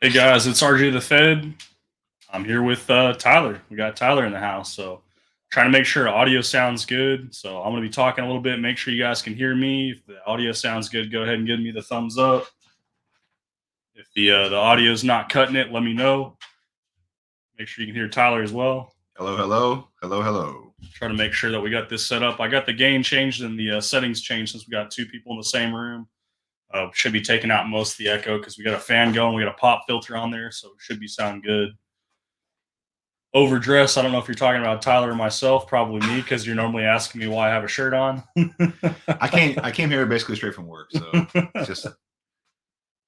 Hey guys, it's RJ the Fed. I'm here with Tyler. We got Tyler in the house, so trying to make sure audio sounds good. So I'm going to be talking a little bit. Make sure you guys can hear me. If the audio sounds good, go ahead and give me the thumbs up. If the audio's not cutting it, let me know. Make sure you can hear Tyler as well. Hello, hello, hello, hello. Try to make sure that we got this set up. I got the gain changed and the settings changed since we got two people in the same room. Should be taking out most of the echo because we got a fan going. We got a pop filter on there, so it should be sound good. Overdress. I don't know if you're talking about Tyler or myself. Probably me because you're normally asking me why I have a shirt on. I came here basically straight from work, so it's just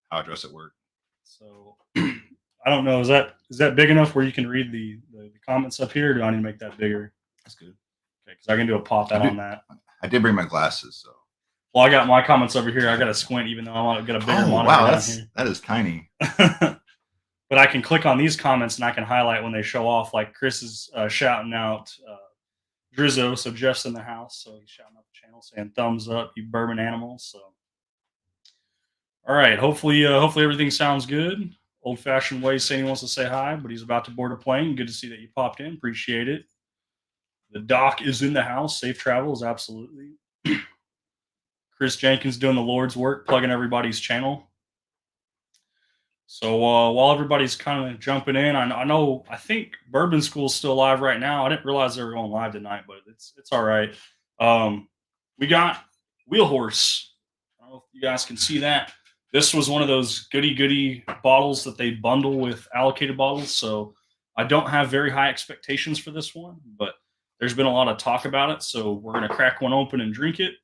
how I dress at work. So I don't know. Is that big enough where you can read the comments up here? Or do I need to make that bigger? That's good. Okay, because I can do a pop out on that. I did bring my glasses, so. Well, I got my comments over here. I got to squint, even though I want to get a bigger monitor. Wow, down here. that is tiny. But I can click on these comments and I can highlight when they show off. Like Chris is shouting out Drizzo, so Jeff's in the house, so he's shouting out the channel, saying thumbs up, you bourbon animals. So, all right, hopefully everything sounds good. Old-fashioned way saying he wants to say hi, but he's about to board a plane. Good to see that you popped in. Appreciate it. The doc is in the house. Safe travels, absolutely. Chris Jenkins doing the Lord's work, plugging everybody's channel. So while everybody's kind of jumping in, I think Bourbon School's still live right now. I didn't realize they were going live tonight, but it's all right. We got Wheel Horse. I don't know if you guys can see that. This was one of those goody bottles that they bundle with allocated bottles. So I don't have very high expectations for this one, but there's been a lot of talk about it. So we're going to crack one open and drink it.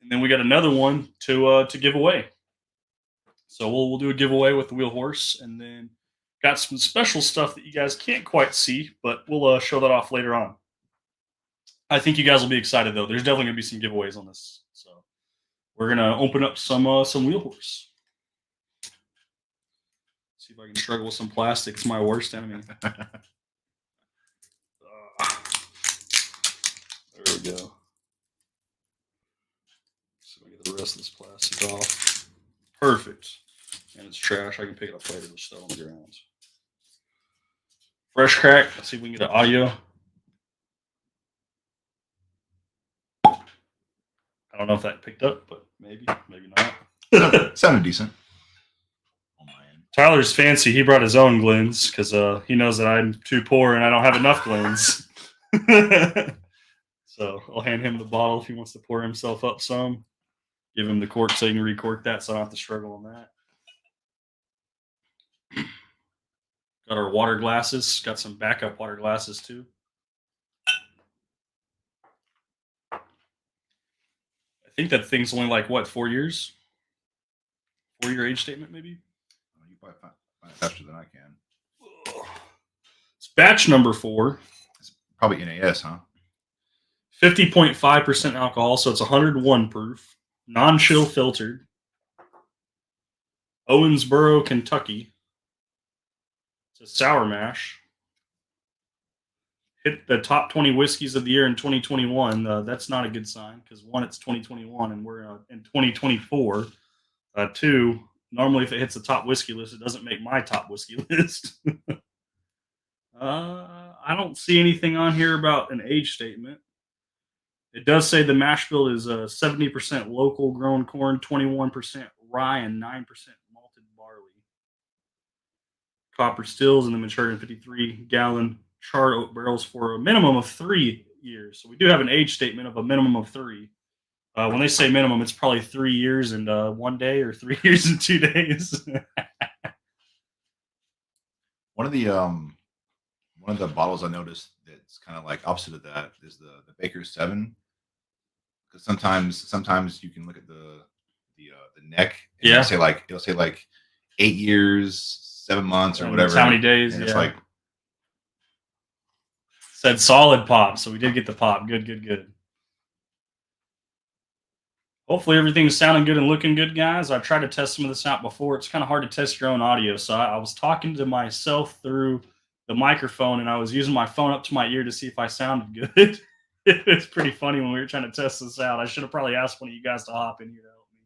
And then we got another one to give away. So we'll do a giveaway with the Wheel Horse, and then got some special stuff that you guys can't quite see, but we'll show that off later on. I think you guys will be excited though. There's definitely gonna be some giveaways on this, so we're gonna open up some Wheel Horse. See if I can struggle with some plastic. It's my worst enemy. There we go. So we get the rest of this plastic off. Perfect. And it's trash. I can pick it up later. Just throw it on the ground. Fresh crack. Let's see if we can get the audio. I don't know if that picked up, but maybe not. Sounded decent. Oh, man. Tyler's fancy. He brought his own Glens because he knows that I'm too poor and I don't have enough Glens. So I'll hand him the bottle if he wants to pour himself up some. Give him the cork so he can recork that so I don't have to struggle on that. Got our water glasses. Got some backup water glasses too. I think that thing's only like, what, 4 years? 4-year age statement, maybe? You probably find it faster than I can. It's batch number 4. It's probably NAS, huh? 50.5% alcohol, so it's 101 proof. Non-chill filtered. Owensboro, Kentucky. It's a sour mash. Hit the top 20 whiskeys of the year in 2021. That's not a good sign because 1, it's 2021 and we're in 2024. 2, normally if it hits the top whiskey list, it doesn't make my top whiskey list. I don't see anything on here about an age statement. It does say the mash bill is 70% local grown corn, 21% rye, and 9% malted barley. Copper stills and then matured in 53-gallon charred oak barrels for a minimum of 3 years. So we do have an age statement of a minimum of 3. When they say minimum, it's probably 3 years and 1 day or 3 years and 2 days. One of the bottles I noticed that's kind of like opposite of that is the Baker's 7. Because sometimes you can look at the neck and it'll say like 8 years, 7 months, or whatever. How many days? And it's like said solid pop, so we did get the pop. Good. Hopefully everything's sounding good and looking good, guys. I tried to test some of this out before. It's kind of hard to test your own audio, so I was talking to myself through the microphone, and I was using my phone up to my ear to see if I sounded good. It's pretty funny when we were trying to test this out. I should have probably asked one of you guys to hop in here to help me.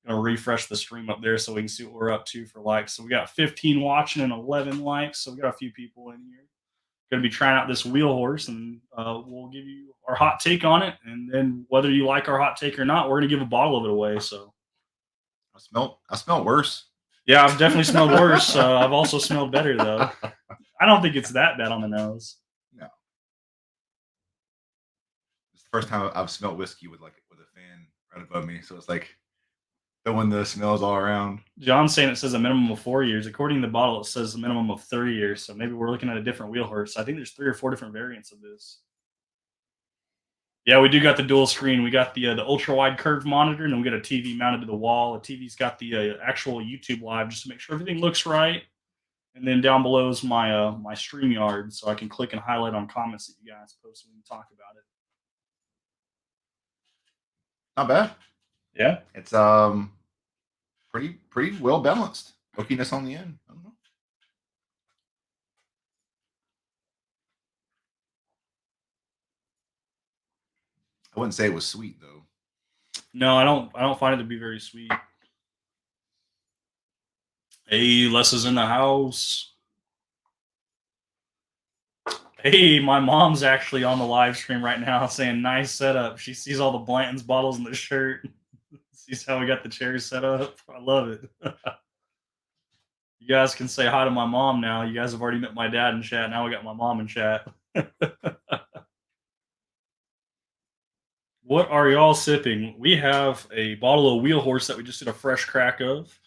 Gonna refresh the stream up there so we can see what we're up to for likes. So we got 15 watching and 11 likes. So we got a few people in here. Going to be trying out this wheel horse, and we'll give you our hot take on it. And then whether you like our hot take or not, we're going to give a bottle of it away. So I smell worse. yeah, I've definitely smelled worse. I've also smelled better though. I don't think it's that bad on the nose. No, it's the first time I've smelled whiskey with with a fan right above me. So it's like throwing the smells all around. John's saying it says a minimum of 4 years. According to the bottle, it says a minimum of 30 years. So maybe we're looking at a different wheel horse. I think there's 3 or 4 different variants of this. Yeah, we do got the dual screen. We got the ultra wide curved monitor, and then we got a TV mounted to the wall. The TV's got the actual YouTube live just to make sure everything looks right. And then down below is my StreamYard, so I can click and highlight on comments that you guys post when we talk about it. Not bad. Yeah, It's pretty well balanced. Oakiness on the end. I don't know. I wouldn't say it was sweet though. no, I don't. I don't find it to be very sweet. Hey, Les is in the house. Hey, my mom's actually on the live stream right now saying nice setup. She sees all the Blanton's bottles in the shirt. Sees how we got the chairs set up. I love it. You guys can say hi to my mom now. You guys have already met my dad in chat. Now we got my mom in chat. What are y'all sipping? We have a bottle of Wheel Horse that we just did a fresh crack of,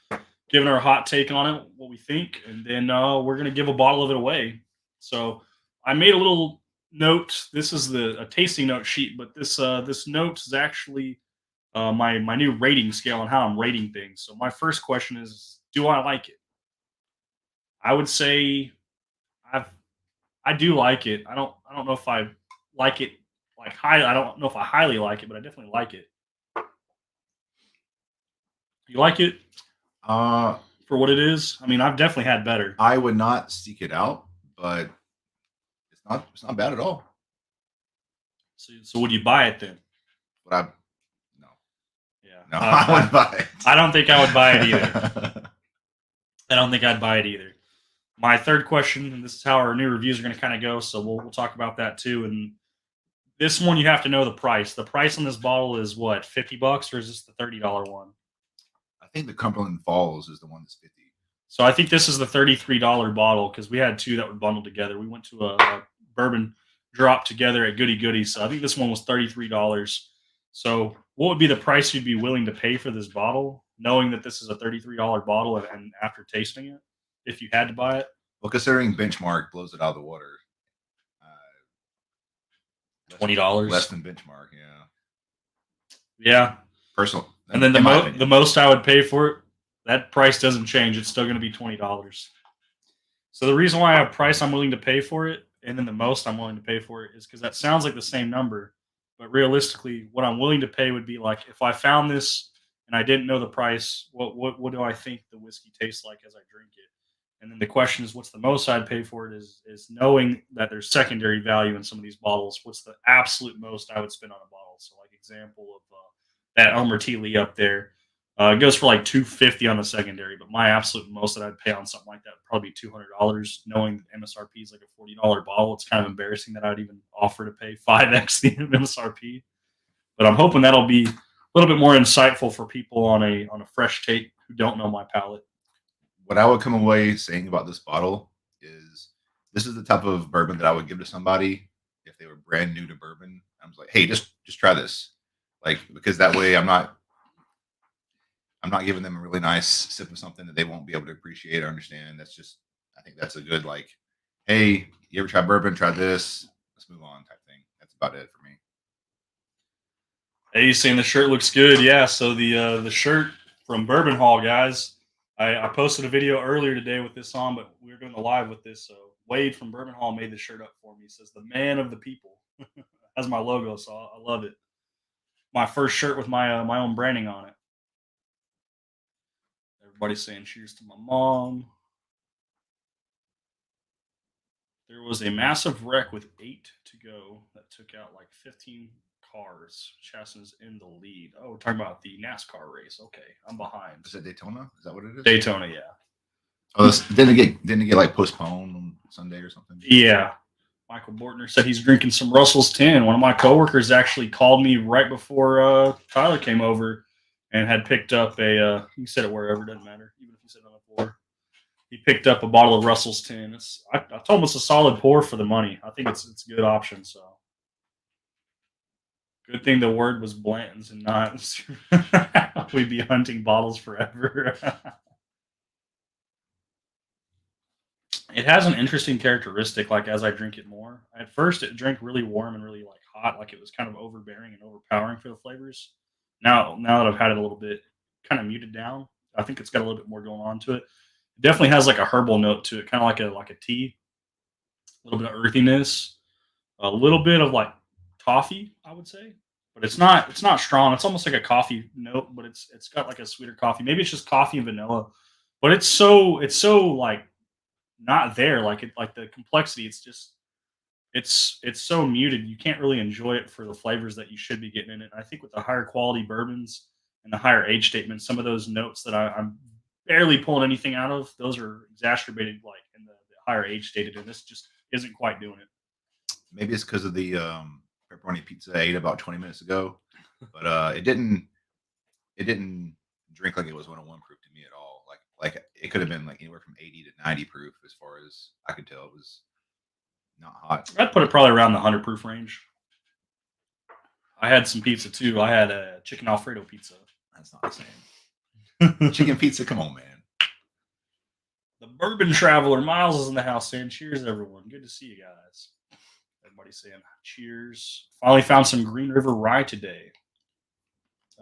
giving our hot take on it, what we think, and then we're gonna give a bottle of it away. So I made a little note. This is a tasting note sheet, but this note is actually my new rating scale on how I'm rating things. So my first question is, do I like it? I would say I've I do like it. I don't know if I like it like high. I don't know if I highly like it, but I definitely like it. You like it Uh, for what it is? I mean, I've definitely had better. I would not seek it out, but it's not bad at all. So would you buy it then? But no, Yeah. no, I wouldn't buy it. I don't think I would buy it either. I don't think I'd buy it either. My third question, and this is how our new reviews are going to kind of go, so we'll talk about that too. And this one, you have to know the price. The price on this bottle is what, $50, or is this the $30 one? I think the Cumberland Falls is the one that's 50. So I think this is the $33 bottle because we had two that were bundled together. We went to a bourbon drop together at Goody Goody. So I think this one was $33. So what would be the price you'd be willing to pay for this bottle, knowing that this is a $33 bottle and after tasting it, if you had to buy it? Well, considering Benchmark blows it out of the water, $20. less than Benchmark. Yeah, Yeah. personal. And then the the most I would pay for it, that price doesn't change. It's still going to be $20. So the reason why I have price I'm willing to pay for it, and then the most I'm willing to pay for it, is because that sounds like the same number, but realistically, what I'm willing to pay would be like if I found this and I didn't know the price, what do I think the whiskey tastes like as I drink it? And then the question is, what's the most I'd pay for it? Is knowing that there's secondary value in some of these bottles. What's the absolute most I would spend on a bottle? So, like example of that Elmer T. Lee up there. It goes for like $250 on the secondary, but my absolute most that I'd pay on something like that would probably be $200. Knowing that MSRP is like a $40 bottle, it's kind of embarrassing that I'd even offer to pay 5x the MSRP. But I'm hoping that'll be a little bit more insightful for people on a fresh take who don't know my palate. What I would come away saying about this bottle is this is the type of bourbon that I would give to somebody if they were brand new to bourbon. I was like, hey, just try this, like because that way I'm not giving them a really nice sip of something that they won't be able to appreciate or understand. I think that's a good like, hey, you ever try bourbon? Try this. Let's move on type thing. That's about it for me. Hey, you saying the shirt looks good? Yeah. So the shirt from Bourbon Hall, guys. I posted a video earlier today with this on, but we were doing the live with this. So Wade from Bourbon Hall made the shirt up for me. He says the man of the people. Has my logo, so I love it. My first shirt with my own branding on it. Everybody's saying cheers to my mom. There was a massive wreck with 8 to go that took out like 15 cars. Chaston's in the lead. Oh, we're talking about the NASCAR race. Okay, I'm behind. Is it Daytona? Is that what it is? Daytona, yeah. Oh, didn't it get like postponed on Sunday or something? Yeah. Michael Bortner said he's drinking some Russell's 10. One of my coworkers actually called me right before Tyler came over and had picked up he said it wherever, doesn't matter, even if he said it on the floor. He picked up a bottle of Russell's 10. I told him it's a solid pour for the money. I think it's a good option. So good thing the word was Blanton's and not we'd be hunting bottles forever. It has an interesting characteristic. Like as I drink it more, at first it drank really warm and really like hot, like it was kind of overbearing and overpowering for the flavors. Now that I've had it a little bit, kind of muted down, I think it's got a little bit more going on to it. It definitely has like a herbal note to it, kind of like a tea, a little bit of earthiness, a little bit of like toffee, I would say, but it's not strong. It's almost like a coffee note, but it's got like a sweeter coffee. Maybe it's just coffee and vanilla, but it's so like not there. Like the complexity. It's just it's so muted. You can't really enjoy it for the flavors that you should be getting in it. I think with the higher quality bourbons and the higher age statements, some of those notes that I'm barely pulling anything out of, those are exacerbated like in the higher age stated, and this just isn't quite doing it. Maybe it's because of the pepperoni pizza I ate about 20 minutes ago, but it didn't drink like it was 101 proof to me at all. Like it could have been like anywhere from 80 to 90 proof as far as I could tell. It was not hot. I'd put it probably around the 100 proof range. I had some pizza too. I had a chicken Alfredo pizza. That's not the same. Chicken pizza, come on, man. The bourbon traveler Miles is in the house saying, "Cheers, everyone! Good to see you guys." Everybody saying, "Cheers!" Finally found some Green River Rye today.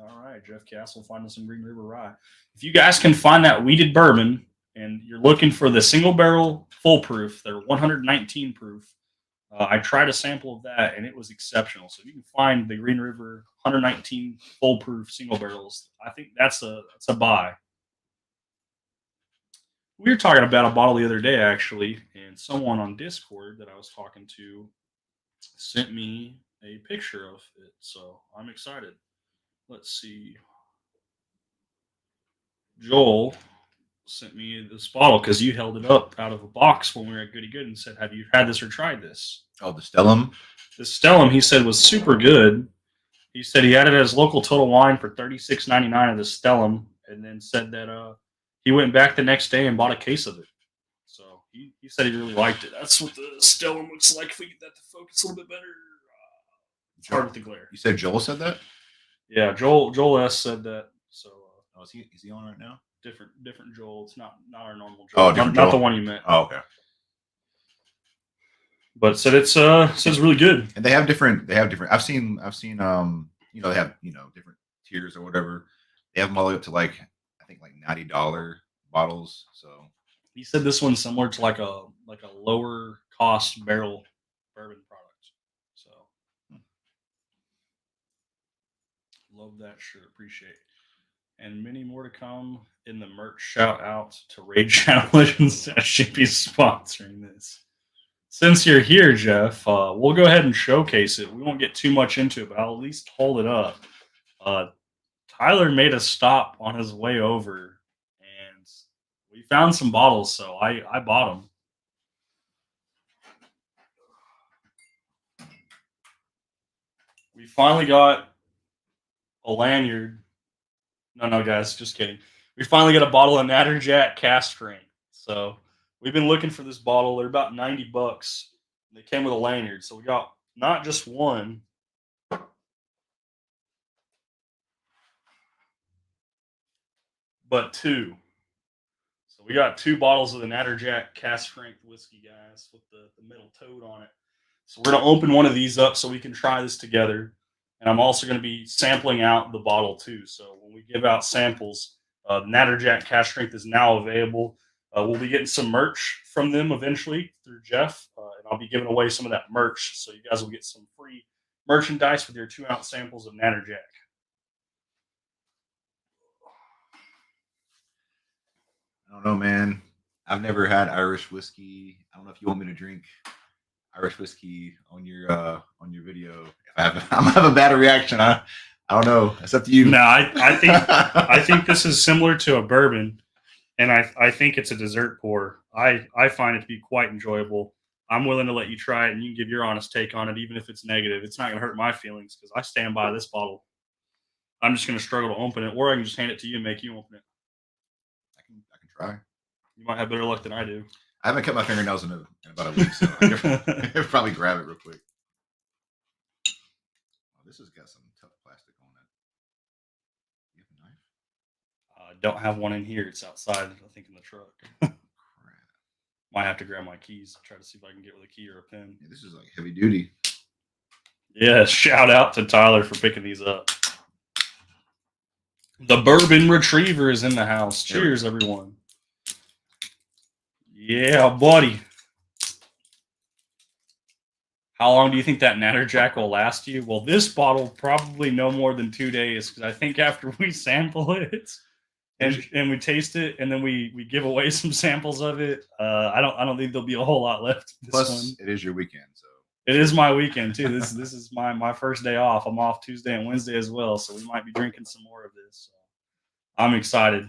All right, Jeff Castle finding some Green River Rye. If you guys can find that weeded bourbon and you're looking for the single barrel full proof, they're 119 proof. I tried a sample of that and it was exceptional. So if you can find the Green River 119 full proof single barrels, I think that's a buy. We were talking about a bottle the other day actually, and someone on Discord that I was talking to sent me a picture of it. So I'm excited. Let's see. Joel sent me this bottle because you held it up out of a box when we were at Goody Good and said, "Have you had this or tried this?" Oh, the Stellum. The Stellum, he said, was super good. He said he had it at his local Total Wine for $36.99 of the Stellum, and then said that he went back the next day and bought a case of it. So he said he really liked it. That's what the Stellum looks like. If we get that to focus a little bit better, it's hard with the glare. You said Joel said that? Yeah, Joel S said that. So Oh, is he on right now? different Joel. It's not our normal Joel. Oh, different not the Joel. one you met. Oh, okay. But it said it says really good. And they have different. I've seen they have different tiers or whatever. They have them all the way up to like I think like $90 bottles. So He said this one's similar to like a lower cost barrel bourbon product. So love that shirt. Appreciate it. And many more to come in the merch. Shout out to Raid Channel Legends that should be sponsoring this. Since you're here, Jeff, we'll go ahead and showcase it. We won't get too much into it, but I'll at least hold it up. Tyler made a stop on his way over, and we found some bottles, so I bought them. We finally got a lanyard. No, guys, just kidding. We finally got a bottle of Natterjack cast strength. So we've been looking for this bottle. They're about $90. They came with a lanyard, so we got not just one, but two. So we got two bottles of the Natterjack cast strength whiskey, guys, with the metal toad on it. So we're gonna open one of these up so we can try this together. And I'm also going to be sampling out the bottle too. So when we give out samples, Natterjack Cash Strength is now available. We'll be getting some merch from them eventually through Jeff, and I'll be giving away some of that merch. So you guys will get some free merchandise with your 2-ounce samples of Natterjack. I don't know, man. I've never had Irish whiskey. I don't know if you want me to drink Irish whiskey on your video. If I'm gonna have a bad reaction. I don't know. It's up to you. No, I think this is similar to a bourbon, and I think it's a dessert pour. I find it to be quite enjoyable. I'm willing to let you try it, and you can give your honest take on it, even if it's negative. It's not going to hurt my feelings because I stand by this bottle. I'm just going to struggle to open it, or I can just hand it to you and make you open it. I can try. You might have better luck than I do. I haven't cut my fingernails in about a week, so I could probably grab it real quick. Oh, this has got some tough plastic on it. You have a knife? Don't have one in here. It's outside, I think, in the truck. Crap. Might have to grab my keys and try to see if I can get with a key or a pen. Yeah, this is like heavy duty. Yeah, shout out to Tyler for picking these up. The Bourbon Retriever is in the house. Cheers, everyone. Yeah, buddy. How long do you think that Natterjack will last you? Well, this bottle probably no more than 2 days because I think after we sample it and we taste it and then we give away some samples of it, I don't think there'll be a whole lot left. Plus, it is your weekend, so it is my weekend too. This is my first day off. I'm off Tuesday and Wednesday as well, so we might be drinking some more of this. So I'm excited.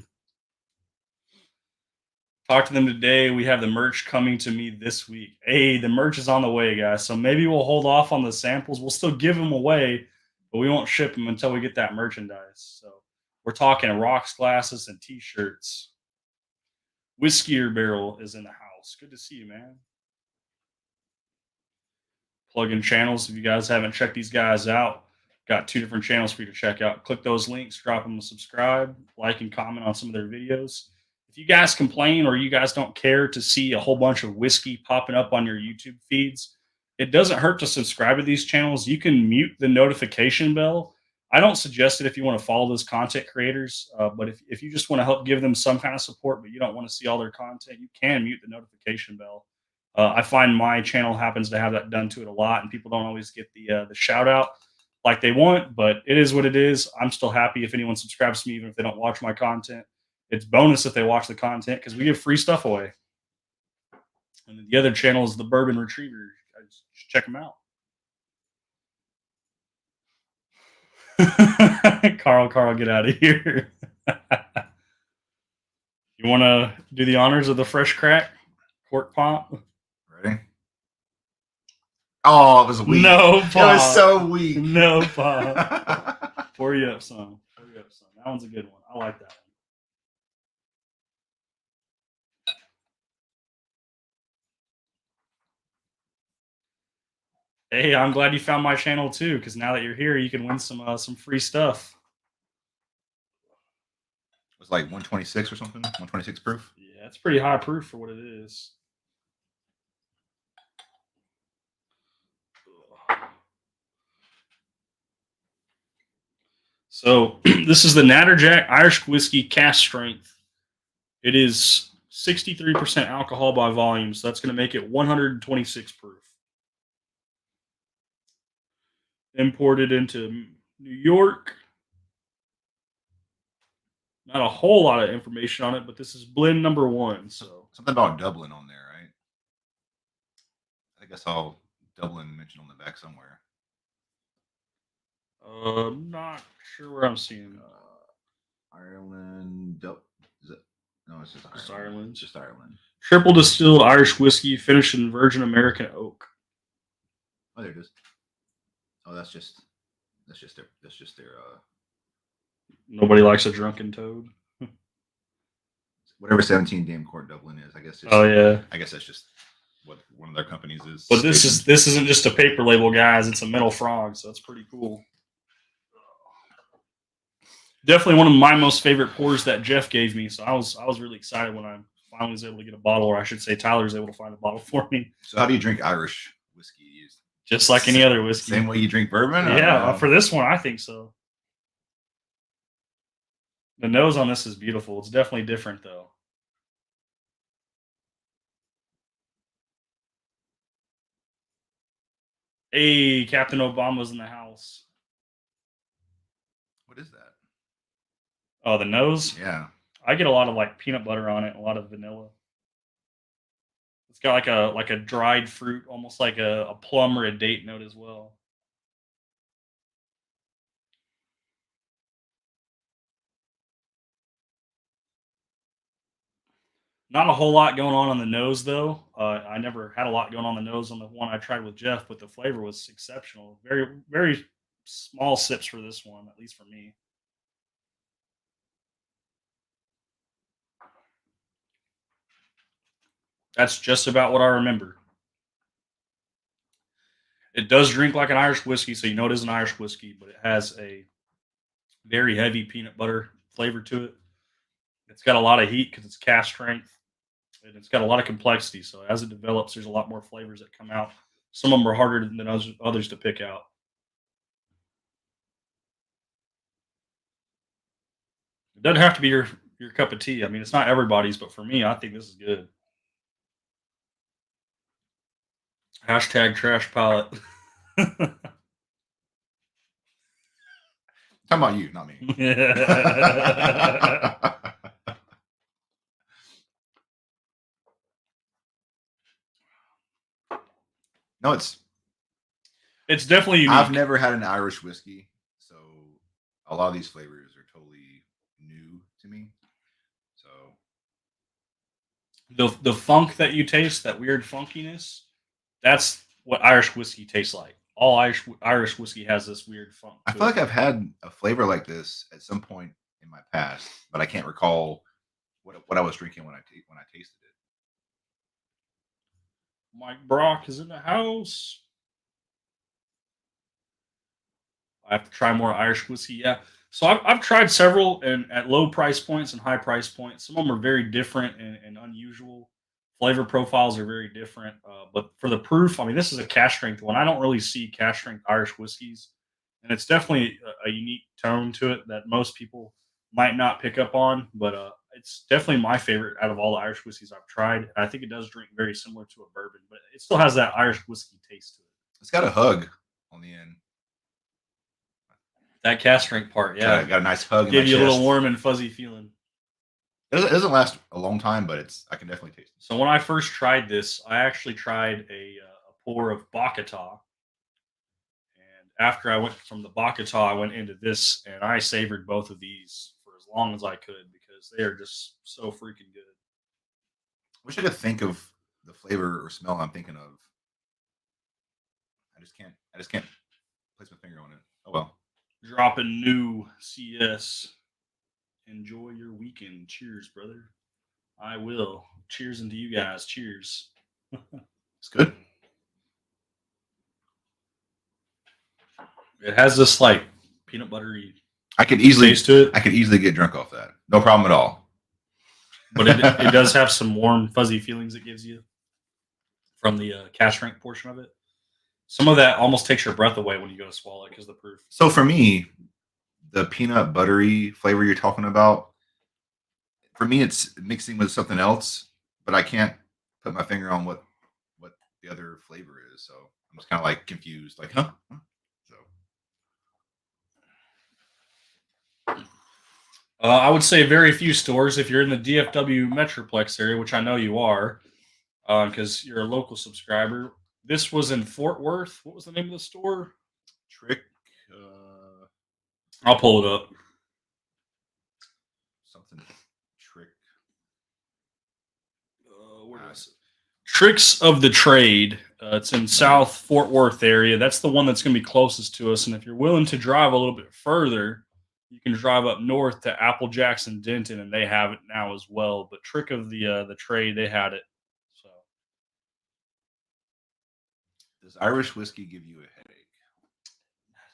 Talk to them today. We have the merch coming to me this week. Hey, the merch is on the way, guys. So maybe we'll hold off on the samples. We'll still give them away, but we won't ship them until we get that merchandise. So we're talking rocks, glasses, and T-shirts. Whiskey Barrel is in the house. Good to see you, man. Plug in channels. If you guys haven't checked these guys out, got 2 different channels for you to check out. Click those links, drop them a subscribe, like and comment on some of their videos. If you guys complain or you guys don't care to see a whole bunch of whiskey popping up on your YouTube feeds, it doesn't hurt to subscribe to these channels. You can mute the notification bell. I don't suggest it if you want to follow those content creators, but if you just want to help give them some kind of support, but you don't want to see all their content, you can mute the notification bell. I find my channel happens to have that done to it a lot, and people don't always get the shout out like they want, but it is what it is. I'm still happy if anyone subscribes to me, even if they don't watch my content. It's bonus if they watch the content because we give free stuff away. And the other channel is the Bourbon Retriever. Just check them out. Carl, get out of here. You want to do the honors of the fresh crack cork pop? Ready? Oh, it was weak. No pop. It was so weak. No pop. Pour you up some. That one's a good one. I like that one. Hey, I'm glad you found my channel too, because now that you're here, you can win some free stuff. It was like 126 or something. 126 proof. Yeah, it's pretty high proof for what it is. So this is the Natterjack Irish Whiskey Cask Strength. It is 63% alcohol by volume, so that's going to make it 126 proof. Imported into New York. Not a whole lot of information on it, but this is blend number 1. So something about Dublin on there, right? I think I saw Dublin mentioned on the back somewhere. Not sure where I'm seeing Ireland. Is it? No, it's just Ireland. Just Just Ireland. Triple distilled Irish whiskey finished in virgin American oak. Oh, there it is. Oh, that's just their. Nobody likes a drunken toad. Whatever 17 Dame Court Dublin is, I guess. Oh yeah. I guess that's just what one of their companies is. But this isn't just a paper label, guys. It's a metal frog, so it's pretty cool. Definitely one of my most favorite pours that Jeff gave me. So I was really excited when I finally was able to get a bottle, or I should say Tyler was able to find a bottle for me. So how do you drink Irish whiskey? Just like any other whiskey. Same way you drink bourbon? Yeah, for this one, I think so. The nose on this is beautiful. It's definitely different, though. Hey, Captain Obama's in the house. What is that? Oh, the nose? Yeah. I get a lot of like peanut butter on it, a lot of vanilla. It's got like a dried fruit, almost like a plum or a date note as well. Not a whole lot going on the nose though. I never had a lot going on the nose on the one I tried with Jeff, but the flavor was exceptional. Very small sips for this one, at least for me. That's just about what I remember. It does drink like an Irish whiskey, so you know it is an Irish whiskey, but it has a very heavy peanut butter flavor to it. It's got a lot of heat because it's cast strength, and it's got a lot of complexity. So as it develops, there's a lot more flavors that come out. Some of them are harder than others to pick out. It doesn't have to be your cup of tea. I mean, it's not everybody's, but for me, I think this is good. Hashtag trash palette. Talking about you, not me. No, It's definitely I've unique. never had an Irish whiskey, so a lot of these flavors are totally new to me. So The funk that you taste, that weird funkiness, that's what Irish whiskey tastes like. All Irish whiskey has this weird funk I to feel it. like I've had a flavor like this at some point in my past, but I can't recall what I was drinking when I tasted it. Mike Brock is in the house. I have to try more Irish whiskey. Yeah. So I've tried several and at low price points and high price points. Some of them are very different and unusual. Flavor profiles are very different. But for the proof, I mean, this is a cash strength one. I don't really see cash strength Irish whiskeys, and it's definitely a unique tone to it that most people might not pick up on. But it's definitely my favorite out of all the Irish whiskeys I've tried. I think it does drink very similar to a bourbon, but it still has that Irish whiskey taste to it. It's got a hug on the end. That cask strength part, yeah. Got a nice hug in my Give you a little chest. warm and fuzzy feeling. It doesn't last a long time, but I can definitely taste it. So when I first tried this, I actually tried a pour of Bakata, and after I went from the Bakata, I went into this, and I savored both of these for as long as I could because they are just so freaking good. Wish I could think of the flavor or smell I'm thinking of. I just can't. I just can't place my finger on it. Oh well. Dropping new CS. Enjoy your weekend. Cheers, brother. I will. Cheers into you guys. Cheers. It's good. It has this like peanut buttery I could easily taste to it. I could easily get drunk off that. No problem at all. But it does have some warm, fuzzy feelings it gives you from the cash strength portion of it. Some of that almost takes your breath away when you go to swallow it because the proof. So for me, the peanut buttery flavor you're talking about, for me, it's mixing with something else, but I can't put my finger on what the other flavor is. So I'm just kind of like confused, like, huh? Huh? So I would say very few stores. If you're in the DFW Metroplex area, which I know you are, because you're a local subscriber. This was in Fort Worth. What was the name of the store? trick, I'll pull it up. something trick. Where is it? Tricks of the Trade. It's in South Fort Worth area. That's the one that's going to be closest to us. And if you're willing to drive a little bit further, you can drive up north to Apple Jackson Denton, and they have it now as well. But Trick of the Trade, they had it. So Does Irish whiskey give you a headache?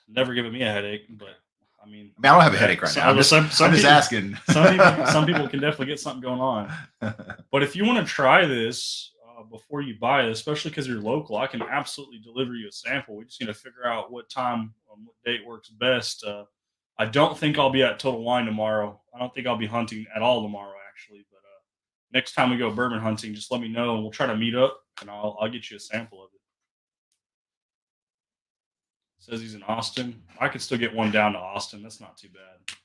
never given me a headache, but I mean, I don't have a headache right now. I'm just people, asking. some people can definitely get something going on. But if you want to try this before you buy it, especially because you're local, I can absolutely deliver you a sample. We just need to figure out what time, what date works best. I don't think I'll be at Total Wine tomorrow. I don't think I'll be hunting at all tomorrow, actually. But next time we go bourbon hunting, just let me know, and we'll try to meet up, and I'll get you a sample of it. Says he's in Austin. I could still get one down to Austin. That's not too bad.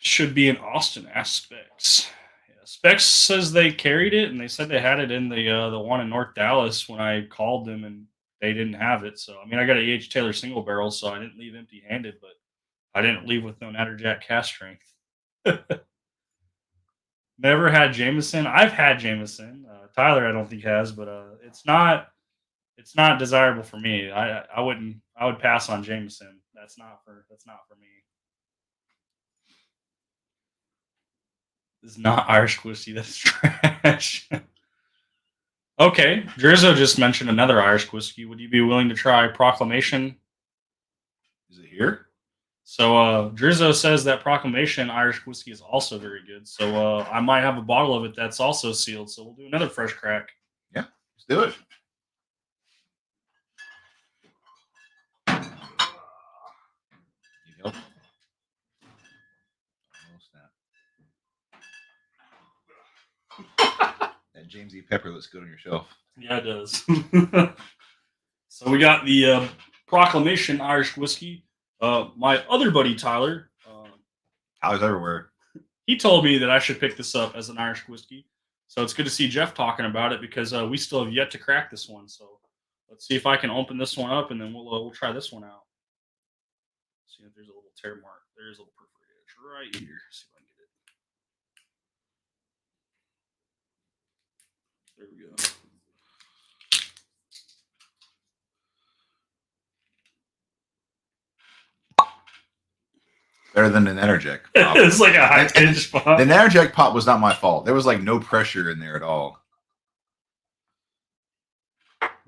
Should be in Austin aspects. Specs says they carried it, and they said they had it in the one in North Dallas when I called them, and they didn't have it. So I mean, I got a E.H. Taylor single barrel, so I didn't leave empty-handed, but I didn't leave with no Natterjack cast strength. Never had Jameson. I've had Jameson. Tyler, I don't think has, but it's not desirable for me. I wouldn't. I would pass on Jameson. That's not for me. This is not Irish whiskey. That's trash. Okay, Drizzo just mentioned another Irish whiskey. Would you be willing to try Proclamation? Is it here? So Drizzo says that Proclamation Irish whiskey is also very good. So I might have a bottle of it that's also sealed. So we'll do another fresh crack. Yeah, let's do it. Need help? Oh, snap. That James E. Pepper looks good on your shelf. Yeah, it does. So we got the Proclamation Irish whiskey. My other buddy Tyler, Tyler's everywhere. he told me that I should pick this up as an Irish whiskey. So it's good to see Jeff talking about it because we still have yet to crack this one. So let's see if I can open this one up, and then we'll try this one out. See if there's a little tear mark. There's a little perforated edge right here. See if I can get it. There we go. Better than the Natterjack pop. It's like a high pitch pop. The Natterjack pop was not my fault. There was like no pressure in there at all.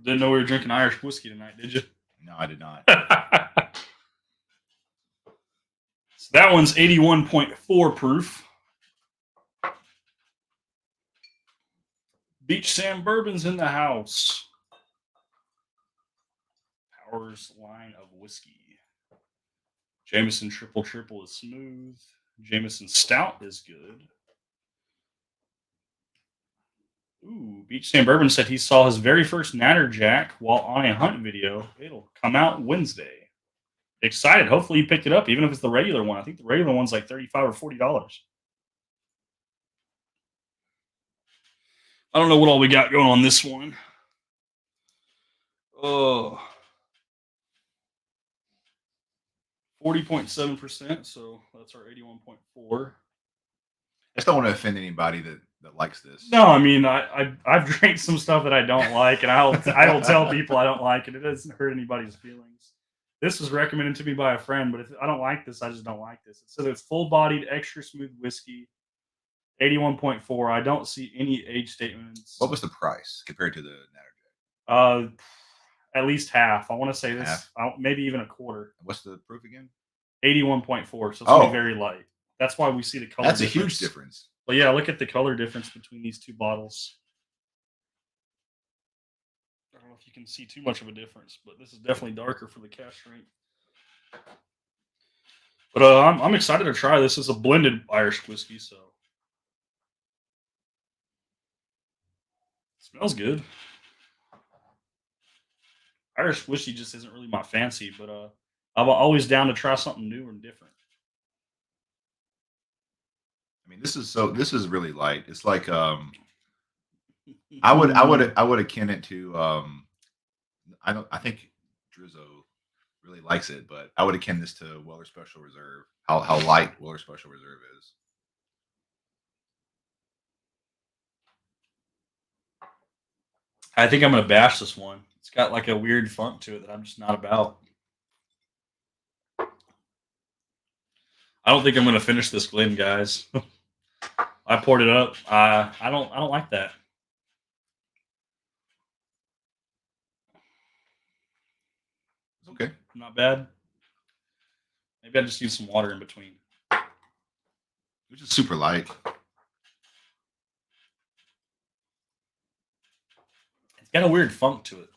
Didn't know we were drinking Irish whiskey tonight, did you? No, I did not. So that one's 81.4 proof. Beach Sand Bourbon's in the house. Powers line of whiskey. Jameson Triple Triple is smooth. Jameson Stout is good. Ooh, Beach Sand Bourbon said he saw his very first Natterjack while on a hunt video. It'll come out Wednesday. Excited. Hopefully you picked it up, even if it's the regular one. I think the regular one's like $35 or $40. I don't know what all we got going on this one. Oh, 40.7%. So that's our 81.4. I just don't want to offend anybody that likes this. No, I mean I've drank some stuff that I don't like, and I will tell people I don't like it. It doesn't hurt anybody's feelings. This was recommended to me by a friend, but if I don't like this, I just don't like this. It says it's full-bodied, extra smooth whiskey, 81.4. I don't see any age statements. What was the price compared to the Natterjack? At least half. I want to say this, Half? maybe even a quarter. What's the proof again? 81.4. So it's gonna be very light. That's why we see the color. That's a huge difference. But yeah, look at the color difference between these two bottles. I don't know if you can see too much of a difference, but this is definitely darker for the cask strength. But I'm excited to try this. It's a blended Irish whiskey, so it smells good. Irish whiskey just isn't really my fancy, but I'm always down to try something new and different. I mean, this is really light. It's like I would akin it to I think Drizzo really likes it, but I would akin this to Weller Special Reserve. How light Weller Special Reserve is. I think I'm gonna bash this one. It's got like a weird funk to it that I'm just not about. I don't think I'm gonna finish this Glen, guys. I poured it up. I don't like that. It's okay. Not bad. Maybe I just need some water in between. Which is super light. It's got a weird funk to it.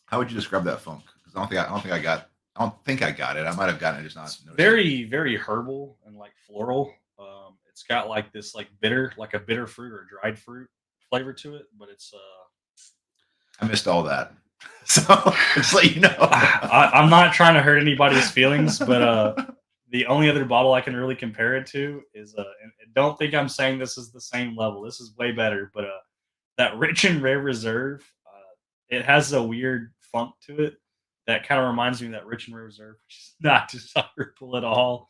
How would you describe that funk? Because I don't think I got it. I might have gotten it, just not. Very, very herbal and like floral. It's got like this like bitter, like a bitter fruit or dried fruit flavor to it, but it's I missed all that. So just let you know. I'm not trying to hurt anybody's feelings, but The only other bottle I can really compare it to is and don't think I'm saying this is the same level. This is way better, but that Rich and Rare Reserve, it has a weird funk to it that kind of reminds me of that Rich and Rare Reserve, which is not desirable at all.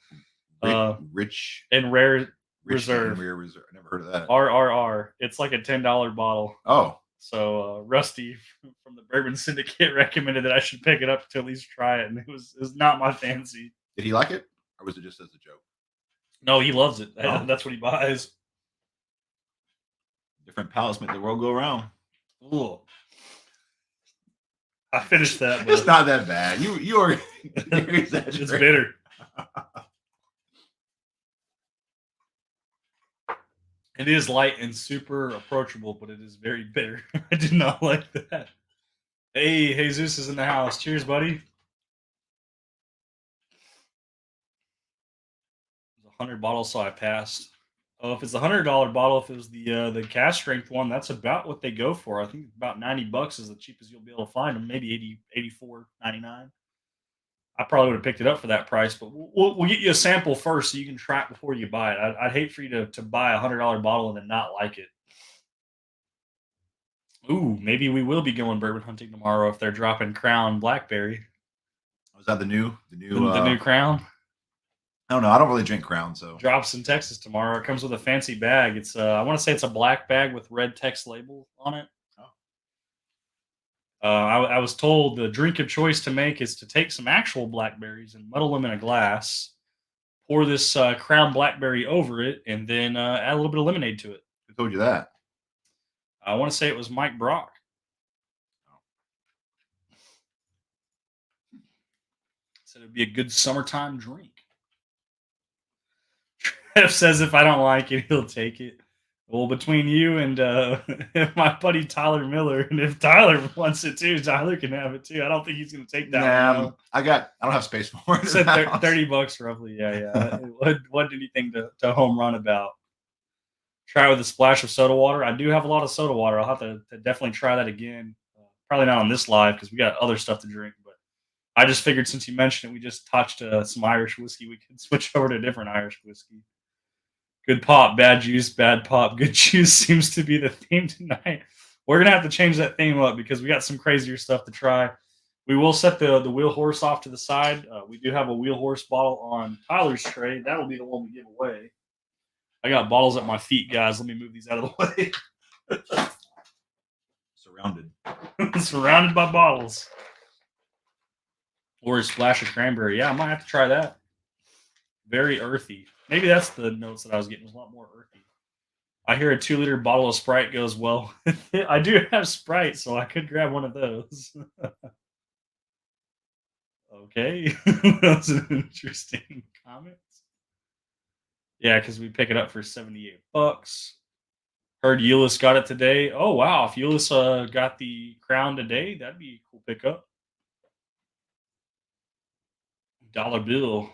Rich, Uh, rich, and Rare rich and Reserve, rare reserve. I never heard of that. RRR. It's like a $10 bottle. Oh, So Rusty from the Bourbon Syndicate recommended that I should pick it up to at least try it, and it was not my fancy. did he like it, or was it just as a joke? No, he loves it. Oh. That's what he buys. Different palates make the world go around. Ooh. I finished that. It's not that bad. You are It's bitter. It is light and super approachable, but it is very bitter. I do not like that. Hey, Jesus is in the house. Cheers, buddy. It was 100 bottles, so I passed. Oh, if it's a $100 bottle, if it was the cask strength one, that's about what they go for. I think about $90 is the cheapest you'll be able to find them. Maybe 80, 84.99. I probably would have picked it up for that price, but we'll get you a sample first so you can try it before you buy it. I'd hate for you to buy a $100 bottle and then not like it. Ooh, maybe we will be going bourbon hunting tomorrow if they're dropping Crown Blackberry. Was that the new The new Crown I don't know. I don't really drink Crown, so drops in Texas tomorrow. It comes with a fancy bag. It's I want to say it's a black bag with red text label on it. I was told the drink of choice to make is to take some actual blackberries and muddle them in a glass, pour this Crown Blackberry over it, and then add a little bit of lemonade to it. who told you that? I want to say it was Mike Brock. Said it'd be a good summertime drink. Trev says if I don't like it, he'll take it. Well, between you and my buddy Tyler Miller, and if Tyler wants it too, Tyler can have it too. I don't think he's going to take that one. No. I don't have space for it. Said $30 roughly. Yeah. What did you think to home run about? Try with a splash of soda water. I do have a lot of soda water. I'll have to definitely try that again. Probably not on this live because we got other stuff to drink. But I just figured since you mentioned it, we just touched some Irish whiskey. We could switch over to a different Irish whiskey. Good pop, bad juice, bad pop, good juice seems to be the theme tonight. We're going to have to change that theme up because we got some crazier stuff to try. We will set the wheel horse off to the side. We do have a wheel horse bottle on Tyler's tray. That will be the one we give away. I got bottles at my feet, guys. Let me move these out of the way. Surrounded by bottles. Or a splash of cranberry. Yeah, I might have to try that. Very earthy. Maybe that's the notes that I was getting. It was a lot more earthy. I hear a 2-liter bottle of Sprite goes well. I do have Sprite, so I could grab one of those. Okay. That was an interesting comment. Yeah, because we pick it up for $78. Heard Euless got it today. Oh, wow. If Euless got the Crown today, that'd be a cool pickup. Dollar Bill.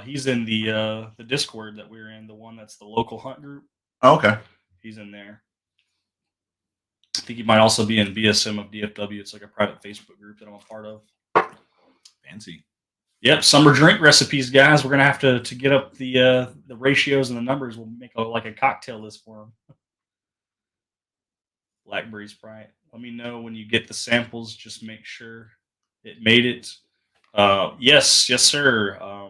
He's in the Discord that we're in, the one that's the local hunt group. Oh, okay. He's in there. I think he might also be in BSM of DFW. It's like a private Facebook group that I'm a part of. Fancy. Yep, summer drink recipes, guys. We're gonna have to get up the ratios and the numbers. We'll make like a cocktail list for them. Blackberry Sprite. Let me know when you get the samples. Just make sure it made it. Yes, sir.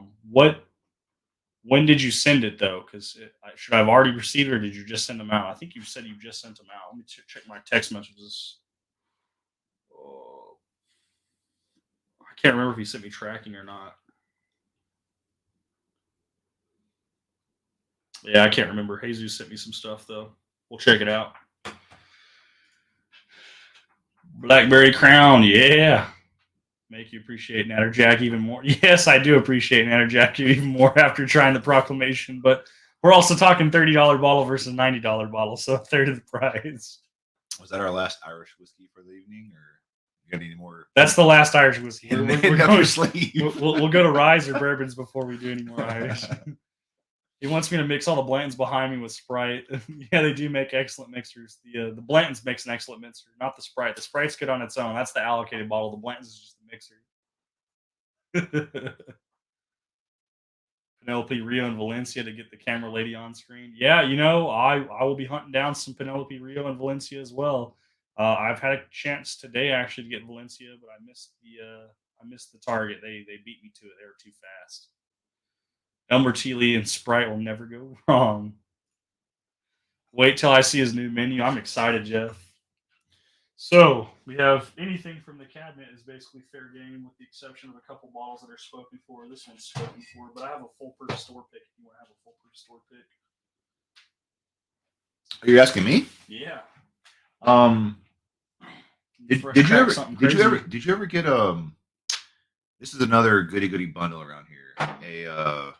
When did you send it though? Because should I have already received it, or did you just send them out? I think you said you just sent them out. Let me check my text messages. I can't remember if he sent me tracking or not. Yeah, I can't remember. Jesus sent me some stuff though. We'll check it out. Blackberry Crown, yeah. Make you appreciate Natterjack even more. Yes, I do appreciate Natterjack even more after trying the proclamation, but we're also talking $30 bottle versus $90 bottle, so a third of the price. Was that our last Irish whiskey for the evening, or you got any more? That's the last Irish whiskey. We'll go to Ryes or bourbons before we do any more Irish. He wants me to mix all the Blantons behind me with Sprite. Yeah, they do make excellent mixers. The Blantons makes an excellent mixer, not the Sprite. The Sprite's good on its own. That's the allocated bottle. The Blantons is just the mixer. Penelope Rio and Valencia to get the camera lady on screen. Yeah, you know, I will be hunting down some Penelope Rio and Valencia as well. I've had a chance today actually to get Valencia, but I missed the target. They beat me to it. They were too fast. Elmer Chile and Sprite will never go wrong. Wait till I see his new menu. I'm excited, Jeff. So we have anything from the cabinet is basically fair game, with the exception of a couple bottles that are spoken for. This one's spoken for, but I have a foolproof store pick. If you want to have a foolproof store pick, Are you asking me? yeah. Um, did you ever Crazy. did you ever get This is another goody bundle around here. A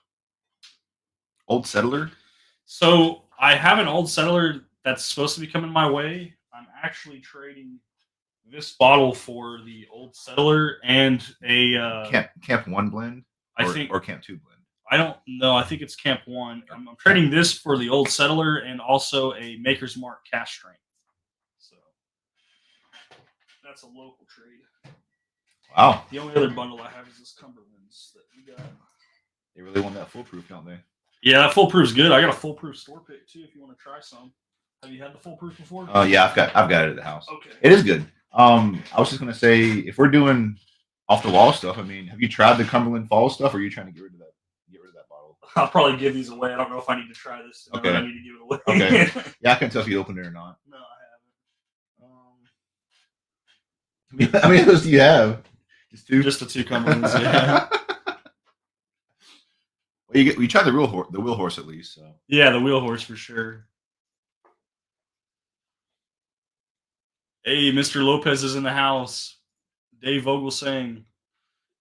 Old Settler. So I have an old settler that's supposed to be coming my way. I'm actually trading this bottle for the old settler and a Camp One blend, or Camp Two blend. I don't know. I think it's Camp One. I'm trading this for the old settler and also a Maker's Mark cash strength. So that's a local trade. Wow. The only other bundle I have is this Cumberland's that we got. They really want that foolproof, don't they? Yeah, that foolproof's good. I got a foolproof store pick too. If you want to try some. Have you had the foolproof before? Oh yeah, I've got it at the house. Okay. It is good. I was just gonna say, if we're doing off the wall stuff, I mean, have you tried the Cumberland Fall stuff, or are you trying to get rid of that bottle? I'll probably give these away. I don't know if I need to try this. Okay. I need to give it away. Okay. Yeah, I can tell if you opened it or not. No, I haven't. How many of those do you have? Just two. Just the two Cumberlands. Yeah. Well, you tried the wheel horse at least. So. Yeah, the wheel horse for sure. Hey, Mr. Lopez is in the house. Dave Vogel saying,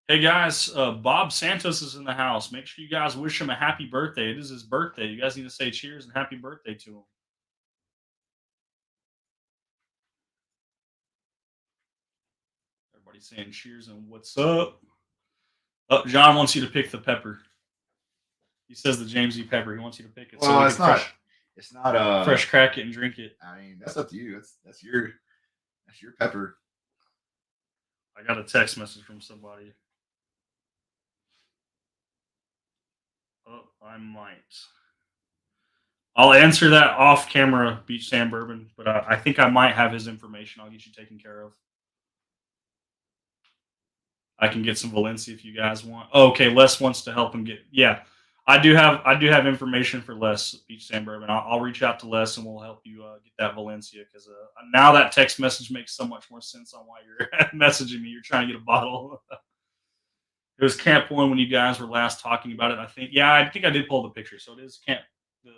"Hey guys, Bob Santos is in the house. Make sure you guys wish him a happy birthday. It is his birthday. You guys need to say cheers and happy birthday to him." Everybody's saying cheers and what's up. Oh, John wants you to pick the pepper. He says the James E. Pepper. He wants you to pick it. Well, so it's not. It's not fresh. Crack it and drink it. I mean, that's up to you. That's your pepper. I got a text message from somebody. Oh, I might. I'll answer that off camera, Beach Sand Bourbon, but I think I might have his information. I'll get you taken care of. I can get some Valencia if you guys want. Oh, okay, Les wants to help him get. Yeah, I do have information for Les, Beach Sand Bourbon. I'll reach out to Les and we'll help you get that Valencia, because now that text message makes so much more sense on why you're messaging me. You're trying to get a bottle. It was Camp One when you guys were last talking about it. I think I did pull the picture, so it is Camp the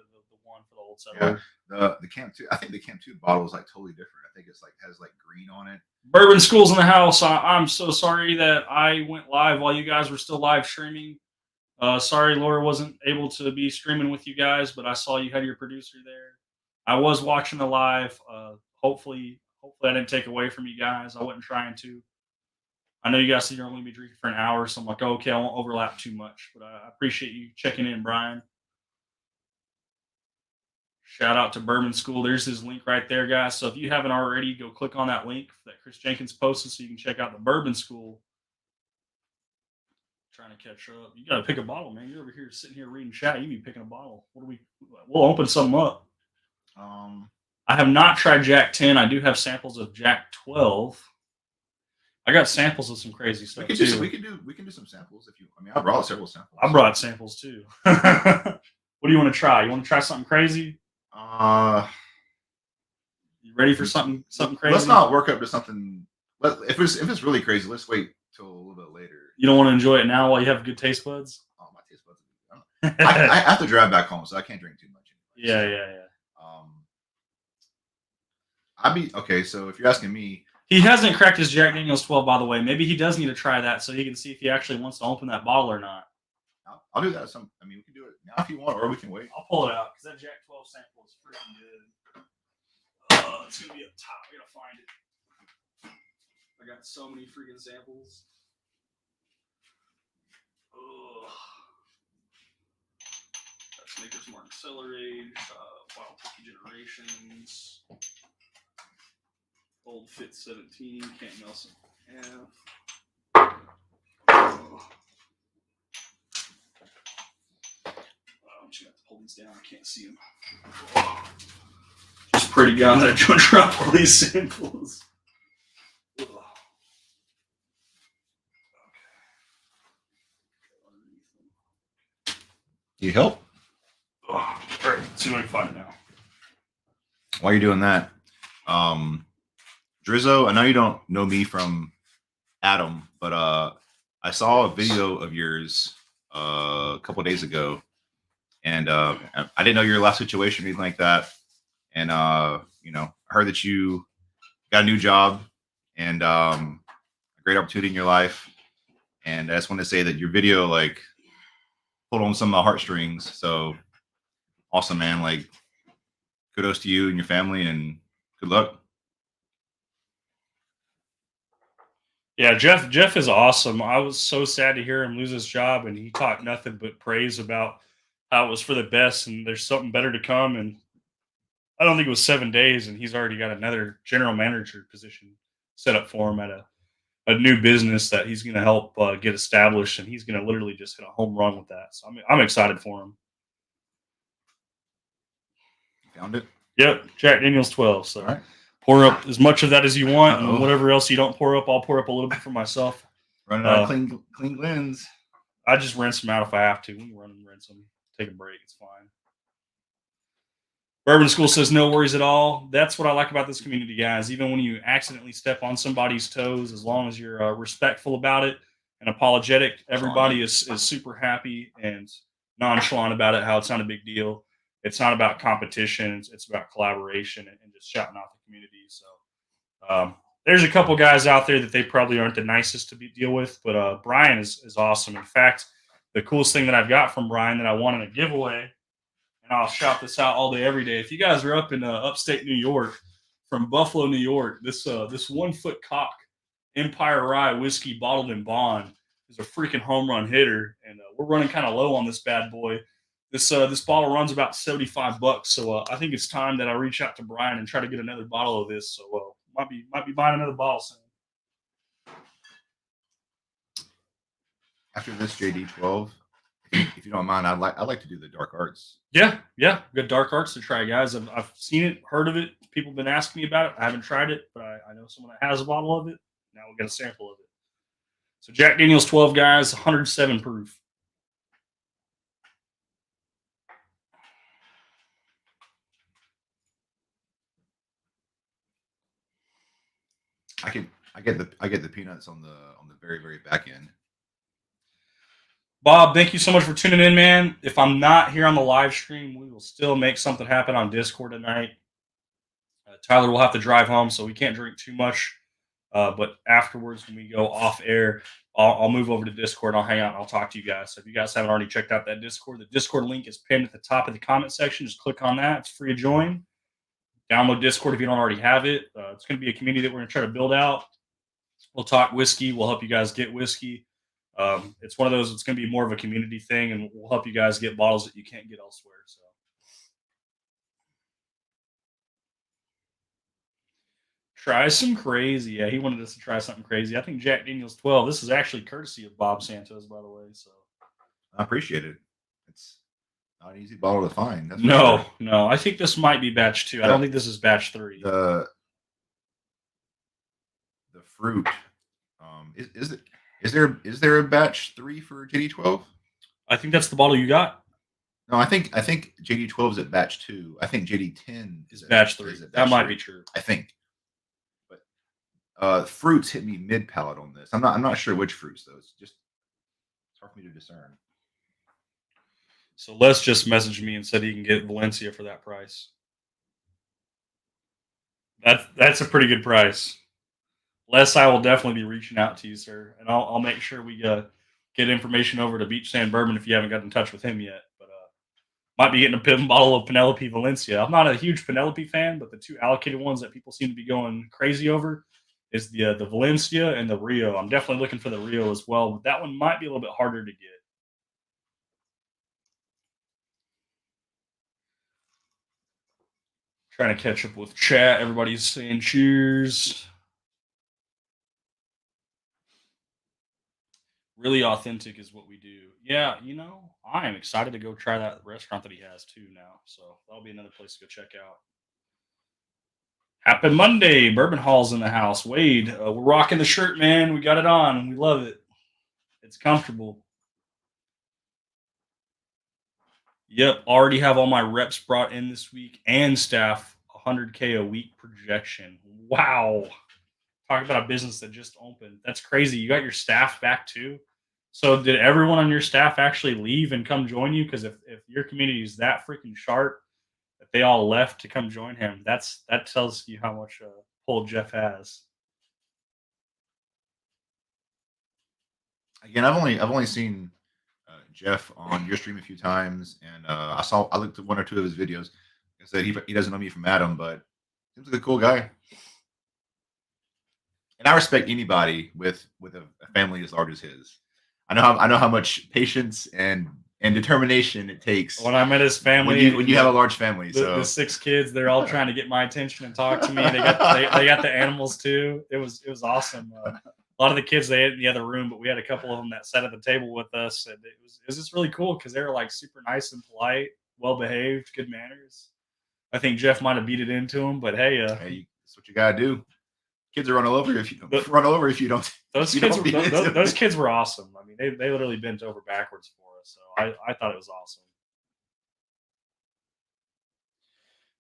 one for the old settler. Yeah, the Camp Two. I think the Camp Two bottle is like totally different. I think it's like has like green on it. Bourbon School's in the house. I'm so sorry that I went live while you guys were still live streaming. Sorry Laura wasn't able to be streaming with you guys, but I saw you had your producer there. I was watching the live. Hopefully I didn't take away from you guys. I wasn't trying to. I know you guys said you're only going to be drinking for an hour, so I'm like, okay, I won't overlap too much. But I appreciate you checking in, Brian. Shout out to Bourbon School. There's his link right there, guys. So if you haven't already, go click on that link that Chris Jenkins posted so you can check out the Bourbon School. Trying to catch up. You got to pick a bottle, man. You're over here sitting here reading chat. You be picking a bottle. We'll open something up. I have not tried Jack 10. I do have samples of Jack 12. I got samples of some crazy stuff. We can do some samples if you. I mean, I brought several samples. I brought samples too. What do you want to try? You want to try something crazy? You ready for something crazy? Let's not work up to something. If it's really crazy, let's wait till a little bit later. You don't want to enjoy it now while you have good taste buds? Oh, my taste buds. I have to drive back home, so I can't drink too much. Anyway. Yeah. Okay. So if you're asking me, he hasn't cracked his Jack Daniel's 12, by the way. Maybe he does need to try that so he can see if he actually wants to open that bottle or not. I'll do that. We can do it now if you want, or we can wait. I'll pull it out because that Jack 12 sample is freaking good. It's gonna be up top. I gotta find it. I got so many freaking samples. That's Maker's Mark Cellar Age, Wild Turkey Generations, Old Fit 17, Camp Nelson half. pull these down. I can't see them. Just pray to God that I don't drop all these samples. You help? All right, let's see if I can find it now. While you're doing that, Drizzo, I know you don't know me from Adam, but I saw a video of yours a couple of days ago, and I didn't know your last situation or anything like that. And you know, I heard that you got a new job and a great opportunity in your life. And I just want to say that your video like pulled on some of my heartstrings. So awesome, man! Like kudos to you and your family, and good luck. Yeah, Jeff is awesome. I was so sad to hear him lose his job, and he talked nothing but praise about how it was for the best, and there's something better to come. And I don't think it was 7 days, and he's already got another general manager position set up for him at a new business that he's going to help get established, and he's going to literally just hit a home run with that. So I'm excited for him. Found it. Yep, Jack Daniels 12. So All right. pour up as much of that as you want, Uh-oh. and whatever else you don't pour up, I'll pour up a little bit for myself. Running out of clean lens. I just rinse them out if I have to. We can run and rinse them. Take a break. It's fine. Bourbon School says no worries at all. That's what I like about this community, guys. Even when you accidentally step on somebody's toes, as long as you're respectful about it and apologetic, everybody is super happy and nonchalant about it, how it's not a big deal. It's not about competition. It's about collaboration and just shouting out the community. So there's a couple guys out there that they probably aren't the nicest to deal with, but Brian is awesome. In fact, the coolest thing that I've got from Brian that I won in a giveaway, and I'll shout this out all day, every day. If you guys are up in upstate New York, from Buffalo, New York, this 1 foot cock Empire Rye whiskey bottled in bond is a freaking home run hitter, and we're running kind of low on this bad boy. This bottle runs about $75, so I think it's time that I reach out to Brian and try to get another bottle of this. So might be buying another bottle soon. After this JD12, if you don't mind, I'd like to do the dark arts. Yeah, good dark arts to try, guys. I've seen it, heard of it. People have been asking me about it. I haven't tried it, but I know someone that has a bottle of it. Now we'll get a sample of it. So Jack Daniels 12, guys, 107 proof. I get the peanuts on the very very back end. Bob, thank you so much for tuning in, man. If I'm not here on the live stream, we will still make something happen on Discord tonight. Tyler will have to drive home, so we can't drink too much. But afterwards, when we go off air, I'll move over to Discord. I'll hang out and I'll talk to you guys. So if you guys haven't already checked out that Discord, the Discord link is pinned at the top of the comment section. Just click on that. It's free to join. Download Discord if you don't already have it. It's going to be a community that we're going to try to build out. We'll talk whiskey. We'll help you guys get whiskey. It's one of those. It's going to be more of a community thing, and we'll help you guys get bottles that you can't get elsewhere. So, try some crazy. Yeah, he wanted us to try something crazy. I think Jack Daniels 12. This is actually courtesy of Bob Santos, by the way. So, I appreciate it. It's not an easy bottle to find. That's no, sure. no. I think this might be batch 2. I don't think this is batch 3. The fruit. Is there a batch 3 for JD12? I think that's the bottle you got. No, I think JD12 is at batch 2. I think JD10 is batch 3. That might be true. I think. But fruits hit me mid palate on this. I'm not sure which fruits though. It's hard for me to discern. So Les just messaged me and said he can get Valencia for that price. That's a pretty good price. Les, I will definitely be reaching out to you, sir, and I'll make sure we get information over to Beach Sand Bourbon if you haven't got in touch with him yet. But might be getting a bottle of Penelope Valencia. I'm not a huge Penelope fan, but the 2 allocated ones that people seem to be going crazy over is the Valencia and the Rio. I'm definitely looking for the Rio as well, but that one might be a little bit harder to get. Trying to catch up with chat. Everybody's saying cheers. Really authentic is what we do. Yeah, I am excited to go try that restaurant that he has too now. So that'll be another place to go check out. Happy Monday. Bourbon Hall's in the house. Wade, we're rocking the shirt, man. We got it on. We love it. It's comfortable. Yep. Already have all my reps brought in this week and staff 100K a week projection. Wow. Talk about a business that just opened. That's crazy. You got your staff back too. So did everyone on your staff actually leave and come join you? Because if your community is that freaking sharp that they all left to come join him, that tells you how much pull Jeff has. Again, I've only seen Jeff on your stream a few times, and I looked at one or two of his videos. I said he doesn't know me from Adam, but seems like a cool guy. And I respect anybody with a family as large as his. I know how much patience and determination it takes When I met his family, when you have a large family. the So 6 kids, they're all trying to get my attention and talk to me. They got the animals too. It was awesome. A lot of the kids they ate in the other room, but we had a couple of them that sat at the table with us, and it was just really cool because they were like super nice and polite, well behaved, good manners. I think Jeff might have beat it into him, but hey, hey, that's what you gotta do. Kids are run all over if you The- run over if you don't. those you kids don't were, beat it those, to those them. kids were awesome. I mean, they literally bent over backwards for us, so I thought it was awesome.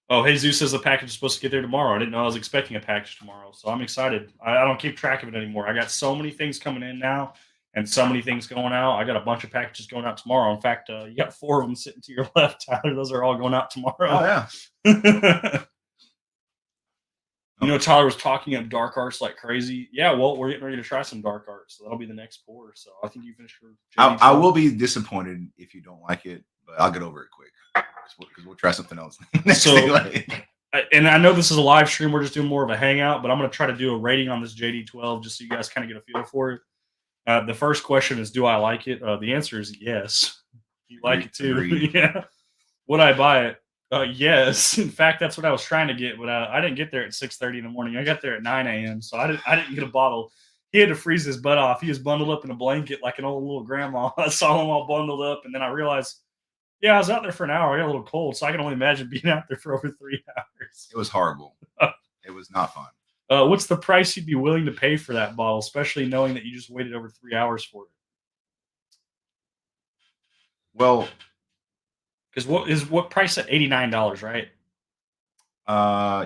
Oh, hey, Zeus says the package is supposed to get there tomorrow. I didn't know I was expecting a package tomorrow, so I'm excited. I don't keep track of it anymore. I got so many things coming in now and so many things going out. I got a bunch of packages going out tomorrow. In fact, you got 4 of them sitting to your left, Tyler. Those are all going out Oh tomorrow. yeah. Tyler was talking up dark arts like crazy. Yeah, well, we're getting ready to try some dark arts, so that'll be the next pour. So I think you finished your I JD12. will be disappointed if you don't like it, but I'll get over it quick because we'll try something else next So- day. Like, And I know this is a live stream. We're just doing more of a hangout, but I'm going to try to do a rating on this JD12 just so you guys kind of get a feel for it. The first question is, do I like it? The answer is yes. You like it too? Agreed. Yeah. Would I buy it? Yes. In fact, that's what I was trying to get, but I didn't get there at 6:30 in the morning. I got there at 9 a.m., so I didn't get a bottle. He had to freeze his butt off. He was bundled up in a blanket like an old little grandma. I saw him all bundled up, and then I realized, yeah, I was out there for an hour. I got a little cold, so I can only imagine being out there for over 3 hours. it was horrible. It was not fun. What's the price you'd be willing to pay for that bottle, especially knowing that you just waited over 3 hours for it? Well, Because what price at $89, right?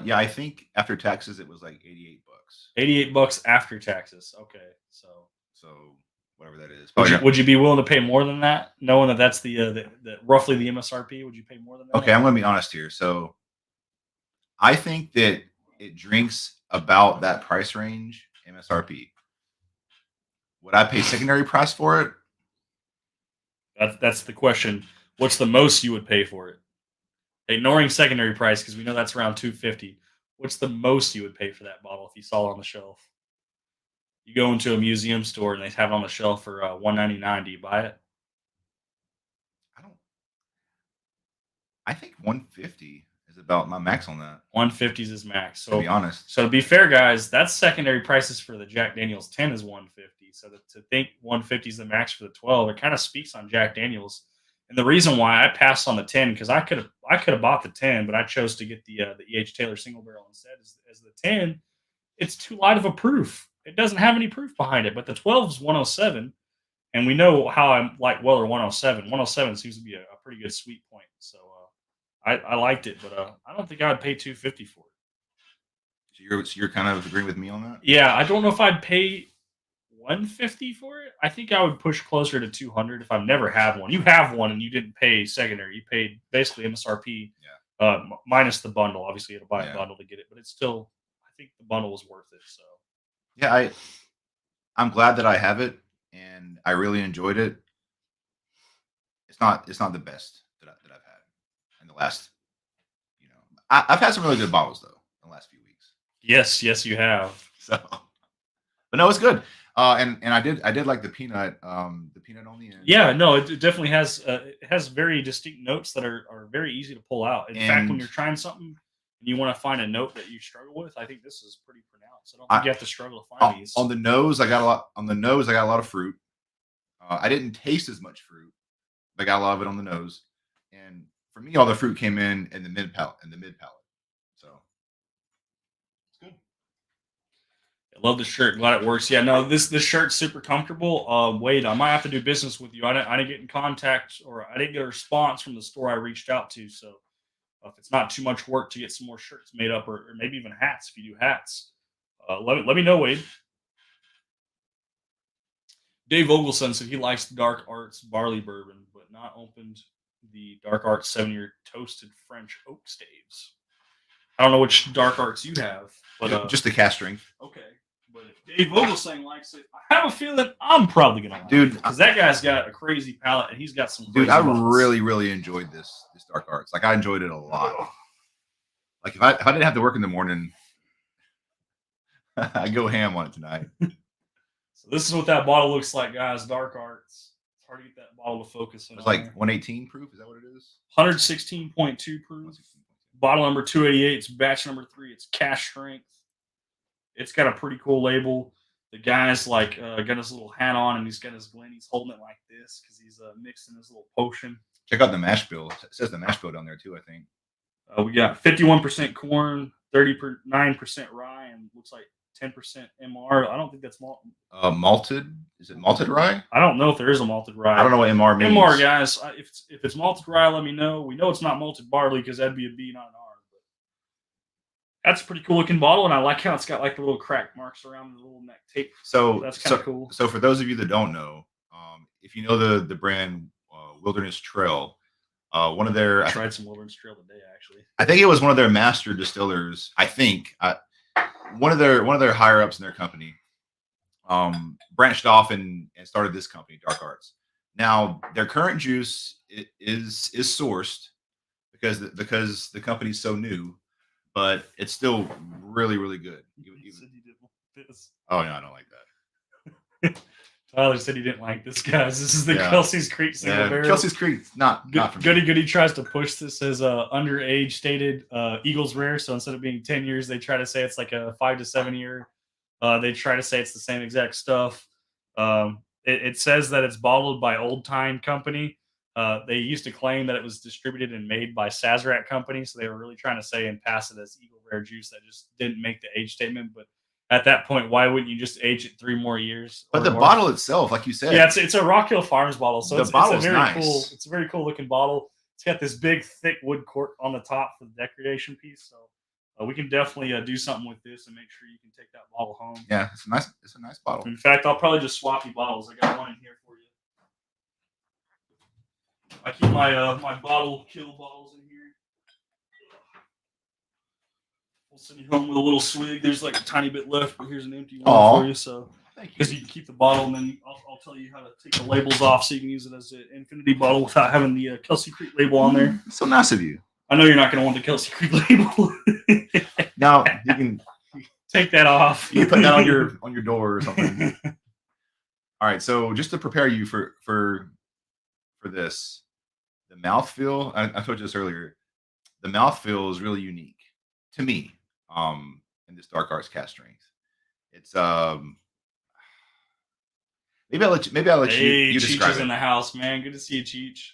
yeah, I think after taxes it was like $88. $88 after taxes. Okay, so So whatever that is. would you be willing to pay more than that, knowing that that's the roughly the MSRP? Would you pay more than that? Okay, I'm going to be honest here. So I think that it drinks about that price range MSRP. Would I pay secondary price for it? That's the question. What's the most you would pay for it? Ignoring secondary price because we know that's around $250. What's the most you would pay for that bottle if you saw it on the shelf? You go into a museum store and they have it on the shelf for $199. Do you buy it? I don't. I think 150 is about my max on that. 150 is his max. To So be honest, So to be fair, guys, that's secondary prices for the Jack Daniels 10 is 150. So to think 150 is the max for the 12, it kind of speaks on Jack Daniels. And the reason why I passed on the 10 because I could have bought the 10, but I chose to get the E.H. Taylor single barrel instead. As the 10, it's too light of a proof. It doesn't have any proof behind it. But the 12 is 107, and we know how I like Weller 107. 107 seems to be a pretty good sweet point. So I liked it, but I don't think I'd pay 250 for it. so you're kind of agreeing with me on that. Yeah, I don't know if I'd pay 150 for it. I think I would push closer to 200 if I've never had one. You have one and you didn't pay secondary. You paid basically MSRP minus the bundle. Obviously, you had to buy a bundle to get it, but it's still, I think the bundle was worth it. So Yeah, I'm glad that I have it, and I really enjoyed it. It's not the best that I've had in the last. I've had some really good bottles though in the last few weeks. yes, you have. So, but no, it's good. And I did like the peanut on the end. Yeah, no, it definitely has it has very distinct notes that are very easy to pull out. In fact, when And- you're trying something and you want to find a note that you struggle with, I think this is pretty pronounced. I don't think you have to struggle to find these. On the nose, I got a lot. On the nose, I got a lot of fruit. I didn't taste as much fruit. I got a lot of it on the nose, and for me, all the fruit came in the mid palate. So it's good. I love the shirt. Glad it works. Yeah, no, this shirt's super comfortable. Wade, I might have to do business with you. I didn't get in contact, or I didn't get a response from the store I reached out to. So if it's not too much work to get some more shirts made up, or maybe even hats if you do hats, let me know, Wade. Dave Vogelson said he likes Dark Arts barley bourbon, but not opened the Dark Arts 7-year toasted French oak staves. I don't know which Dark Arts you have, but Just the cast strength. okay. But if Dave Vogelsang likes it, I have a feeling I'm probably gonna like Dude, it, because that guy's got a crazy palate and he's got some. Dude, Crazy I buttons. really enjoyed this Dark Arts. Like I enjoyed it a lot. Like if I didn't have to work in the morning, I go ham on it tonight. So this is what that bottle looks like, guys. Dark Arts. It's hard to get that bottle to focus. It's like 118 proof. Is that what it is? 116.2 proof. Bottle number 288. It's batch number 3. It's cash strength. It's got a pretty cool label. The guy's like got his little hat on and he's got his Glen. He's holding it like this because he's mixing his little potion. Check out the mash bill. It says the mash bill down there too, I think. We got 51% corn, 39% rye, and looks like 10% MR. I don't think that's malt. Malted? Is it malted rye? I don't know if there is a malted rye. I don't know what MR means. MR, guys, if it's malted rye, let me know. We know it's not malted barley because that'd be a B, not an R. But that's a pretty cool looking bottle, and I like how it's got like the little crack marks around the little neck tape. So that's kind of cool. So for those of you that don't know, if you know the brand Wilderness Trail, one of their I tried some Wilderness Trail today, actually. I think it was one of their master distillers. I think one of their higher ups in their company branched off and started this company, Dark Arts. Now their current juice is sourced because the company's so new, but it's still really good. Oh yeah, I don't like that. Tyler said he didn't like this, guys. This is the Kelsey's Creek single barrel. Kelsey's Creek, not for me. Goody tries to push this as underage stated Eagles rare. So instead of being 10 years, they try to say it's like a 5 to 7 year. They try to say it's the same exact stuff. It says that it's bottled by Old Time Company. They used to claim that it was distributed and made by Sazerac Company. So they were really trying to say and pass it as Eagle Rare juice. That just didn't make the age statement. But at that point, why wouldn't you just age it 3 more years? But the bottle itself, like you said, yeah, it's a Rock Hill Farms bottle, so it's a very nice. cool. It's a very cool looking bottle. It's got this big, thick wood cork on the top for the decoration piece. So we can definitely do something with this and make sure you can take that bottle home. Yeah, it's a nice bottle. In fact, I'll probably just swap you bottles. I got one in here for you. I keep my bottle kill bottles in here. We'll send you home with a little swig. There's like a tiny bit left, but here's an empty one for you. So because you can keep the bottle, and then I'll tell you how to take the labels off so you can use it as an infinity bottle without having the Kelsey Creek label on there. So nice of you. I know you're not going to want the Kelsey Creek label. Now you can take that off. You can put that on your door or something. All right, so just to prepare you for this, the mouthfeel. I told you this earlier. The mouthfeel is really unique to me. In this Dark Arts cast strength, it's maybe I'll let you describe it. In the house, man. Good to see you, Cheech.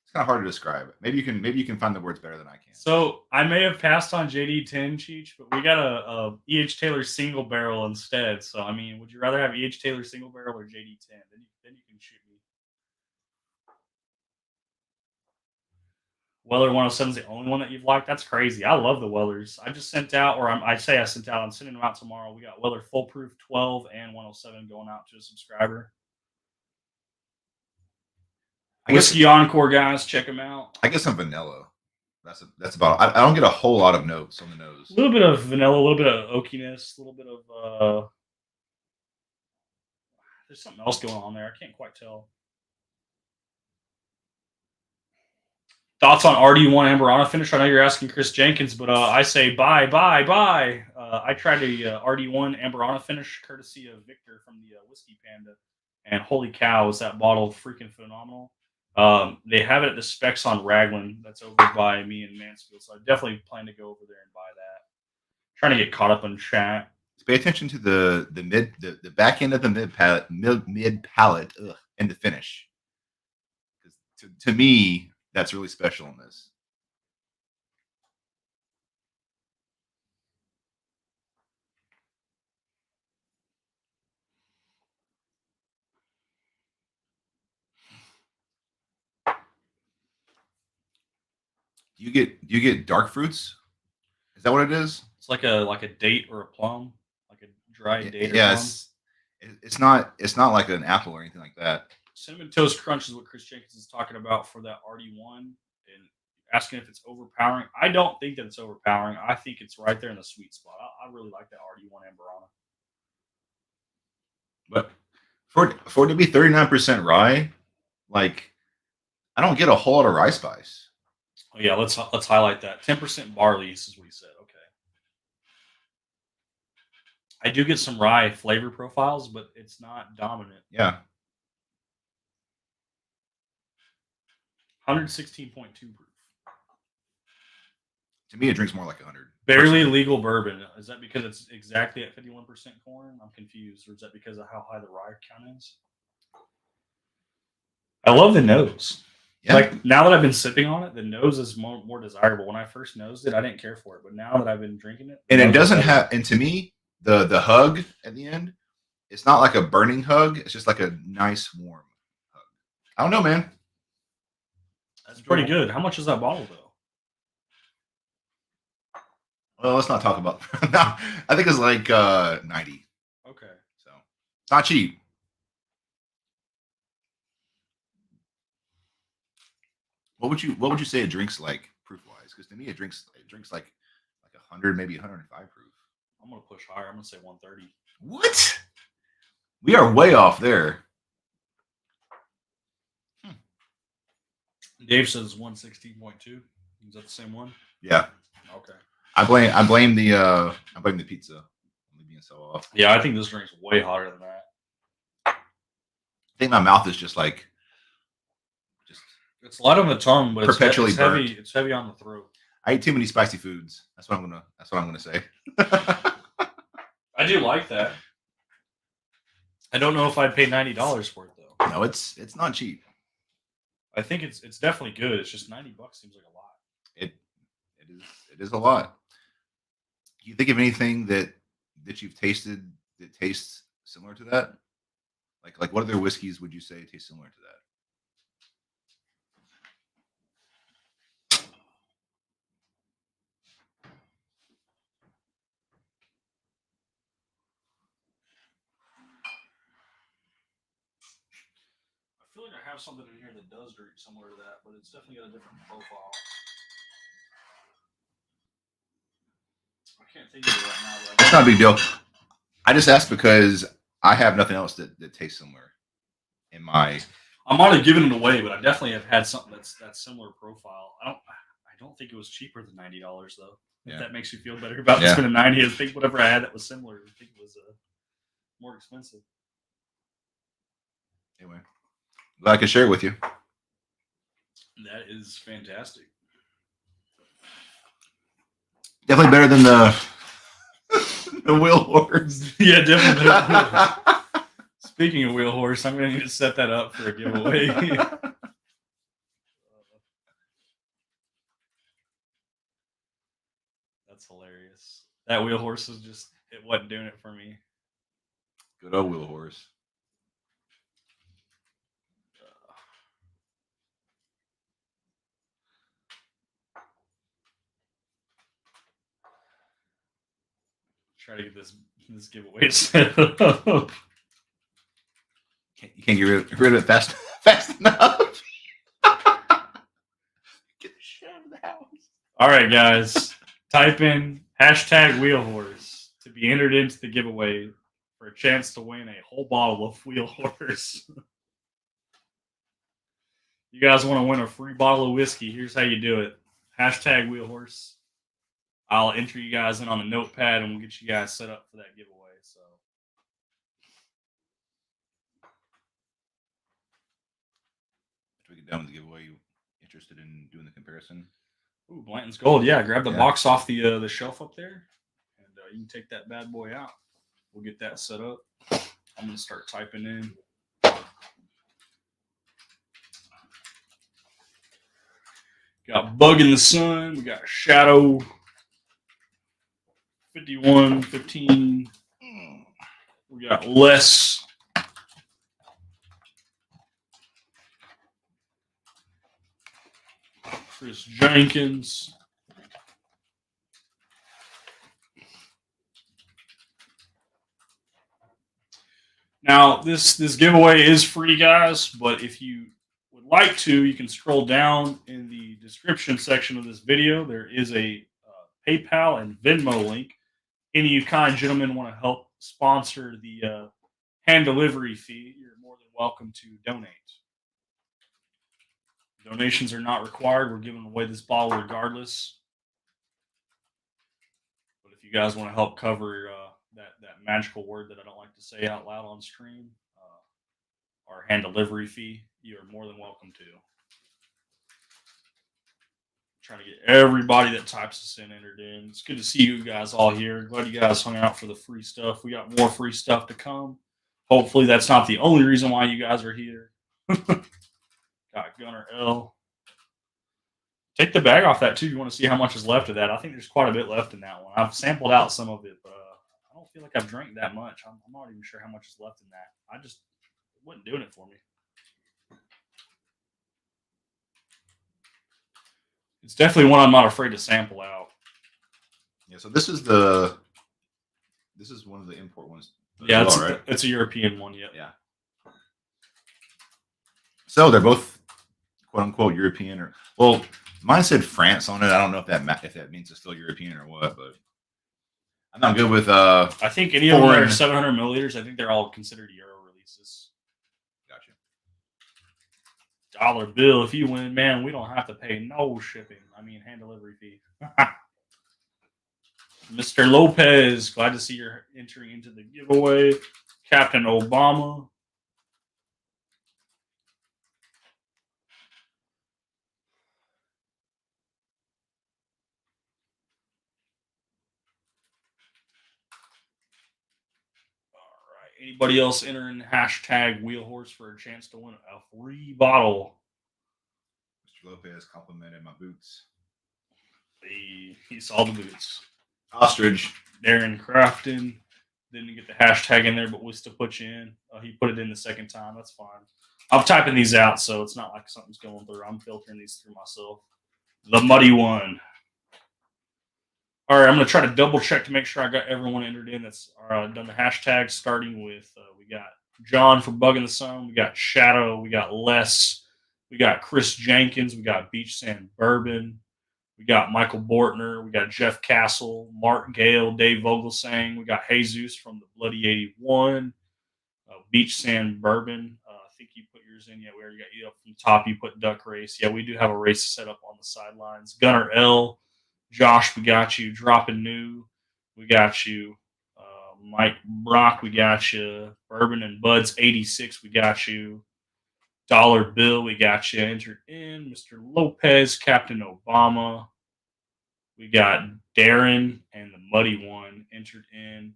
It's kind of hard to describe. Maybe you can find the words better than I can. So I may have passed on JD 10, Cheech, but we got a E.H. Taylor single barrel instead. So I mean, would you rather have E.H. Taylor single barrel or JD 10? Then you can shoot me. Weller 107 is the only one that you've liked. That's crazy. I love the Wellers. I just sent out, or I sent out. I'm sending them out tomorrow. We got Weller Full Proof 12 and 107 going out to a subscriber. Whiskey Encore, guys, check them out. I guess some vanilla. That's about. I don't get a whole lot of notes on the nose. A little bit of vanilla, a little bit of oakiness, a little bit of. There's something else going on there. I can't quite tell. Thoughts on RD1 Amberana finish? I know you're asking Chris Jenkins, but I say bye. I tried a RD1 Amberana finish courtesy of Victor from the Whiskey Panda, and holy cow, is that bottle freaking phenomenal. They have it at the Specs on Raglan that's over by me in Mansfield, so I definitely plan to go over there and buy that. Trying to get caught up on chat. Pay attention to the back end of the mid palate and the finish. To me, that's really special in this. Do you get dark fruits? Is that what it is? It's like a date or a plum, like a dried date or Yeah, plum. it's not like an apple or anything like that. Cinnamon Toast Crunch is what Chris Jenkins is talking about for that RD1 and asking if it's overpowering. I don't think that it's overpowering. I think it's right there in the sweet spot. I really like that RD1 Amberana. But for it to be 39% rye, like I don't get a whole lot of rye spice. Oh yeah, let's highlight that. 10% barley is what he said. Okay. I do get some rye flavor profiles, but it's not dominant. Yeah. 116.2 proof. To me, it drinks more like 100. Barely legal bourbon. Is that because it's exactly at 51% corn? I'm confused. Or is that because of how high the rye count is? I love the nose. Yeah. Like now that I've been sipping on it, the nose is more desirable. When I first nosed it, I didn't care for it, but now that I've been drinking it, and it doesn't have. And to me, the hug at the end, it's not like a burning hug. It's just like a nice warm hug. I don't know, man. That's pretty good. How much is that bottle though? Well, let's not talk about. No, I think it's like 90. Okay, so it's not cheap. What would you say it drinks like proof wise? Because to me, it drinks like 100, maybe 105 proof. I'm gonna push higher. I'm gonna say 130. What? We are way off there. Dave says 116.2. Is that the same one? Yeah. Okay. I blame the pizza. Being so off. Yeah, I think this drink's way hotter than that. I think my mouth is just it's light on the tongue, but perpetually it's heavy. It's heavy on the throat. I eat too many spicy foods. That's what I'm gonna say. I do like that. I don't know if I'd pay $90 for it though. No, it's not cheap. I think it's definitely good. It's just $90 seems like a lot. It is a lot. Do you think of anything that you've tasted that tastes similar to that? Like what other whiskeys would you say taste similar to that? I feel like I have something in here that does drink similar to that, but it's definitely got a different profile. I can't think of it right now. That's not a big deal. I just asked because I have nothing else that tastes similar. I might have given it away, but I definitely have had something that's similar profile. I don't think it was cheaper than $90 though. If that makes you feel better about spending 90, I think whatever I had that was similar, I think it was more expensive. Anyway, glad I could share it with you. That is fantastic. Definitely better than the wheel horse. Yeah, definitely. Speaking of wheel horse, I'm going to need to set that up for a giveaway. That's hilarious. That wheel horse was just, it wasn't doing it for me. Good old wheel horse. Try to get this giveaway set up. You can't get rid of it fast enough. Get the shit out of the house. All right, guys. Type in #wheelhorse to be entered into the giveaway for a chance to win a whole bottle of Wheel Horse. You guys want to win a free bottle of whiskey? Here's how you do it. #wheelhorse. I'll enter you guys in on a notepad and we'll get you guys set up for that giveaway. So, after we get done with the giveaway, you interested in doing the comparison? ooh, Blanton's Gold. Yeah, grab the box off the shelf up there, and you can take that bad boy out. we'll get that set up. I'm gonna start typing in. Got Bug in the Sun. We got Shadow 51, 15. We got Less. Chris Jenkins. Now, this giveaway is free, guys, but if you would like to, you can scroll down in the description section of this video. There is a PayPal and Venmo link. Any of you kind gentlemen want to help sponsor the hand delivery fee, you're more than welcome to donate. Donations are not required. We're giving away this bottle regardless. But if you guys want to help cover that magical word that I don't like to say out loud on stream, our hand delivery fee, you are more than welcome to. Trying to get everybody that types us in entered in. It's good to see you guys all here. Glad you guys hung out for the free stuff. We got more free stuff to come. Hopefully that's not the only reason why you guys are here. Got Gunner L. Take the bag off that too. You want to see how much is left of that. I think there's quite a bit left in that one. I've sampled out some of it, but I don't feel like I've drank that much. I'm not even sure how much is left in that. It wasn't doing it for me. It's definitely one I'm not afraid to sample out. Yeah, so this is one of the import ones. Yeah, right? It's a European one. Yep. Yeah. So they're both quote unquote European, or well, mine said France on it. I don't know if that means it's still European or what, but I'm not good with. I think any of them are 700 milliliters. I think they're all considered Euro releases. Gotcha. Dollar bill. If you win, man, we don't have to pay no shipping. I mean, hand delivery fee. Mr. Lopez, glad to see you're entering into the giveaway. Captain Obama. Anybody else entering hashtag Wheelhorse for a chance to win a free bottle? Mr. Lopez complimented my boots. He saw the boots. Ostrich. Darren Crafton didn't get the hashtag in there, but we still put you in. He put it in the second time. That's fine. I'm typing these out, so it's not like something's going through. I'm filtering these through myself. The Muddy One. All right, I'm going to try to double check to make sure I got everyone entered in that's done the hashtag, starting with we got John for Bug in the Sun, we got Shadow, we got Les, we got Chris Jenkins, we got Beach Sand Bourbon, we got Michael Bortner, we got Jeff Castle, Mark Gale, Dave Vogelsang, we got Jesus from the Bloody 81, Beach Sand Bourbon. I think you put yours in. Yeah, we already got you up from the top. You put Duck Race. Yeah, we do have a race set up on the sidelines. Gunner L. Josh, we got you. Dropping New, we got you. Mike Brock, we got you. Bourbon and Buds 86, we got you. Dollar Bill, we got you. Entered in. Mr. Lopez, Captain Obama. We got Darren and the Muddy One entered in.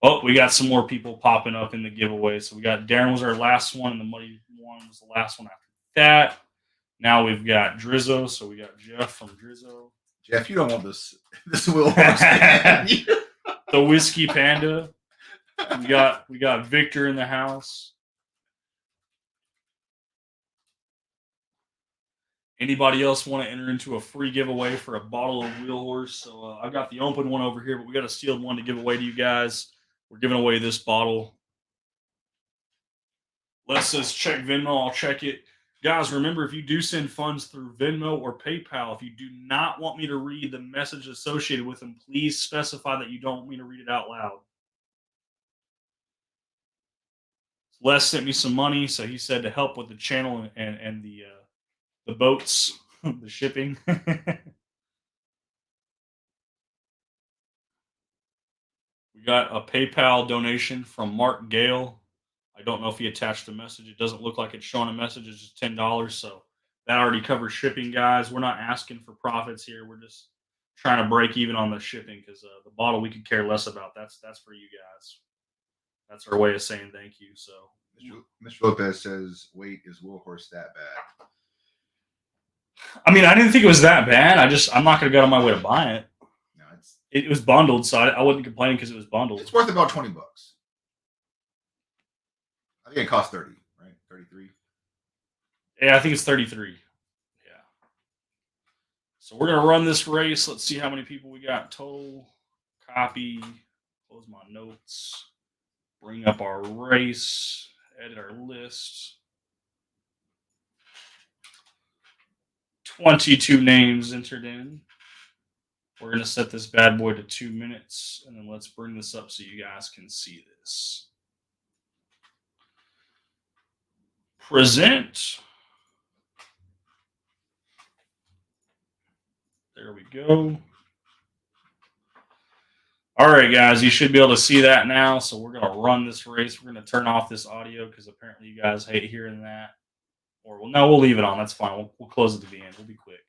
Oh, we got some more people popping up in the giveaway. So we got Darren was our last one, and the Muddy One was the last one after that. Now we've got Drizzo. So we got Jeff from Drizzo. Jeff, you don't want this Will The Whiskey Panda. We got Victor in the house. Anybody else want to enter into a free giveaway for a bottle of Wheelhorse? So I've got the open one over here, but we got a sealed one to give away to you guys. We're giving away this bottle. Les says check Venmo. I'll check it. Guys, remember, if you do send funds through Venmo or PayPal, if you do not want me to read the message associated with them, please specify that you don't want me to read it out loud. Les sent me some money, so he said to help with the channel and the boats, the shipping. We got a PayPal donation from Mark Gale. I don't know if he attached a message. It doesn't look like it's showing a message. It's just $10. So that already covers shipping, guys. We're not asking for profits here. We're just trying to break even on the shipping because the bottle we could care less about. That's for you guys. That's our way of saying thank you. So, Mr. Lopez says, "Wait, is Will Horse that bad?" I mean, I didn't think it was that bad. I'm not going to go on my way to buy it. No, It was bundled, so I wasn't complaining because it was bundled. It's worth about $20. I think it costs 30, right? 33. Yeah, I think it's 33. Yeah. So we're gonna run this race. Let's see how many people we got total. Copy. Close my notes. Bring up our race. Edit our list. 22 names entered in. We're going to set this bad boy to 2 minutes, and then let's bring this up so you guys can see this. Present. There we go. All right, guys, you should be able to see that now. So we're going to run this race. We're going to turn off this audio because apparently you guys hate hearing that. Or, well, no, we'll leave it on. That's fine. We'll close it to the end. We'll be quick.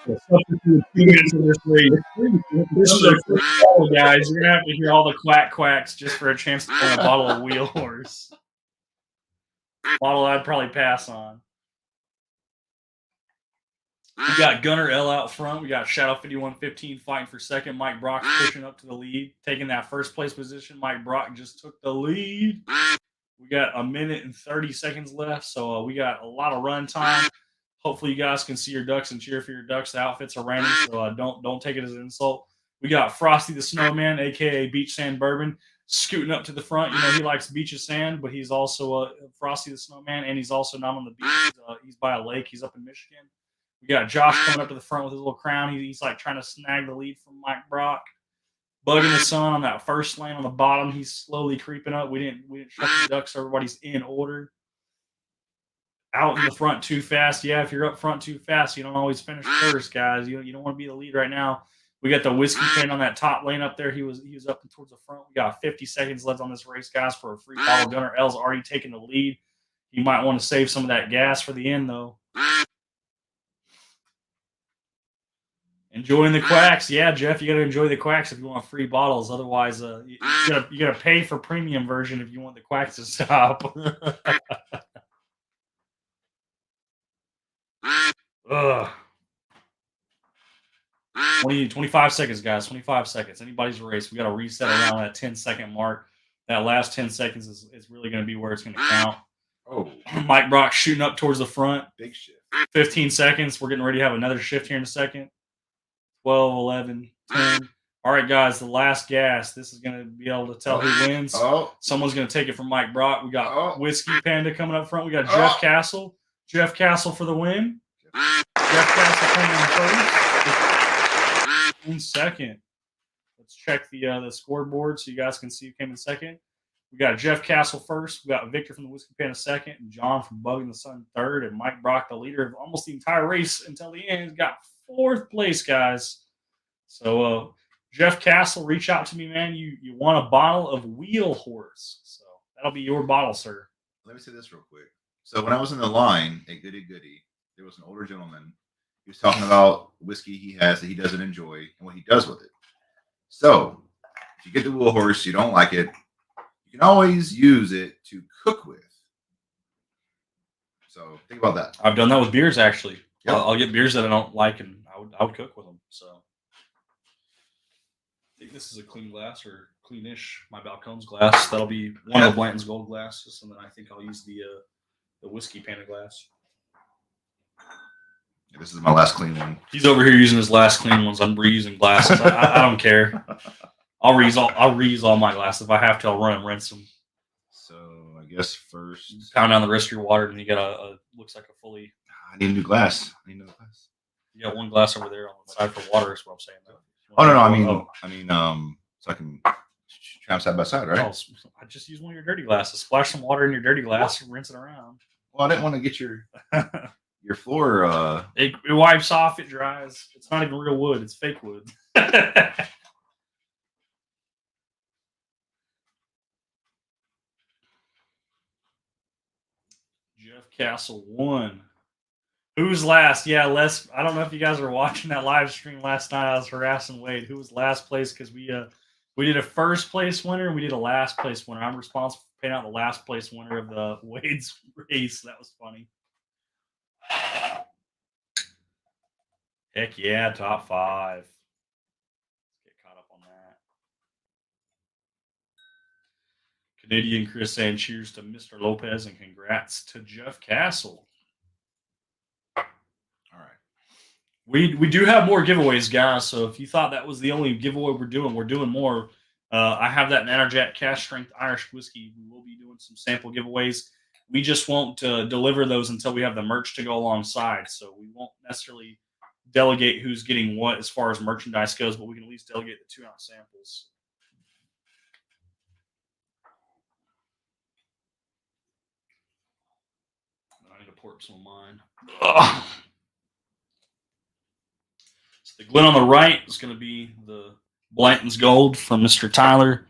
This is our first bottle, guys. You're gonna have to hear all the quack quacks just for a chance to win a bottle of Wheel Horse. Bottle I'd probably pass on. We got Gunner L out front. We got Shadow 5115 fighting for second. Mike Brock pushing up to the lead, taking that first place position. Mike Brock just took the lead. We got a minute and 30 seconds left, so we got a lot of run time. Hopefully, you guys can see your ducks and cheer for your ducks. The outfits are random, so don't take it as an insult. We got Frosty the Snowman, aka Beach Sand Bourbon, scooting up to the front. You know he likes beaches sand, but he's also Frosty the Snowman, and he's also not on the beach. He's by a lake. He's up in Michigan. We got Josh coming up to the front with his little crown. He's like trying to snag the lead from Mike Brock. Bugging the sun on that first lane on the bottom. He's slowly creeping up. We didn't shut the ducks, so everybody's in order. Out in the front too fast. Yeah, if you're up front too fast, you don't always finish first, guys. You don't want to be the lead right now. We got the Whiskey Pen on that top lane up there. He was up towards the front. We got 50 seconds left on this race, guys, for a free bottle. Gunner L's already taking the lead. You might want to save some of that gas for the end, though. Enjoying the quacks. Yeah, Jeff, you got to enjoy the quacks if you want free bottles. Otherwise, you gotta pay for premium version if you want the quacks to stop. Ugh. 25 seconds, guys. 25 seconds. Anybody's race. We got to reset around that 10-second mark. That last 10 seconds is really going to be where it's going to count. Oh, Mike Brock shooting up towards the front. Big shift. 15 seconds. We're getting ready to have another shift here in a second. 12, 11, 10. All right, guys, the last gas. This is going to be able to tell who wins. Someone's going to take it from Mike Brock. We got Whiskey Panda coming up front. We got Jeff Castle. Jeff Castle for the win. Jeff Castle coming in first. In second. Let's check the scoreboard so you guys can see who came in second. We got Jeff Castle first. We got Victor from the Whiskey Panda second. And John from Bugging the Sun third. And Mike Brock, the leader of almost the entire race until the end, got fourth place, guys. So, Jeff Castle, reach out to me, man. You want a bottle of Wheel Horse. So that'll be your bottle, sir. Let me say this real quick. So when I was in the line at Goody Goody, there was an older gentleman. He was talking about whiskey he has that he doesn't enjoy and what he does with it. So if you get the Wheel Horse, you don't like it, you can always use it to cook with. So think about that. I've done that with beers, actually. Yep. I'll get beers that I don't like, and I would cook with them. So I think this is a clean glass or cleanish. My Balcones glass. That'll be one of Blanton's gold glasses, and then I think I'll use the Whiskey Panda glass. Yeah, this is my last clean one. He's over here using his last clean ones. I'm reusing glasses. I don't care. I'll reuse all my glasses. If I have to, I'll run and rinse them. So I guess first, pound down the rest of your water, and you got a looks like a fully. I need a new glass. You got one glass over there on the side for water. Is what I'm saying. Oh no, I mean, so I can try side by side, right? Oh, I just use one of your dirty glasses. Splash some water in your dirty glass and rinse it around. Well, I didn't want to get your floor. It wipes off. It dries. It's not even real wood. It's fake wood. Jeff Castle won. Who's last? Yeah, Les. I don't know if you guys were watching that live stream last night. I was harassing Wade. Who was last place? Because we We did a first place winner. We did a last place winner. I'm responsible for paying out the last place winner of the Wade's race. That was funny. Heck yeah, top 5. Let's get caught up on that. Canadian Chris saying cheers to Mr. Lopez and congrats to Jeff Castle. All right. We do have more giveaways, guys. So if you thought that was the only giveaway we're doing more. I have that Natterjack Cash Strength Irish Whiskey. We will be doing some sample giveaways. We just won't deliver those until we have the merch to go alongside. So we won't necessarily delegate who's getting what as far as merchandise goes, but we can at least delegate the 2-ounce samples. I need to pour up some of mine. Ugh. So the Glen on the right is going to be the Blanton's Gold from Mr. Tyler.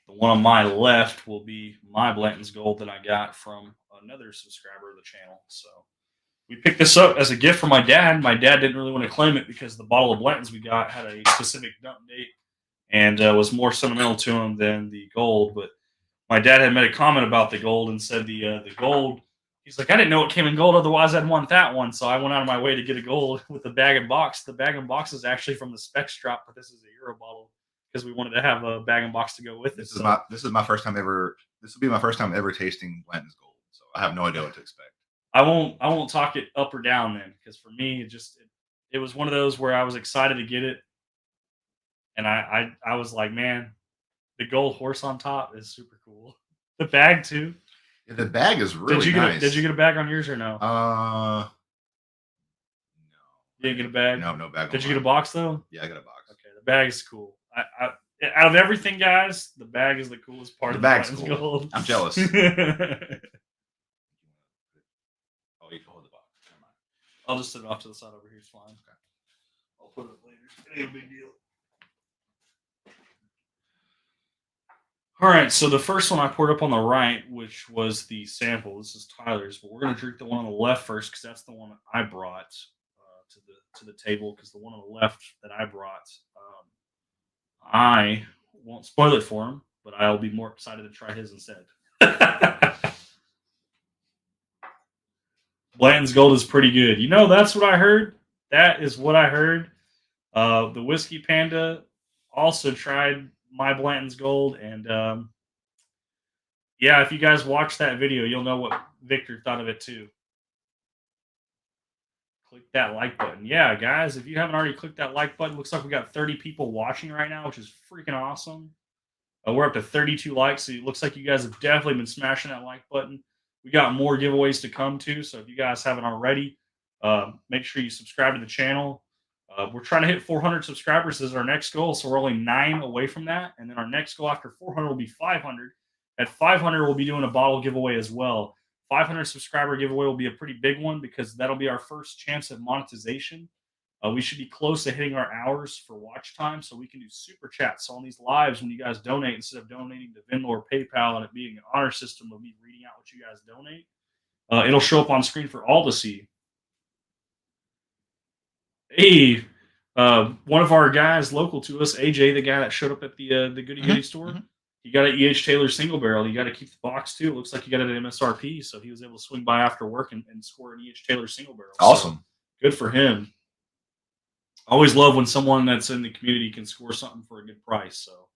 The one on my left will be my Blanton's Gold that I got from another subscriber of the channel. So we picked this up as a gift for my dad. My dad didn't really want to claim it because the bottle of Blanton's we got had a specific dump date and was more sentimental to him than the gold. But my dad had made a comment about the gold and said the gold. He's like, I didn't know it came in gold. Otherwise, I'd want that one. So I went out of my way to get a gold with the bag and box. The bag and box is actually from the Specs drop, but this is a Euro bottle because we wanted to have a bag and box to go with it. This is my first time ever. This will be my first time ever tasting Blanton's Gold. So I have no idea what to expect. I won't talk it up or down then, because for me it was one of those where I was excited to get it, and I was like, man, the gold horse on top is super cool. The bag too. Yeah, the bag is really nice. Did you get a bag on yours or no? No. You didn't get a bag? No bag. Did you get a box though? Yeah, I got a box. Okay, the bag is cool. Out of everything, guys, the bag is the coolest part of the bag's Blanton's cool. Gold. I'm jealous. Oh, you can hold the box. Never mind. I'll just sit it off to the side over here. It's fine. Okay. I'll put it later. It ain't a big deal. All right, so the first one I poured up on the right, which was the sample. This is Tyler's, but we're gonna drink the one on the left first because that's the one that I brought to the table. Because the one on the left that I brought, I won't spoil it for him, but I'll be more excited to try his instead. Blanton's Gold is pretty good. You know, that's what I heard. That is what I heard. The Whiskey Panda also tried my Blanton's Gold, and yeah, if you guys watch that video, you'll know what Victor thought of it too. Click that like button. Yeah, guys, if you haven't already clicked that like button, looks like we got 30 people watching right now, which is freaking awesome. We're up to 32 likes, so it looks like you guys have definitely been smashing that like button. We got more giveaways to come too, so if you guys haven't already, make sure you subscribe to the channel. We're trying to hit 400 subscribers as our next goal, so we're only 9 away from that. And then our next goal after 400 will be 500. At 500, we'll be doing a bottle giveaway as well. 500 subscriber giveaway will be a pretty big one because that'll be our first chance at monetization. We should be close to hitting our hours for watch time, so we can do super chats on these lives when you guys donate instead of donating to Venmo or PayPal and it being an honor system of me reading out what you guys donate. It'll show up on screen for all to see. Hey, one of our guys local to us, AJ, the guy that showed up at the Goody Goody store, he got an E.H. Taylor single barrel. You got to keep the box too. It looks like he got it at MSRP, so he was able to swing by after work and score an E.H. Taylor single barrel. Awesome. So, good for him. I always love when someone that's in the community can score something for a good price. So,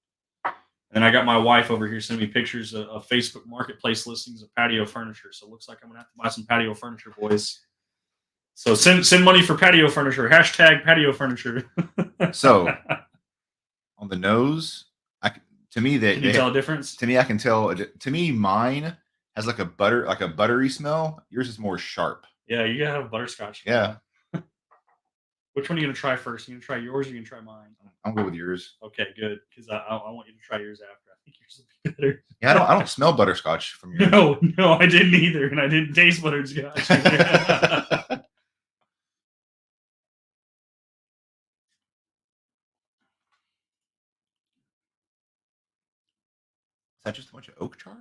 and then I got my wife over here sending me pictures of Facebook Marketplace listings of patio furniture. So it looks like I'm gonna have to buy some patio furniture, boys. So send money for patio furniture. Hashtag patio furniture. So on the nose, to me Can you tell a difference? To me, I can tell. To me, mine has like a buttery smell. Yours is more sharp. Yeah, you gotta have butterscotch. Yeah. Which one are you gonna try first? You gonna try yours or you gonna try mine? I'm good with yours. Okay, good. Because I want you to try yours after. I think yours will be better. Yeah, I don't smell butterscotch from yours. No, I didn't either, and I didn't taste butterscotch. Is that just a bunch of oak char?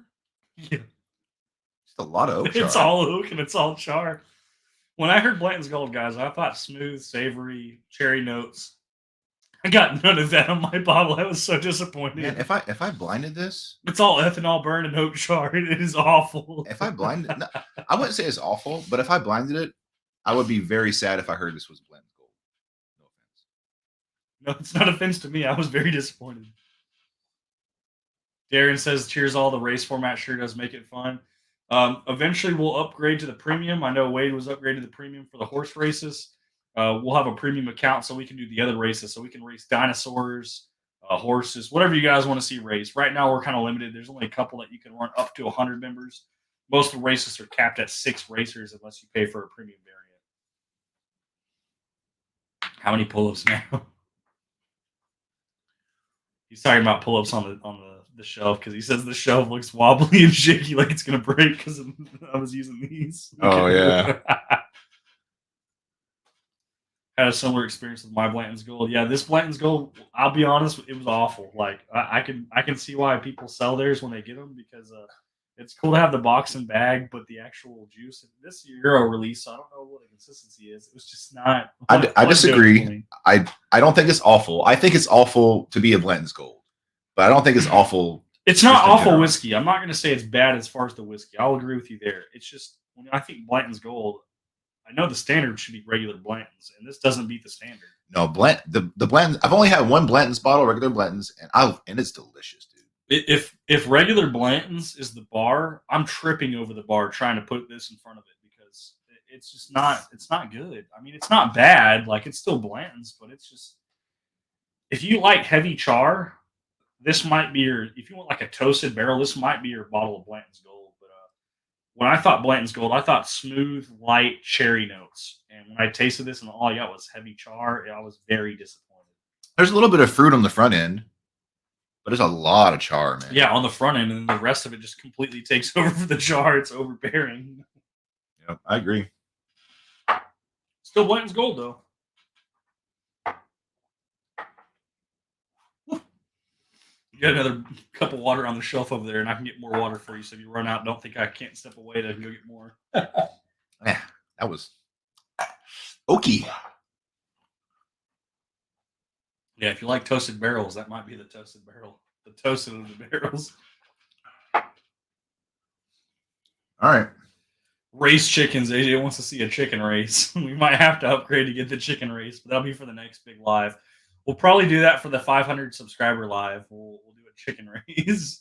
Yeah. Just a lot of oak char. It's all oak and it's all char. When I heard Blanton's Gold, guys, I thought smooth, savory, cherry notes. I got none of that on my bottle. I was so disappointed. Man, if I blinded this, It's all ethanol burn and oak char. It is awful. if I blinded, no, I wouldn't say it's awful, but if I blinded it, I would be very sad if I heard this was blend gold. No offense. No, it's not offense to me. I was very disappointed. Darren says, "Cheers! All the race format sure does make it fun." Eventually, we'll upgrade to the premium. I know Wade was upgraded to the premium for the horse races. We'll have a premium account so we can do the other races. So we can race dinosaurs, horses, whatever you guys want to see race. Right now, we're kind of limited. There's only a couple that you can run up to 100 members. Most of the races are capped at 6 racers unless you pay for a premium variant. How many pull-ups now? He's talking about pull-ups on the shelf because he says the shelf looks wobbly and shaky, like it's gonna break because I was using these. Oh, yeah. Had a similar experience with my Blanton's Gold. Yeah, this Blanton's Gold, I'll be honest, it was awful. Like I can see why people sell theirs when they get them because it's cool to have the box and bag, but the actual juice. This Euro release, so I don't know what the consistency is. It was just not. I disagree. I don't think it's awful. I think it's awful to be a Blanton's Gold, but I don't think it's awful. It's not awful whiskey. I'm not going to say it's bad as far as the whiskey. I'll agree with you there. It's just when I think Blanton's Gold, I know the standard should be regular Blanton's, and this doesn't beat the standard. No, the Blanton. I've only had one Blanton's bottle, regular Blanton's, and it's delicious, dude. If regular Blanton's is the bar, I'm tripping over the bar trying to put this in front of it because it's just not. It's not good. I mean, it's not bad. Like it's still Blanton's, but it's just if you like heavy char, this might be your. If you want like a toasted barrel, this might be your bottle of Blanton's Gold. But when I thought Blanton's Gold, I thought smooth, light cherry notes. And when I tasted this and all I got was heavy char, I was very disappointed. There's a little bit of fruit on the front end, but there's a lot of char, man. Yeah, on the front end, and the rest of it just completely takes over for the char. It's overbearing. Yep, I agree. Still Blanton's Gold, though. You got another cup of water on the shelf over there, and I can get more water for you. So if you run out, don't think I can't step away to go get more. Yeah, that was oaky. Yeah, if you like toasted barrels, that might be the toasted barrel. The toasted of the barrels. All right. Race chickens. AJ wants to see a chicken race. We might have to upgrade to get the chicken race, but that'll be for the next big live. We'll probably do that for the 500 subscriber live. We'll do a chicken race.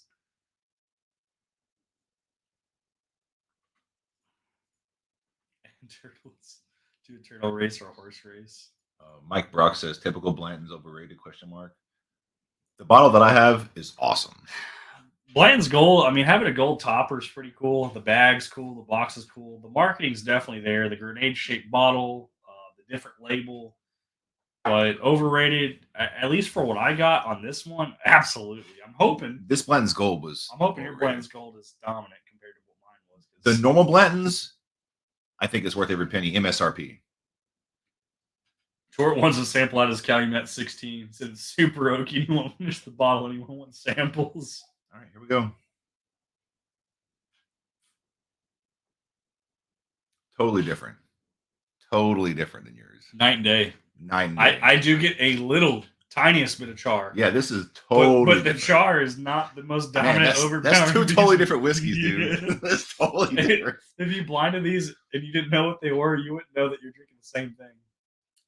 And turtles. Do a turtle race or a horse race. Mike Brock says typical Blanton's overrated ? The bottle that I have is awesome. Blanton's Gold, I mean, having a gold topper is pretty cool. The bag's cool. The box is cool. The marketing's definitely there. The grenade-shaped bottle, the different label. But overrated, at least for what I got on this one, absolutely. I'm hoping. This Blanton's Gold was. I'm hoping your Blanton's Gold is dominant compared to what mine was. The normal Blanton's, I think, is worth every penny. MSRP. Short wants a sample out of his Calumet 16. Said it's super oaky. He won't finish the bottle and he won't want samples. All right, here we go. Totally different. Totally different than yours. Night and day. Night and day. I do get a little, tiniest bit of char. Yeah, this is totally But the char is not the most dominant, overpowering. That's two totally different whiskeys, dude. Yeah. That's totally different. If you blinded these and you didn't know what they were, you wouldn't know that you're drinking the same thing.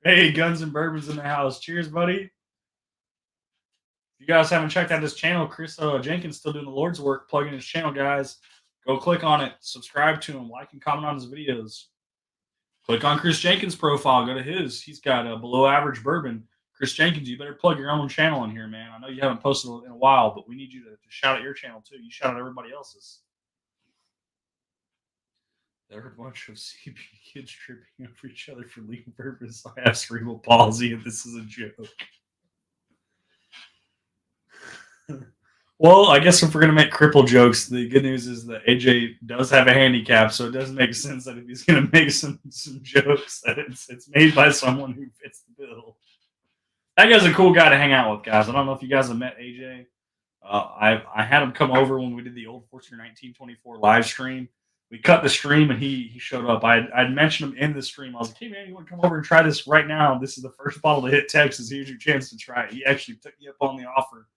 Hey, Guns and Bourbons in the house. Cheers, buddy. If you guys haven't checked out his channel, Chris Jenkins still doing the Lord's work, plugging his channel, guys. Go click on it. Subscribe to him. Like and comment on his videos. Click on Chris Jenkins' profile. Go to his. He's got a below average bourbon. Chris Jenkins, you better plug your own channel in here, man. I know you haven't posted in a while, but we need you to shout out your channel, too. You shout out everybody else's. There are a bunch of CP kids tripping over each other for legal purpose. I have cerebral palsy, and this is a joke. Well, I guess if we're going to make cripple jokes, the good news is that AJ does have a handicap, so it does make sense that if he's going to make some jokes, that it's made by someone who fits the bill. That guy's a cool guy to hang out with, guys. I don't know if you guys have met AJ. I had him come over when we did the Old Forester 1924 live stream. we cut the stream and he showed up. I'd mentioned him in the stream. I was like, hey man, you want to come over and try this right now? This is the first bottle to hit Texas. Here's your chance to try it. He actually took me up on the offer.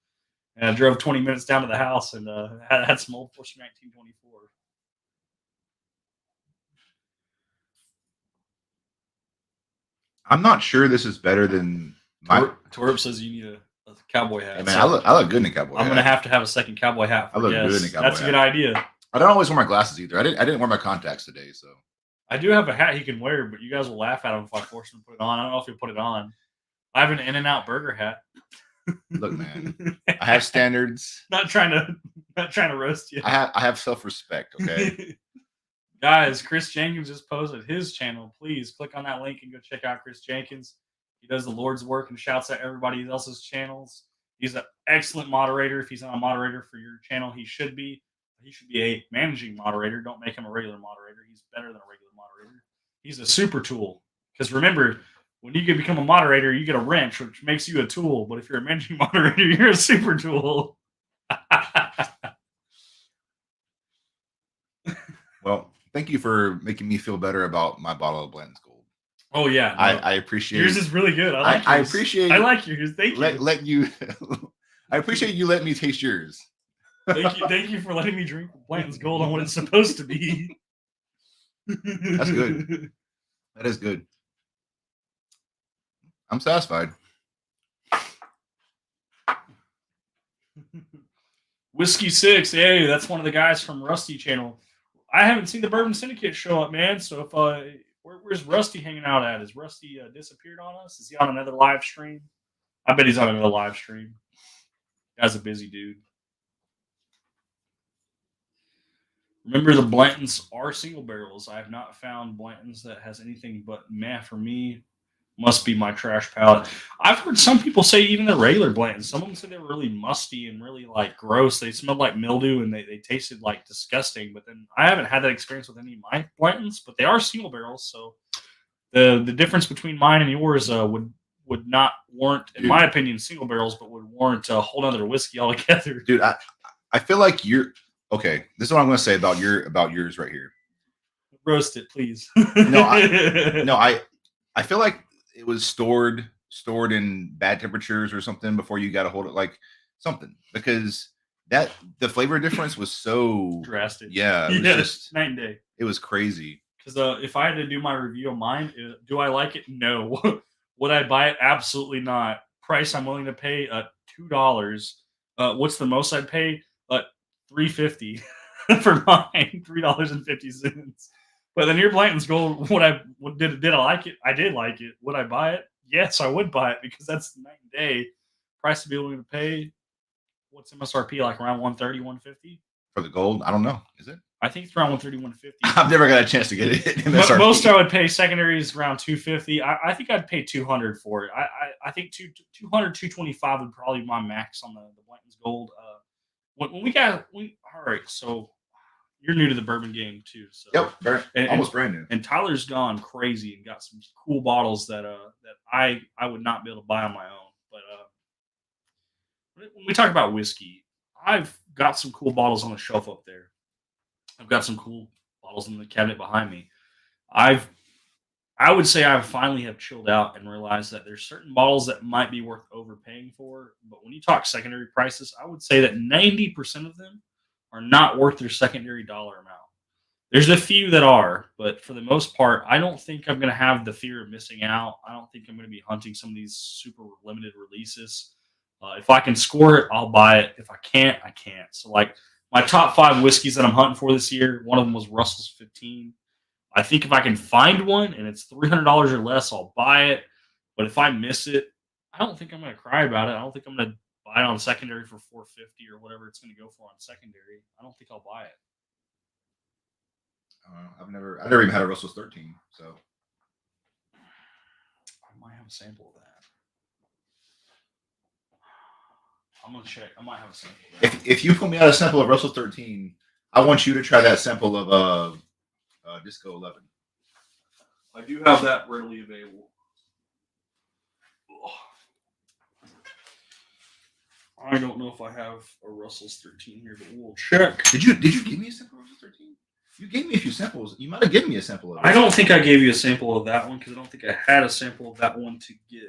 And I drove 20 minutes down to the house and had some Old Forester 1924. I'm not sure this is better than my. Torp says you need a cowboy hat. Hey man, so I look good in a cowboy hat. I'm gonna have to have a second cowboy hat. I look good in a cowboy That's hat. a good idea. I don't always wear my glasses either. I didn't wear my contacts today, so. I do have a hat he can wear, but you guys will laugh at him if I force him to put it on. I don't know if he'll put it on. I have an In-N-Out burger hat. Look, man, I have standards. not trying to roast you. I have self-respect. Okay. Guys, Chris Jenkins just posted his channel. Please click on that link and go check out Chris Jenkins. He does the Lord's work and shouts at everybody else's channels. He's an excellent moderator. If he's not a moderator for your channel, he should be. He should be a managing moderator. Don't make him a regular moderator. He's better than a regular moderator. He's a super tool. Because remember, when you can become a moderator, you get a wrench, which makes you a tool. But if you're a managing moderator, you're a super tool. Well, thank you for making me feel better about my bottle of Blanton's Gold. Oh yeah, no. I appreciate yours is really good. I appreciate. I like yours. Thank you. Let you. I appreciate you letting me taste yours. Thank you for letting me drink Blanton's Gold on what it's supposed to be. That's good. That is good. I'm satisfied. Whiskey 6, hey, that's one of the guys from Rusty channel. I haven't seen the Bourbon Syndicate show up, man. So if where's Rusty hanging out at? Is Rusty disappeared on us? Is he on another live stream? I bet he's on another live stream. Guy's a busy dude. Remember, the Blantons are single barrels. I have not found Blantons that has anything but meh for me. Must be my trash palate. I've heard some people say even the regular Blantons. Some of them said they were really musty and really like gross. They smelled like mildew and they tasted like disgusting. But then I haven't had that experience with any of my Blantons, but they are single barrels. So the difference between mine and yours would not warrant, in my opinion, single barrels, but would warrant a whole other whiskey altogether. Dude, I feel like you're okay. This is what I'm going to say about yours right here. Roast it, please. I feel like it was stored in bad temperatures or something before you got to hold it, like something, because that the flavor difference was so drastic. Yeah, it was just night and day. It was crazy. Because if I had to do my review of mine, do I like it? No. Would I buy it? Absolutely not. Price I'm willing to pay $2. What's the most I'd pay? $3.50 for mine. $3.50. But then your Blanton's Gold, did I like it? I did like it. Would I buy it? Yes, I would buy it because that's night and day. Price to be willing to pay. What's MSRP, like around 130, 150? For the gold? I don't know. Is it? I think it's around 130, 150. I've never got a chance to get it. MSRP. Most I would pay secondaries around 250. I think I'd pay 200 for it. I think 200, 225 would probably be my max on the Blanton's Gold. All right, so you're new to the bourbon game too. So yep, almost brand new. And Tyler's gone crazy and got some cool bottles that I would not be able to buy on my own. But when we talk about whiskey, I've got some cool bottles on the shelf up there. I've got some cool bottles in the cabinet behind me. I would say I finally have chilled out and realized that there's certain bottles that might be worth overpaying for. But when you talk secondary prices, I would say that 90% of them are not worth their secondary dollar amount. There's a few that are, but for the most part, I don't think I'm going to have the fear of missing out. I don't think I'm going to be hunting some of these super limited releases. If I can score it, I'll buy it. If I can't, I can't. So like my top 5 whiskeys that I'm hunting for this year, one of them was Russell's 15. I think if I can find one and it's $300 or less, I'll buy it. But if I miss it, I don't think I'm going to cry about it. I don't think I'm going to buy it on secondary for $450 or whatever it's going to go for on secondary. I don't think I'll buy it. I've never even had a Russell's 13, so I might have a sample of that. I'm gonna check. I might have a sample of that. If you put me out a sample of Russell's 13, I want you to try that sample of Disco 11. I do have that readily available. I don't know if I have a Russell's 13 here, but we'll check. Did you give me a sample of Russell's 13? You gave me a few samples. You might have given me a sample of it. I don't think I gave you a sample of that one because I don't think I had a sample of that one to give.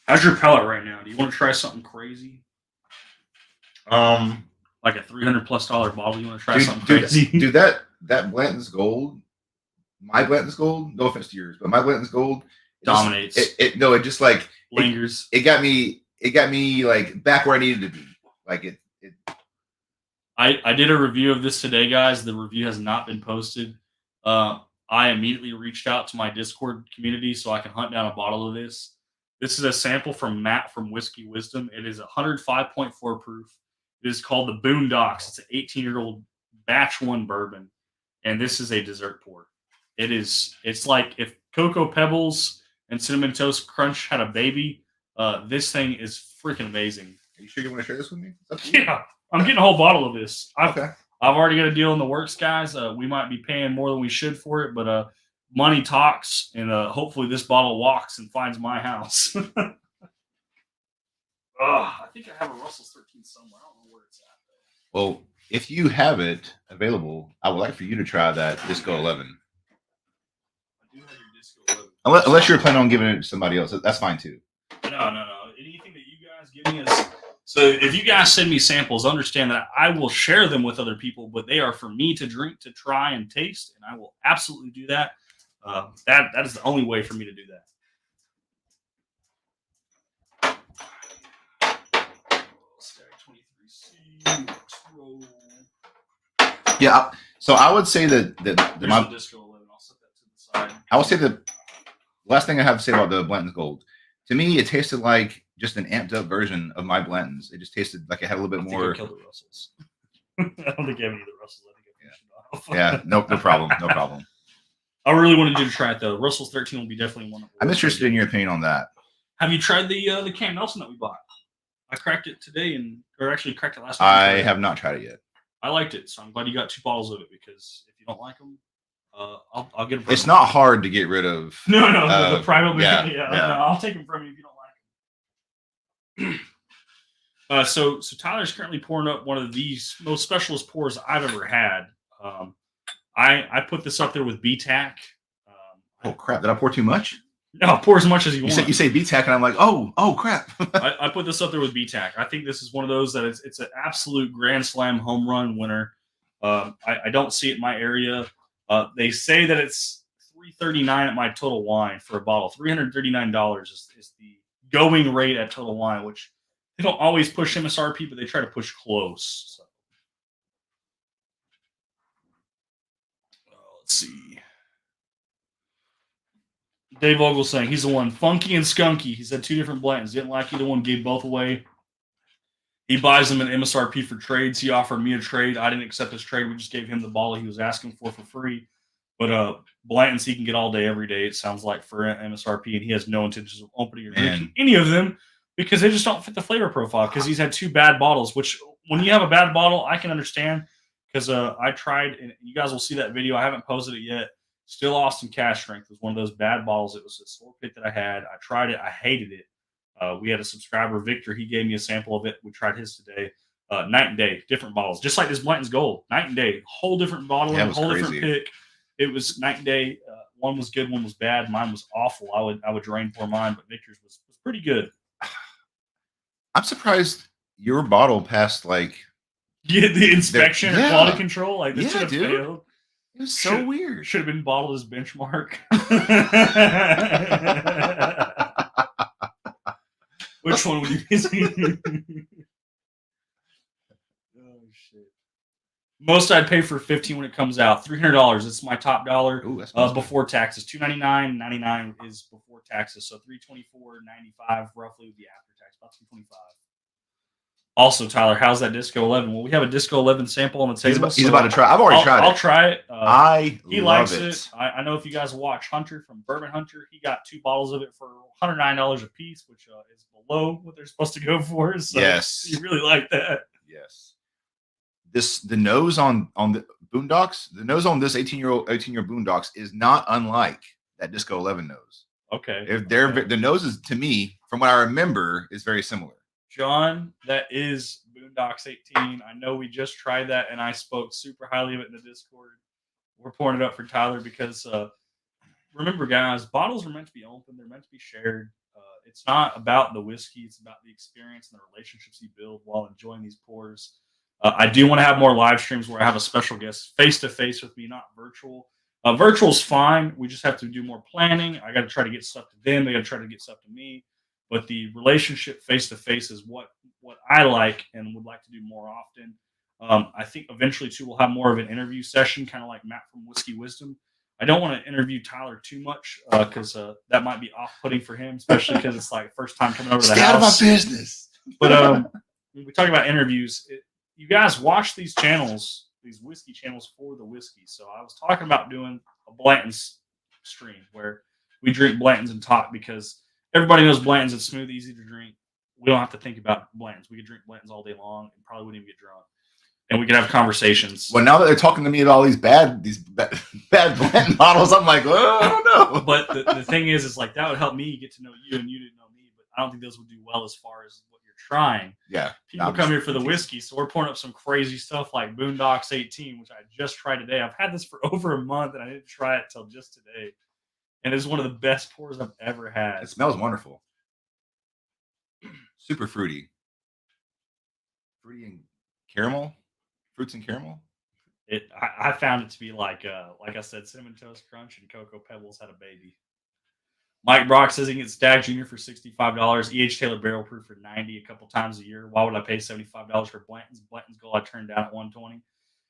How's your palate right now? Do you want to try something crazy? Like a $300+ bottle? You want to try something crazy? Dude, that Blanton's Gold, my Blanton's Gold. No offense to yours, but my Blanton's Gold dominates. It just like lingers. It got me like back where I needed to be. Like it. I did a review of this today, guys. The review has not been posted. I immediately reached out to my Discord community so I can hunt down a bottle of this. This is a sample from Matt from Whiskey Wisdom. It is 105.4 proof. It is called the Boondocks. It's an 18-year-old batch 1 bourbon, and this is a dessert pour. It's like if Cocoa Pebbles and Cinnamon Toast Crunch had a baby. This thing is freaking amazing. Are you sure you want to share this with me? Yeah, I'm getting a whole bottle of this. Okay. I've already got a deal in the works, guys. We might be paying more than we should for it, but money talks, and hopefully this bottle walks and finds my house. I think I have a Russell's 13 somewhere. I don't know where it's at, though. Well, if you have it available, I would like for you to try that Disco 11. I do have your Disco 11. Unless you're planning on giving it to somebody else, that's fine too. No. Anything that you guys give me is... So if you guys send me samples, understand that I will share them with other people, but they are for me to drink, to try, and taste, and I will absolutely do that. That is the only way for me to do that. Yeah, so I would say that my Disco 11. I'll set that to the side. I would say the last thing I have to say about the Blanton's Gold, to me, it tasted like just an amped up version of my Blanton's. It just tasted like it had a little bit more. I killed the Russells. I don't think I have any of the Russells. I think I finished it off. Yeah, no problem. I really wanted you to try it though. Russell's 13 will be definitely one. I'm interested in your opinion on that. Have you tried the Camp Nelson that we bought? I cracked it today, or actually cracked it last week. I have not tried it yet. I liked it, so I'm glad you got 2 bottles of it, because if you don't like them, I'll get them. It's not hard to get rid of. No, the private. Yeah. No, I'll take them from you if you don't like them. So Tyler's currently pouring up one of these most specialist pours I've ever had. I put this up there with BTAC. Oh crap! Did I pour too much? No, pour as much as you want. You say BTAC, and I'm like, oh crap. I put this up there with BTAC. I think this is one of those that it's an absolute grand slam home run winner. I don't see it in my area. They say that it's $339 at my Total Wine for a bottle. $339 is the going rate at Total Wine, which they don't always push MSRP, but they try to push close. So. Let's see. Dave Vogel saying he's the one. Funky and Skunky. He said 2 different Blantons. Didn't like either one. Gave both away. He buys them at MSRP for trades. He offered me a trade. I didn't accept his trade. We just gave him the bottle he was asking for free. But Blantons he can get all day, every day, it sounds like, for MSRP, and he has no intentions of opening or drinking any of them because they just don't fit the flavor profile, because he's had 2 bad bottles, which when you have a bad bottle, I can understand, because I tried, and you guys will see that video. I haven't posted it yet. Still Austin Cash Strength was one of those bad bottles. It was a store pick that I had. I tried it. I hated it. We had a subscriber, Victor. He gave me a sample of it. We tried his today. Night and day, different bottles. Just like this Blanton's Gold. Night and day. Whole different bottle, whole different pick. It was night and day. One was good, one was bad. Mine was awful. I would drain for mine, but Victor's was pretty good. I'm surprised your bottle passed the inspection or quality control. Like this should have failed. It was so weird. Should have been bottled as benchmark. Which one would you be using? Oh shit! Most I'd pay for 15 when it comes out. $300. It's my top dollar. Ooh, that's before taxes. $299.99 is before taxes. So $324.95 roughly would be after tax. About $225. Also, Tyler, how's that Disco 11? Well, we have a Disco 11 sample on the table. He's about to try. I've already tried it. I'll try it. He love likes it. I know if you guys watch Hunter from Bourbon Hunter, he got 2 bottles of it for $109 a piece, which is below what they're supposed to go for. So yes. You really like that. Yes. The nose on the Boondocks, the nose on this 18-year Boondocks is not unlike that Disco 11 nose. Okay. If they're the noses to me, from what I remember, is very similar. John, that is Boondocks 18. I know we just tried that, and I spoke super highly of it in the Discord. We're pouring it up for Tyler because remember, guys, bottles are meant to be open. They're meant to be shared. It's not about the whiskey. It's about the experience and the relationships you build while enjoying these pours. I do want to have more live streams where I have a special guest face to face with me, not virtual. Virtual is fine. We just have to do more planning. I got to try to get stuff to them. They got to try to get stuff to me. But the relationship face to face is what I like and would like to do more often. I think eventually too we'll have more of an interview session, kind of like Matt from Whiskey Wisdom. I don't want to interview Tyler too much because that might be off-putting for him, especially because it's like first time coming over to the Stay house. out of my business. But when we talk about interviews, you guys watch these channels, these whiskey channels for the whiskey. So I was talking about doing a Blanton's stream where we drink Blanton's and talk because everybody knows Blanton's is smooth, easy to drink. We don't have to think about Blanton's. We could drink Blanton's all day long and probably wouldn't even get drunk. And we could have conversations. Well, now that they're talking to me about all these bad Blanton models, I'm like, oh, I don't know. But the thing is like that would help me get to know you and you didn't know me. But I don't think those would do well as far as what you're trying. Yeah. People come here for the whiskey, so we're pouring up some crazy stuff like Boondocks 18, which I just tried today. I've had this for over a month and I didn't try it till just today. And it's one of the best pours I've ever had. It smells wonderful. Super fruity. Fruity and caramel. Fruits and caramel. I found it to be like I said, Cinnamon Toast Crunch and Cocoa Pebbles had a baby. Mike Brock says he can get Stag Junior for $65. E.H. Taylor Barrel Proof for $90 a couple times a year. Why would I pay $75 for Blanton's? Blanton's Gold I turned down at $120.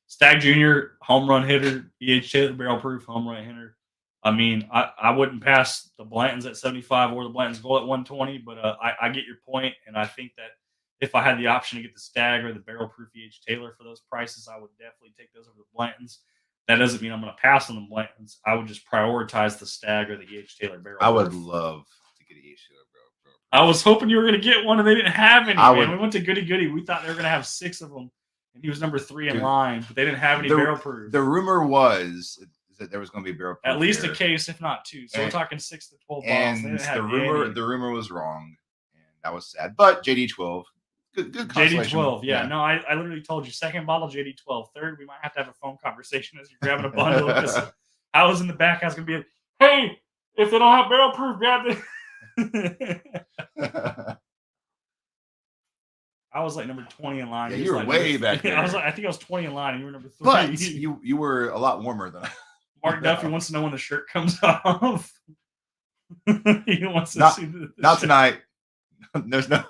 Stag Junior, home run hitter. E.H. Taylor Barrel Proof, home run hitter. I mean, I wouldn't pass the Blanton's at 75 or the Blanton's Gold at 120, but I get your point, and I think that if I had the option to get the Stag or the Barrel Proof E.H. Taylor for those prices, I would definitely take those over the Blanton's. That doesn't mean I'm going to pass on the Blanton's. I would just prioritize the Stag or the E.H. Taylor Barrel Proof. I would love to get an E.H. Taylor Barrel Proof. I was hoping you were going to get one, and they didn't have any. We went to Goody Goody. We thought they were going to have 6 of them, and he was number 3 in line, but they didn't have any Barrel Proof. The rumor was that there was going to be a Barrel Proof. At least a case, if not 2. So we're talking 6 to 12 bottles. And the rumor was wrong, and that was sad. But JD12. Good JD12, yeah. No, I literally told you, second bottle, JD12. Third, we might have to have a phone conversation as you're grabbing a bundle. Because I was in the back, I was going to be like, hey, if they don't have Barrel Proof, grab it. I was like number 20 in line. Yeah, you were way back there. I think I was 20 in line, and you were number 3. But you were a lot warmer than I. Mark Duffy wants to know when the shirt comes off. He wants to see the not shirt. Tonight. There's no.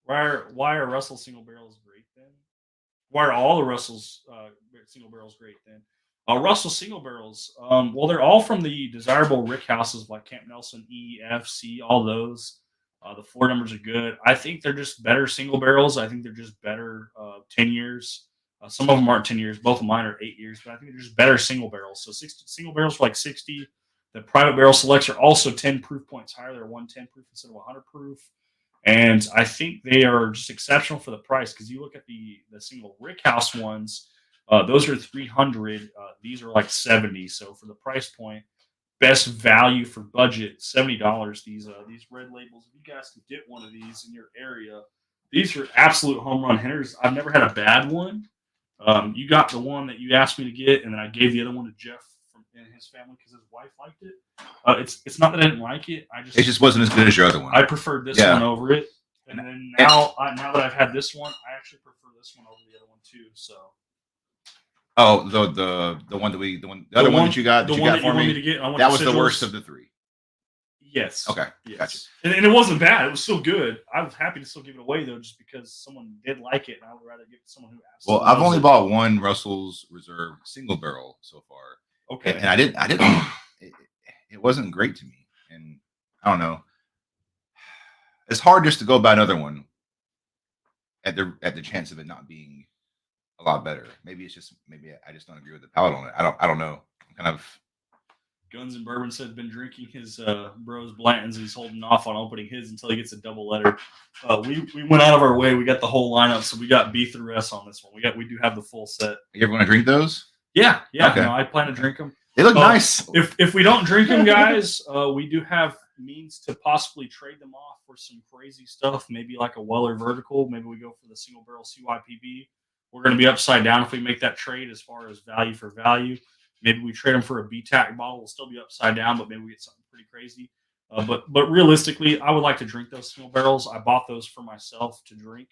Why are Russell single barrels great then? Why are all the Russell's single barrels great then? Russell single barrels, well, they're all from the desirable rick houses like Camp Nelson, E, F, C, all those. The floor numbers are good. I think they're just better single barrels. I think they're just better 10 years. Some of them aren't 10 years. Both of mine are 8 years, but I think they're just better single barrels. So 60 single barrels for like 60. The private barrel selects are also 10 proof points higher. They're 110 proof instead of 100 proof. And I think they are just exceptional for the price because you look at the single rickhouse ones, those are 300. These are like 70. So for the price point, best value for budget, $70. These red labels, if you guys can get one of these in your area, these are absolute home run hitters. I've never had a bad one. You got the one that you asked me to get, and then I gave the other one to Jeff and his family because his wife liked it. It's not that I didn't like it. It just wasn't as good as your other one. I preferred this one over it, and then now that I've had this one, I actually prefer this one over the other one too. So. Oh, the one that you got for me to get, that was the worst of the 3. Yes. Okay. Yes. Gotcha. And it wasn't bad. It was still good. I was happy to still give it away though, just because someone did like it, and I would rather give it to someone who absolutely. Well, I've only bought one Russell's Reserve single barrel so far. Okay. And I didn't. It wasn't great to me, and I don't know. It's hard just to go buy another one at the chance of it not being a lot better. Maybe I just don't agree with the palate on it. I don't know. I'm kind of. Guns and Bourbon said been drinking his bros Blanton's. He's holding off on opening his until he gets a double letter. We went out of our way. We got the whole lineup, so we got B through S on this one. We do have the full set. You ever want to drink those? Yeah. Okay. No, I plan to drink them. They look nice. If we don't drink them, guys, we do have means to possibly trade them off for some crazy stuff. Maybe like a Weller vertical. Maybe we go for the single barrel CYPB. We're going to be upside down if we make that trade as far as value for value. Maybe we trade them for a BTAC bottle. We'll still be upside down, but maybe we get something pretty crazy. But realistically, I would like to drink those single barrels. I bought those for myself to drink.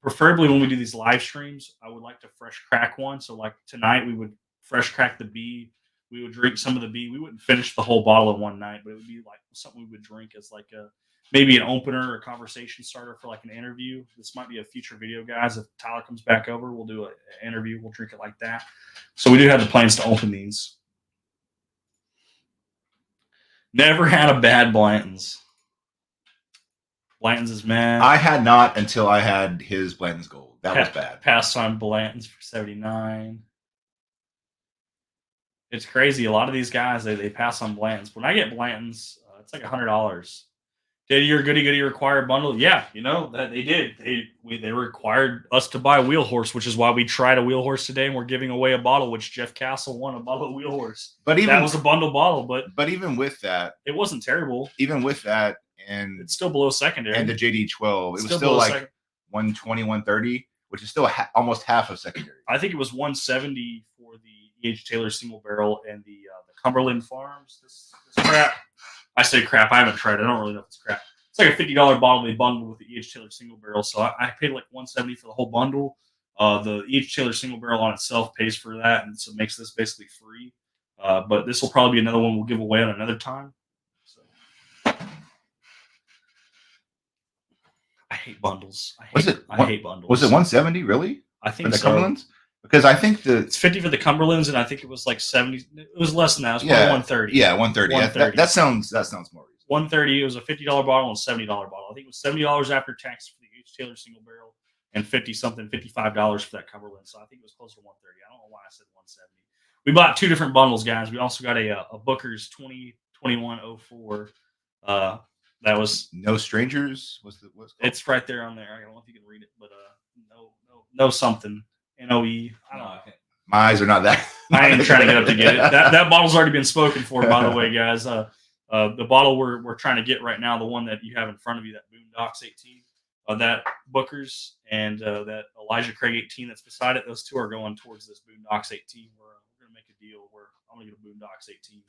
Preferably when we do these live streams, I would like to fresh crack one. So like tonight, we would fresh crack the B. We would drink some of the B. We wouldn't finish the whole bottle in one night, but it would be like something we would drink as like maybe an opener or a conversation starter for like an interview. This might be a future video, guys. If Tyler comes back over, we'll do an interview. We'll drink it like that. So we do have the plans to open these. Never had a bad Blanton's. Blanton's is mad. I had not until I had his Blanton's Gold. That was bad. Passed on Blanton's for 79. It's crazy. A lot of these guys, they pass on Blanton's. When I get Blanton's, it's like $100. Did your goody required bundle? Yeah, that they did. They required us to buy Wheel Horse, which is why we tried a Wheel Horse today, and we're giving away a bottle, which Jeff Castle won, a bottle of Wheel Horse. But even that was a bundle bottle, but even with that, it wasn't terrible. Even with that, and it's still below secondary. And the JD12, it was still like 120, 130, which is still almost half of secondary. I think it was 170 for the E.H. Taylor single barrel and the Cumberland Farms. This crap. I say crap. I haven't tried it. I don't really know if it's crap. It's like a $50 bottle they bundled with the E.H. Taylor single barrel. So I paid like $170 for the whole bundle. The E.H. Taylor single barrel on itself pays for that, and so it makes this basically free. But this will probably be another one we'll give away on another time. So I hate bundles. I hate bundles. Was it 170 really? I think for the so. Cumberlands? Because I think it's 50 for the Cumberlands, and I think it was like 70. It was less than that. It was 130. Yeah, 130. That sounds more reasonable. 130. It was a $50 bottle and $70 bottle. I think it was $70 after tax for the H. Taylor single barrel, and $55 for that Cumberland. So I think it was close to 130. I don't know why I said 170. We bought two different bundles, guys. We also got a Booker's 2021-04. That was No Strangers. What's it's right there on there. I don't know if you can read it, but no something. NOE. I don't know. My eyes are not that. I ain't trying to get up to get it. That bottle's already been spoken for, by the way, guys. The bottle we're trying to get right now, the one that you have in front of you, that Boondocks 18, that Booker's and that Elijah Craig 18 that's beside it, those two are going towards this Boondocks 18. We're going to make a deal where I'm going to get a Boondocks 18.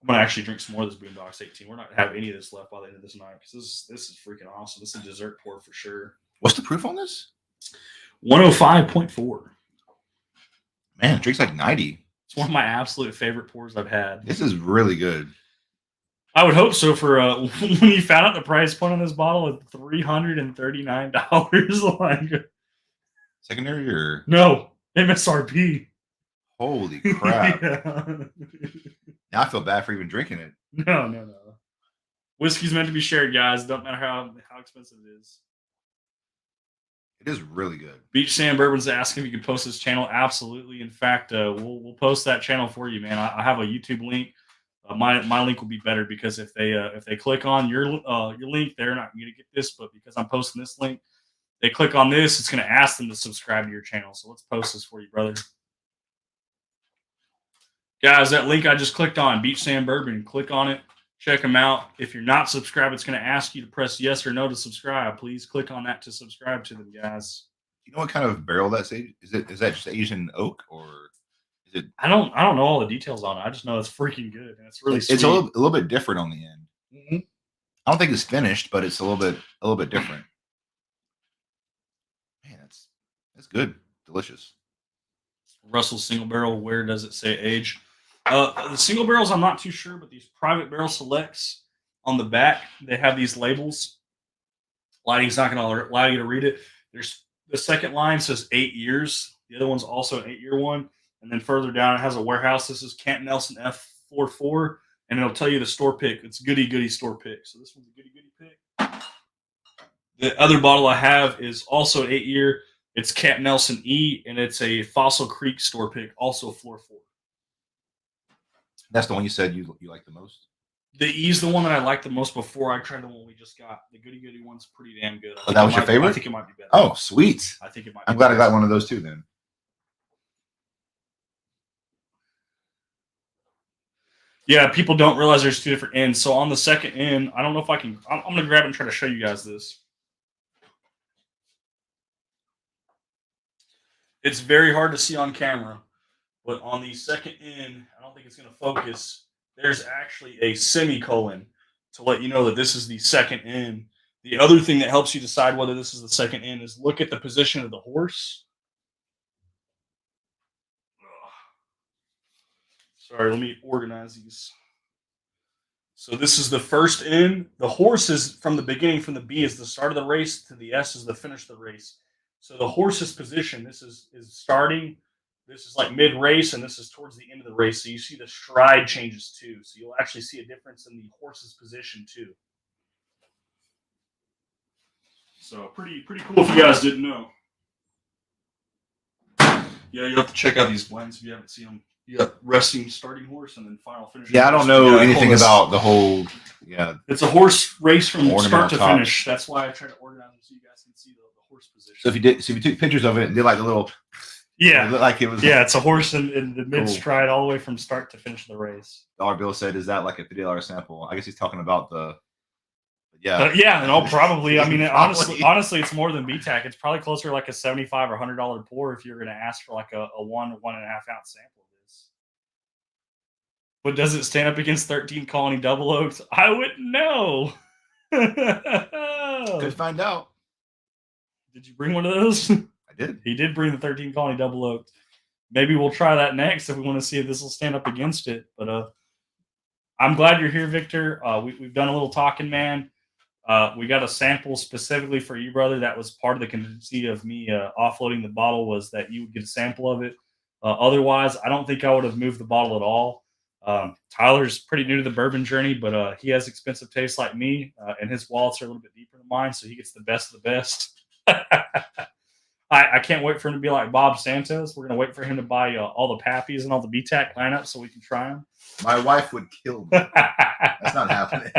I'm going to actually drink some more of this Boondocks 18. We're not going to have any of this left by the end of this night because this is freaking awesome. This is a dessert pour for sure. What's the proof on this? 105.4. Man, it drinks like 90. It's one of my absolute favorite pours I've had. This is really good. I would hope so. For when you found out the price point on this bottle at $339, like secondary or no MSRP. Holy crap! Yeah. Now I feel bad for even drinking it. No. Whiskey's meant to be shared, guys. Don't matter how expensive it is. It is really good. Beach Sand Bourbon's asking if you could post this channel. Absolutely. In fact, we'll post that channel for you, man. I have a YouTube link. My link will be better because if they click on your link, they're not going to get this. But because I'm posting this link, they click on this, it's going to ask them to subscribe to your channel. So let's post this for you, brother. Guys, that link I just clicked on, Beach Sand Bourbon, click on it. Check them out. If you're not subscribed, it's going to ask you to press yes or no to subscribe. Please click on that to subscribe to them, guys. You know what kind of barrel that's aged? Is that just aged in oak or is it? I don't know all the details on it. I just know it's freaking good and it's really sweet. It's a little bit different on the end. Mm-hmm. I don't think it's finished, but it's a little bit different. Man, that's good, delicious. Russell's single barrel. Where does it say age? The single barrels, I'm not too sure, but these private barrel selects on the back, they have these labels. Lighting's not going to allow you to read it. There's the second line says 8 years. The other one's also an 8-year one. And then further down, it has a warehouse. This is Camp Nelson F Floor 4, and it'll tell you the store pick. It's goody store pick. So this one's a goody pick. The other bottle I have is also an 8-year. It's Camp Nelson E, and it's a Fossil Creek store pick, also Floor 4. That's the one you said you like the most? The E's the one that I like the most before I tried the one we just got. The goody one's pretty damn good. Oh, that was your favorite? I think it might be better. Oh, sweet. I think it might be I'm glad better. I got one of those too then. Yeah, people don't realize there's two different ends. So on the second end, I don't know if I can. I'm gonna grab it and try to show you guys this. It's very hard to see on camera, but on the second end, I don't think it's gonna focus. There's actually a semicolon to let you know that this is the second end. The other thing that helps you decide whether this is the second end is look at the position of the horse. Sorry, let me organize these. So this is the first in. The horse is from the beginning, from the B is the start of the race to the S is the finish of the race. So the horse's position, this is starting, this is like mid race, and this is towards the end of the race. So you see the stride changes too. So you'll actually see a difference in the horse's position too. So pretty cool if you guys didn't know. Yeah, you have to check out these blends if you haven't seen them. You got resting starting horse and then final finish. Yeah, I don't know anything about the whole. Yeah, it's a horse race from start to top. finish. That's why I try to organize them so you guys can see the horse position. So if you took pictures of it and did like a little, yeah, it looked like it was. Yeah, it's a horse in the mid stride all the way from start to finish of the race. Dollar Bill said, "Is that like a $50 sample?" I guess he's talking about the. Yeah, yeah, and I'll probably. I mean, honestly, it's more than BTAC. It's probably closer to like a $75 or $100 pour if you're going to ask for like a 1.5 ounce sample of this. But does it stand up against 13 Colony Double Oaks? I wouldn't know. Could find out. Did you bring one of those? I did. He did bring the 13 Colony Double Oaks. Maybe we'll try that next if we want to see if this will stand up against it. But I'm glad you're here, Victor. We've done a little talking, man. We got a sample specifically for you, brother. That was part of the contingency of me offloading the bottle, was that you would get a sample of it. Otherwise, I don't think I would have moved the bottle at all. Tyler's pretty new to the bourbon journey, but he has expensive tastes like me, and his wallets are a little bit deeper than mine, so he gets the best of the best. I can't wait for him to be like Bob Santos. We're going to wait for him to buy all the Pappies and all the BTAC lineup so we can try them. My wife would kill me. That's not happening.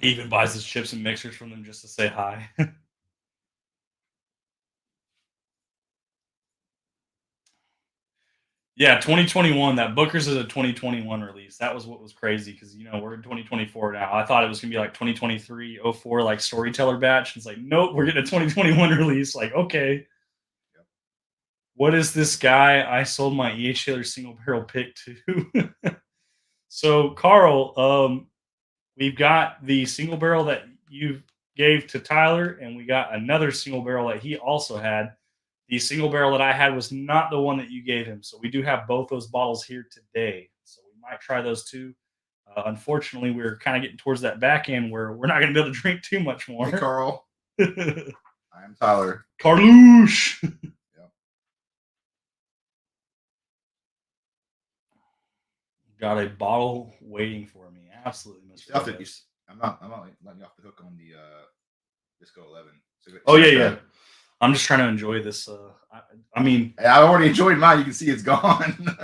He even buys his chips and mixers from them just to say hi. Yeah, 2021. That Booker's is a 2021 release. That was what was crazy because we're in 2024 now. I thought it was gonna be like 2023, 04, like storyteller batch. It's like, nope, we're getting a 2021 release. Like, okay. Yep. What is this guy I sold my E.H. Taylor single barrel pick to? So, Carl, we've got the single barrel that you gave to Tyler, and we got another single barrel that he also had. The single barrel that I had was not the one that you gave him. So we do have both those bottles here today. So we might try those too. Unfortunately, we're kind of getting towards that back end where we're not going to be able to drink too much more. Hey, Carl. I am Tyler. Carlouche. Yeah. Got a bottle waiting for me. Absolutely, Mr. I'm not letting you off the hook on the Disco 11. So yeah. I'm just trying to enjoy this. I mean, I already enjoyed mine. You can see it's gone.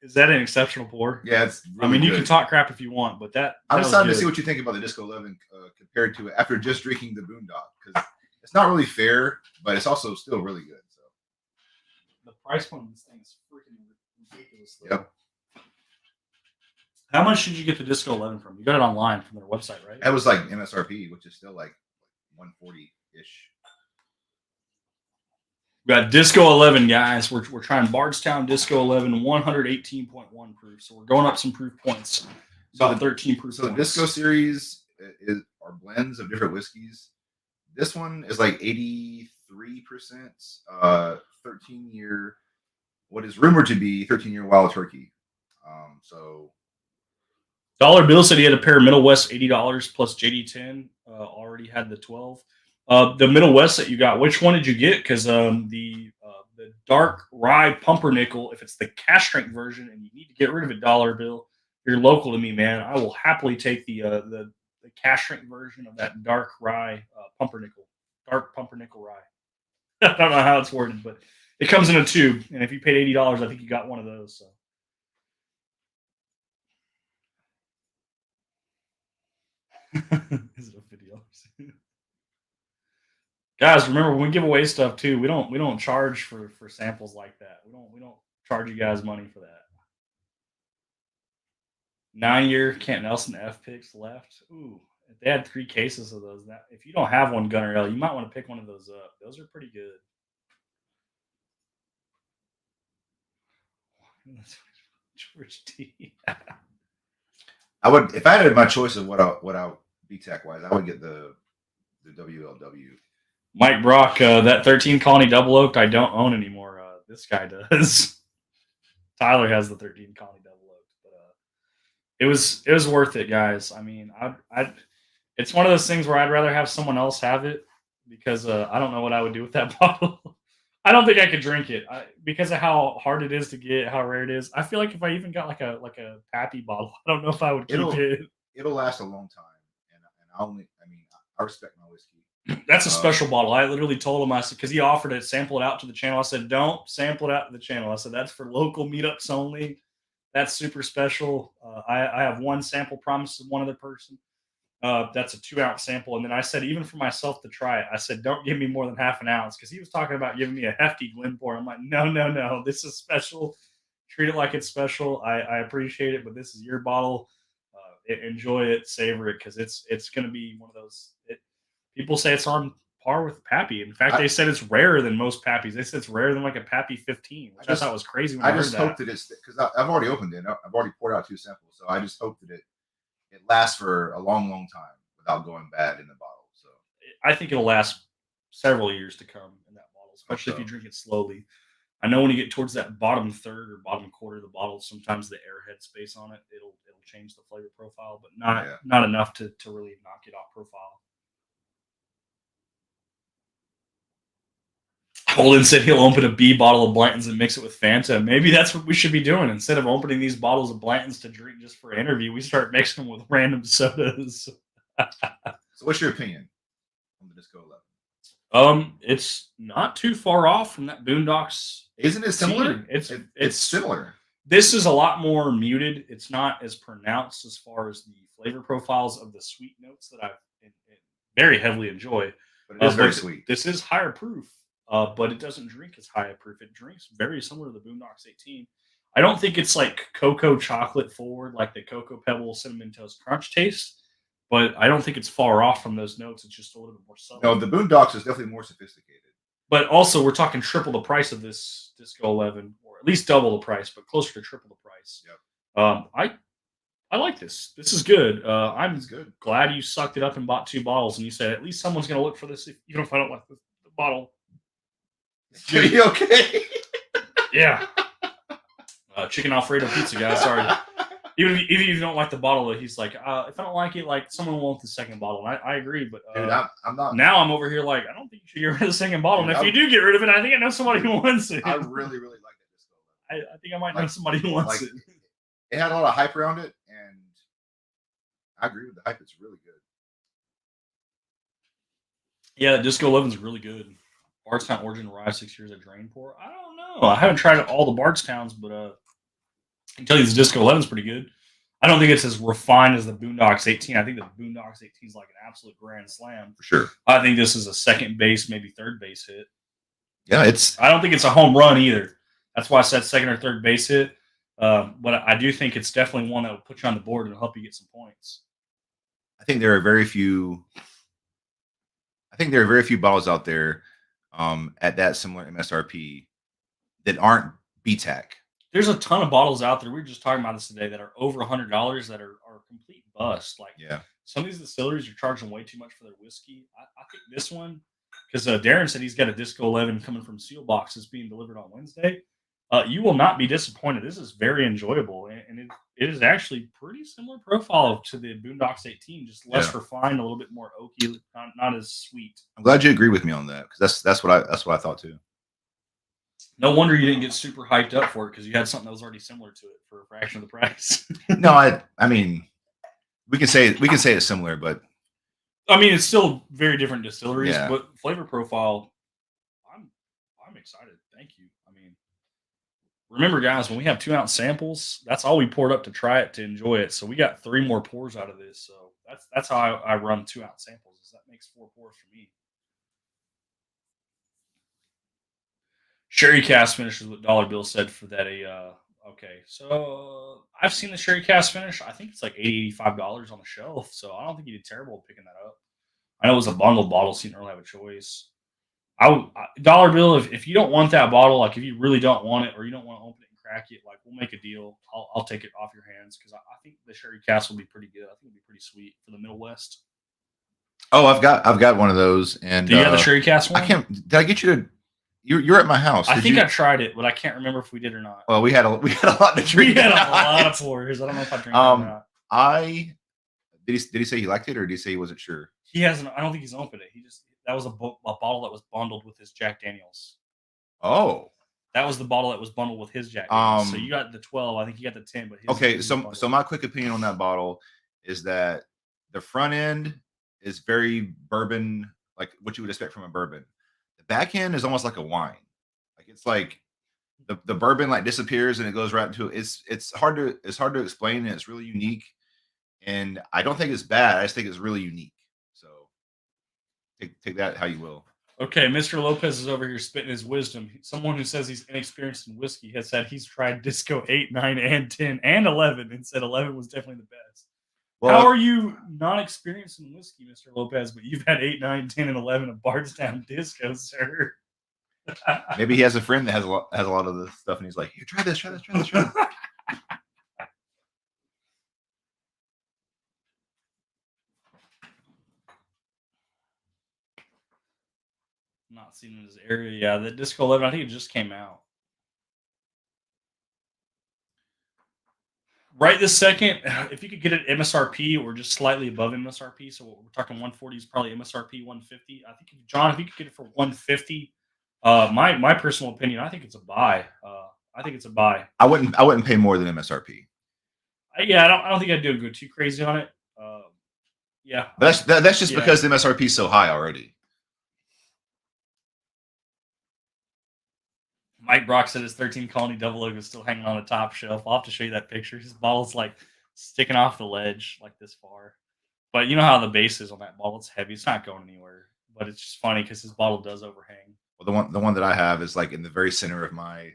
Is that an exceptional pour? Yeah, it's. Really you can talk crap if you want, but I'm excited to see what you think about the Disco 11 compared to it after just drinking the Boondock, because it's not really fair, but it's also still really good. So the price point of this thing is freaking ridiculous. Though. Yep. How much did you get the Disco 11 from? You got it online from their website, right? That was like MSRP, which is still like 140 ish. We got Disco 11, guys. We're trying Bardstown Disco 11, 118.1 proof. So we're going up some proof points. So the 13 proof. So the Disco series are blends of different whiskeys. This one is like 83%, 13-year, what is rumored to be 13-year Wild Turkey. So Dollar Bill said he had a pair of Middle West $80 plus JD10. Already had the 12. The Middle West that you got, which one did you get? Because the dark rye pumpernickel, if it's the cash strength version and you need to get rid of a $1 bill, you're local to me, man. I will happily take the cash strength version of that dark rye dark pumpernickel rye. I don't know how it's worded, but it comes in a tube, and if you paid $80, I think you got one of those. So. Is it a video? Guys, remember when we give away stuff too, we don't charge for samples like that. We don't charge you guys money for that. 9-year Kent Nelson F picks left. Ooh, if they had 3 cases of those, that if you don't have one, Gunner L, you might want to pick one of those up. Those are pretty good. George T. I would, if I had my choice of what I BTAC wise, I would get the WLW. Mike Brock, that 13 Colony Double Oaked I don't own anymore. This guy does. Tyler has the 13 Colony Double Oaked, but it was worth it, guys. I mean, I it's one of those things where I'd rather have someone else have it because I don't know what I would do with that bottle. I don't think I could drink it because of how hard it is to get, how rare it is. I feel like if I even got like a Pappy bottle, I don't know if I would keep it. It'll last a long time, and I mean, I respect my whiskey. That's a special bottle. I literally told him, I said, because he offered to sample it out to the channel. I said, don't sample it out to the channel. I said, that's for local meetups only. That's super special. I have one sample promised to one other person. That's a 2-ounce sample. And then I said, even for myself to try it, I said, don't give me more than half an ounce because he was talking about giving me a hefty Glencore. I'm like, no. This is special. Treat it like it's special. I appreciate it, but this is your bottle. Enjoy it, savor it because it's going to be one of those. People say it's on par with Pappy. In fact, they said it's rarer than most Pappies. They said it's rarer than like a Pappy 15, which I thought was crazy when I just hope that it's because I've already opened it. I've already poured out 2 samples, so I just hope that it lasts for a long time without going bad in the bottle. So I think it'll last several years to come in that bottle, especially if you drink it slowly. I know when you get towards that bottom third or bottom quarter of the bottle, sometimes the airhead space on it, it'll change the flavor profile, but not enough to really knock it off profile. Holden said he'll open a B bottle of Blanton's and mix it with Fanta. Maybe that's what we should be doing. Instead of opening these bottles of Blanton's to drink just for an interview, we start mixing them with random sodas. So what's your opinion on the Disco 11? It's not too far off from that Boondocks. Isn't it similar? It's similar. This is a lot more muted. It's not as pronounced as far as the flavor profiles of the sweet notes that I very heavily enjoy. But it is very sweet. This is higher proof. But it doesn't drink as high a proof. It drinks very similar to the Boondocks 18. I don't think it's like cocoa chocolate forward, like the Cocoa Pebble Cinnamon Toast Crunch taste, but I don't think it's far off from those notes. It's just a little bit more subtle. No, the Boondocks is definitely more sophisticated. But also, we're talking triple the price of this Disco 11, or at least double the price, but closer to triple the price. Yep. I like this. This is good. I'm good. Glad you sucked it up and bought 2 bottles, and you said at least someone's going to look for this, even if I don't like the bottle. Are you okay? Yeah. Chicken Alfredo pizza, guys. Sorry. Even if you don't like the bottle, he's like, if I don't like it, like someone will want the second bottle. And I agree, but dude, I'm not. Now I'm over here like, I don't think you should get rid of the second bottle. Dude, and if you do get rid of it, I think I know somebody who wants it. I really like that Disco. I think I might know somebody who wants it. It had a lot of hype around it, and I agree with the hype. It's really good. Yeah, Disco 11 is really good. Bardstown Origin Rye 6 years at Drain Pour. I don't know. I haven't tried all the Bardstowns, but I can tell you this Disco 11 is pretty good. I don't think it's as refined as the Boondocks 18. I think the Boondocks 18 is like an absolute grand slam. For sure. I think this is a second base, maybe third base hit. Yeah, I don't think it's a home run either. That's why I said second or third base hit. But I do think it's definitely one that will put you on the board and help you get some points. I think there are very few bottles out there at that similar MSRP that aren't BTAC. There's a ton of bottles out there. We were just talking about this today that are over $100 that are complete bust. Like, some of these distilleries are charging way too much for their whiskey. I think this one, because Darren said he's got a Disco 11 coming from Seal Boxes being delivered on Wednesday. You will not be disappointed. This is very enjoyable, and it is actually pretty similar profile to the Boondocks 18, just less refined, a little bit more oaky, not as sweet. I'm glad you agree with me on that because that's what I thought too. No wonder you didn't get super hyped up for it because you had something that was already similar to it for a fraction of the price. No, I mean, we can say it's similar, but I mean it's still very different distilleries. Yeah. But flavor profile, I'm excited. Thank you. I mean, remember, guys, when we have 2-ounce samples, that's all we poured up to try it to enjoy it. So we got 3 more pours out of this. So that's how I run 2-ounce samples. That makes 4 pours for me. Sherry cast finish is what Dollar Bill said for that. Okay, so I've seen the Sherry cast finish. I think it's like $85 on the shelf. So I don't think you did terrible picking that up. I know it was a bundled bottle, so you didn't really have a choice. Dollar Bill, if you don't want that bottle, like if you really don't want it or you don't want to open it and crack it, like we'll make a deal. I'll take it off your hands because I think the Sherry cast will be pretty good. I think it'll be pretty sweet for the Middle West. Oh, I've got one of those, and Do you have the Sherry cast I one? can't. Did I get you to? You're at my house. I Did think you? I tried it, but I can't remember if we did or not. Well, we had a lot to We drink. had a that lot night. of pours. I don't know if I drank it or not. I did he say he liked it, or did he say he wasn't sure? He hasn't. I don't think he's opened it. He just that was a bottle that was bundled with his Jack Daniels. Oh, That was the bottle that was bundled with his Jack Daniels. So you um, got the 12. I think you got the 10, but okay. his is So bundled. my quick opinion on that bottle is that the front end is very bourbon, like what you would expect from a bourbon. The back end is almost like a wine. Like it's like the bourbon like disappears and it goes right into it. It's hard to explain, and it's really unique. And I don't think it's bad. I just think it's really unique. So take that how you will. Okay, Mr. Lopez is over here spitting his wisdom. Someone who says he's inexperienced in whiskey has said he's tried Disco 8, 9, and 10, and 11, and said 11 was definitely the best. How Well, are you not experienced in whiskey, Mr. Lopez, but you've had 8, 9, 10, and 11 of Bardstown Disco, sir? maybe he has a friend that has a lot of this stuff, and he's like, "Here, try this, try this, try this, try this." Not seen in his area. Yeah, the Disco 11, I think it just came out. Right this second, if you could get it MSRP or just slightly above MSRP, so we're talking 140 is probably MSRP 150. I think John, if you could get it for 150, my personal opinion, I think it's a buy. I think it's a buy. I wouldn't pay more than MSRP. Yeah, I don't think I'd go too crazy on it. Yeah, But that's just yeah. because the MSRP is so high already. Mike Brock said his 13 Colony Double Oak is still hanging on the top shelf. I'll have to show you that picture. His bottle's like sticking off the ledge like this far. But you know how the base is on that bottle? It's heavy. It's not going anywhere. But it's just funny because his bottle does overhang. Well, the one that I have is like in the very center of my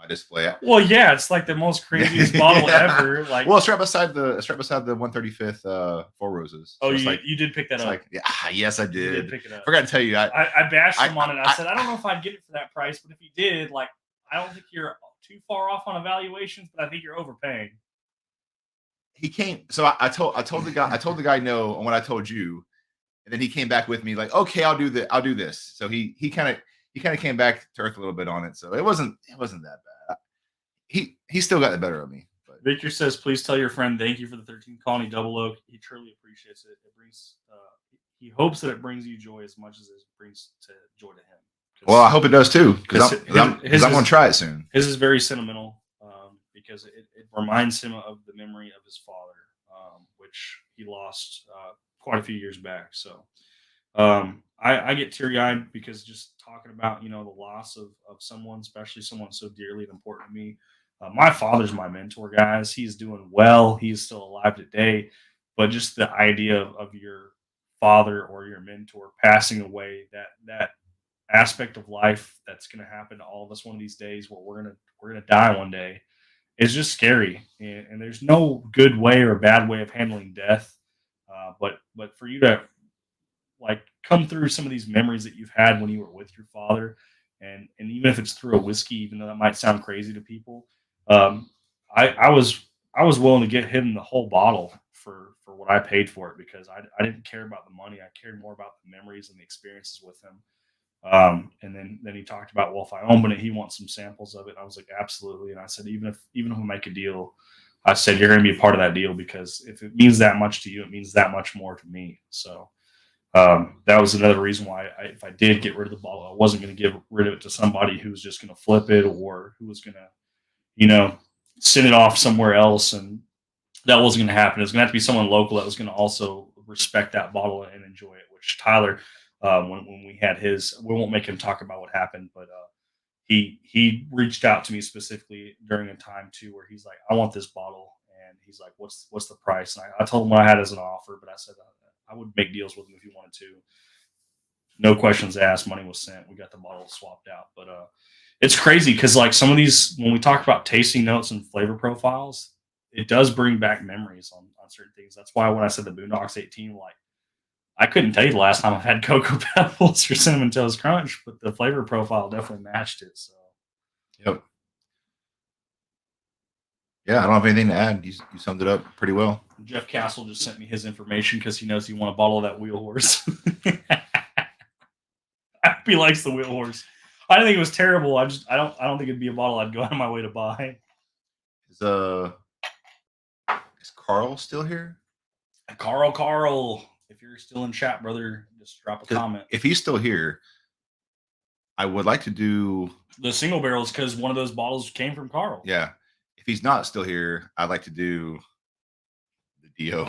display. Well, yeah, it's like the most craziest bottle Yeah. ever. Like, Well, it's right beside the 135th Four Roses. oh, So it's like you did pick that it's up. like yeah, yes, I You did did. pick it up. Forgot to tell you, I bashed I him on it. I I, said, I don't know if I'd get it for that price, but if you did, like, I don't think you're too far off on evaluations, but I think you're overpaying. he came. So I told the guy no on what I told you, and then he came back with me like, okay, I'll do this. So he kind of came back to earth a little bit on it. So it wasn't that bad. He still got the better of me. But Victor says, please tell your friend thank you for the 13 Colony Double Oak. He truly appreciates it. It brings, he hopes that it brings you joy as much as it brings joy to him. well, I hope it does too, because I'm his going to is try it soon. his is very sentimental because it reminds him of the memory of his father, which he lost quite a few years back. So I get teary eyed because just talking about the loss of someone, especially someone so dearly and important to me. My father's my mentor, guys. He's doing well. He's still alive today, but just the idea of your father or your mentor passing away, that aspect of life that's going to happen to all of us one of these days, where we're gonna die one day, is just scary. And there's no good way or bad way of handling death. But for you to like come through some of these memories that you've had when you were with your father, and even if it's through a whiskey, even though that might sound crazy to people, um, I was willing to get him the whole bottle for what I paid for it because I didn't care about the money. I cared more about the memories and the experiences with him. And then he talked about, well, if I open it, he wants some samples of it. I was like, absolutely. And I said, even if we make a deal, I said, you're going to be a part of that deal because if it means that much to you, it means that much more to me. So that was another reason why if I did get rid of the bottle, I wasn't going to give rid of it to somebody who was just going to flip it or who was going to, send it off somewhere else. And that wasn't going to happen. It was going to have to be someone local that was going to also respect that bottle and enjoy it, which Tyler, when we had his, we won't make him talk about what happened, but he reached out to me specifically during a time too where he's like, I want this bottle, and he's like, what's the price? And I told him what I had as an offer, but I said I would make deals with him if he wanted to. No questions asked. Money was sent. We got the bottle swapped out, but It's crazy because like some of these, when we talk about tasting notes and flavor profiles, it does bring back memories on certain things. That's why when I said the Boondocks 18, like I couldn't tell you the last time I've had Cocoa Pebbles or Cinnamon Toast Crunch, but the flavor profile definitely matched it. So Yep. Yeah, I don't have anything to add. You summed it up pretty well. Jeff Castle just sent me his information because he knows he want a bottle of that Wheel Horse. He likes the Wheel Horse. I didn't think it was terrible. I don't think it'd be a bottle I'd go out of my way to buy. Is is Carl still here? Carl, if you're still in chat, brother, just drop a 'Cause comment. if he's still here, I would like to do. The single barrels because one of those bottles came from Carl. Yeah, if he's not still here, I'd like to do the DO.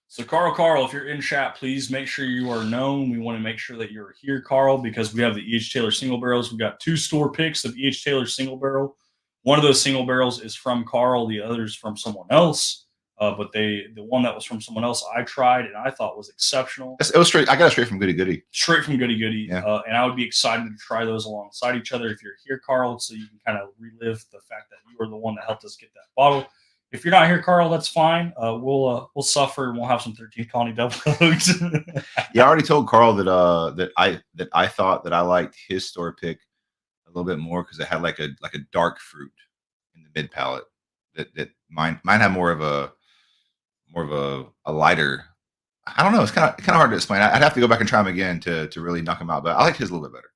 So Carl, if you're in chat, please make sure you are known. We want to make sure that you're here, Carl, because we have the E.H. Taylor single barrels. We've got 2 store picks of E.H. Taylor single barrel. One of those single barrels is from Carl. The other is from someone else. But the one that was from someone else, I tried and I thought was exceptional. It was straight. I got it straight from Goody Goody. Straight from Goody Goody. Yeah. And I would be excited to try those alongside each other if you're here, Carl, so you can kind of relive the fact that you were the one that helped us get that bottle. If you're not here, Carl, that's fine. We'll suffer and we'll have some 13 Colony double oaks. Yeah, I already told Carl that I thought that I liked his store pick a little bit more because it had like a dark fruit in the mid palate. That mine had more of a lighter. I don't know. It's kind of hard to explain. I'd have to go back and try them again to really knock him out. But I like his a little bit better.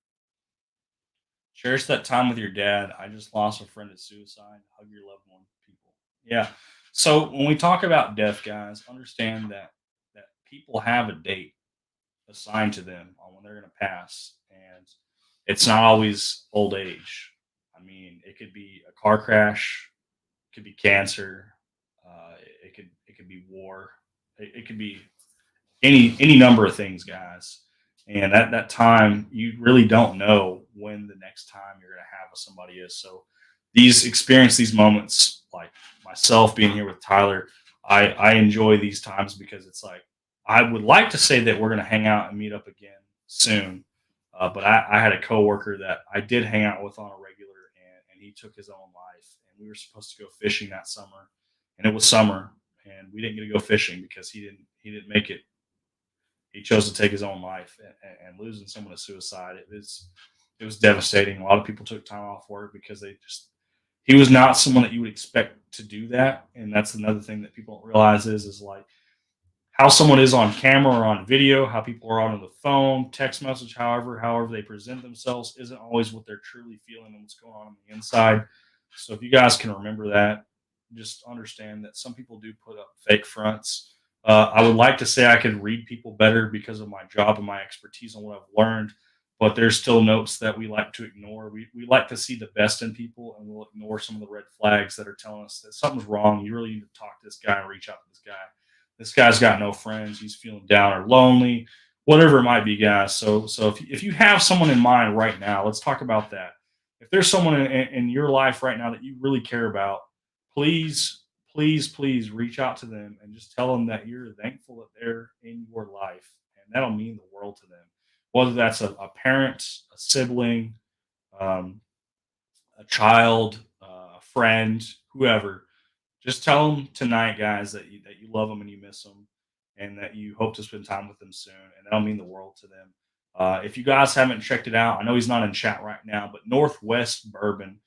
Cherish that time with your dad. I just lost a friend to suicide. Hug your loved one, people. Yeah. So when we talk about death, guys, understand that people have a date assigned to them on when they're going to pass, and it's not always old age. I mean, it could be a car crash, it could be cancer, it could be war, it could be any number of things, guys. And at that time, you really don't know when the next time you're going to have with somebody is. So these moments, like myself being here with Tyler, I enjoy these times because it's like I would like to say that we're going to hang out and meet up again soon. But I had a coworker that I did hang out with on a regular, and he took his own life. And we were supposed to go fishing that summer, and it was summer, and we didn't get to go fishing because he didn't make it. He chose to take his own life, and losing someone to suicide. It was devastating. A lot of people took time off work because he was not someone that you would expect to do that. And that's another thing that people don't realize is like how someone is on camera or on video, how people are on the phone, text message, however they present themselves isn't always what they're truly feeling and what's going on the inside. So if you guys can remember that, just understand that some people do put up fake fronts. I would like to say I could read people better because of my job and my expertise on what I've learned, but there's still notes that we like to ignore. We like to see the best in people, and we'll ignore some of the red flags that are telling us that something's wrong. You really need to talk to this guy and reach out to this guy. This guy's got no friends. He's feeling down or lonely, whatever it might be, guys. So if you have someone in mind right now, let's talk about that. If there's someone in your life right now that you really care about, please, please reach out to them and just tell them that you're thankful that they're in your life. And that'll mean the world to them. Whether that's a parent, a sibling, um, a child, a friend, whoever, just tell them tonight, guys, that you love them and you miss them, and that you hope to spend time with them soon, and that'll mean the world to them. If you guys haven't checked it out, I know he's not in chat right now, but Northwest Bourbon,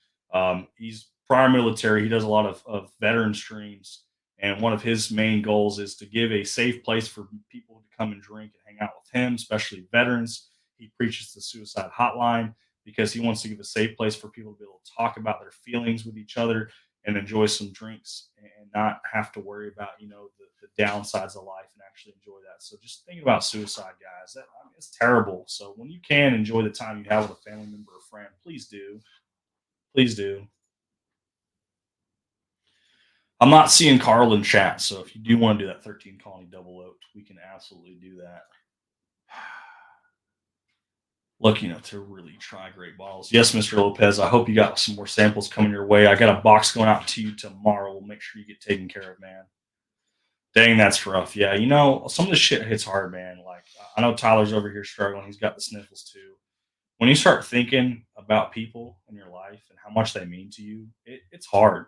he's prior military. He does a lot of veteran streams, and one of his main goals is to give a safe place for people to come and drink and hang out with him, especially veterans. He preaches the suicide hotline because he wants to give a safe place for people to be able to talk about their feelings with each other and enjoy some drinks and not have to worry about the downsides of life and actually enjoy that. So just think about suicide, guys. I mean, it's terrible. So when you can enjoy the time you have with a family member or friend, please do. Please do. I'm not seeing Carl in chat, so if you do want to do that 13 Colony double oak, we can absolutely do that. Looking to really try great bottles. Yes, Mr. Lopez, I hope you got some more samples coming your way. I got a box going out to you tomorrow. We'll make sure you get taken care of, man. Dang, that's rough. Yeah, some of this shit hits hard, man. Like, I know Tyler's over here struggling. He's got the sniffles too. when you start thinking about people in your life and how much they mean to you, it's hard.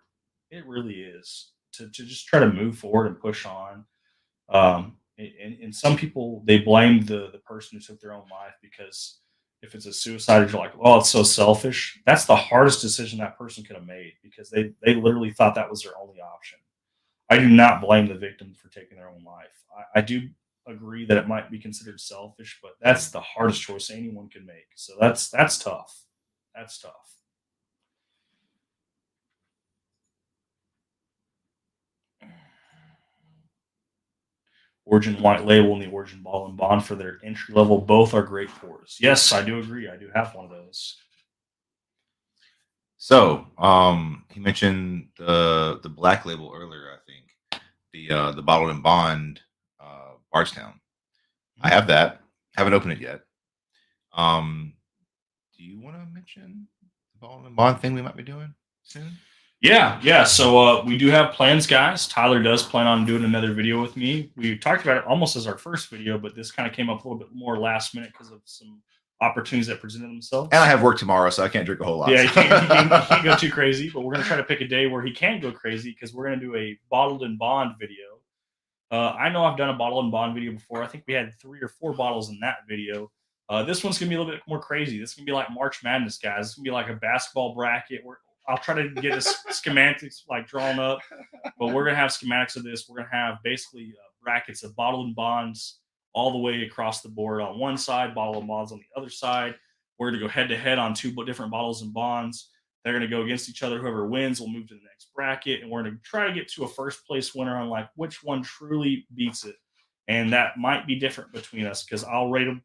It really is to just try to move forward and push on. And some people they blame the person who took their own life because if it's a suicide, you're like, "Oh, it's so selfish." That's the hardest decision that person could have made because they literally thought that was their only option. I do not blame the victim for taking their own life. I do agree that it might be considered selfish, but that's the hardest choice anyone can make. So that's tough. That's tough. Origin White Label and the Origin Ball and Bond for their entry level. Both are great pours. Yes, I do agree. I do have one of those. So, he mentioned the black label earlier. I think the bottled and bond Bardstown. I have that. Haven't opened it yet. Do you want to mention the bottled and bond thing we might be doing soon? Yeah. So we do have plans, guys. Tyler does plan on doing another video with me. We talked about it almost as our first video, but this kind of came up a little bit more last minute because of some opportunities that presented themselves. And I have work tomorrow, so I can't drink a whole lot. Yeah, so. you can't go too crazy, but we're going to try to pick a day where he can go crazy because we're going to do a bottled and bond video. I know I've done a bottle and bond video before. I think we had 3 or 4 bottles in that video. This one's gonna be a little bit more crazy. This is gonna be like March Madness, guys. It's gonna be like a basketball bracket. Where I'll try to get the schematics like drawn up, but we're gonna have schematics of this. We're gonna have basically brackets of bottle and bonds all the way across the board on one side, bottle and bonds on the other side. We're gonna go head to head on 2 different bottles and bonds. They're going to go against each other. Whoever wins will move to the next bracket, and we're going to try to get to a first place winner on like which one truly beats it. And that might be different between us because I'll rate them.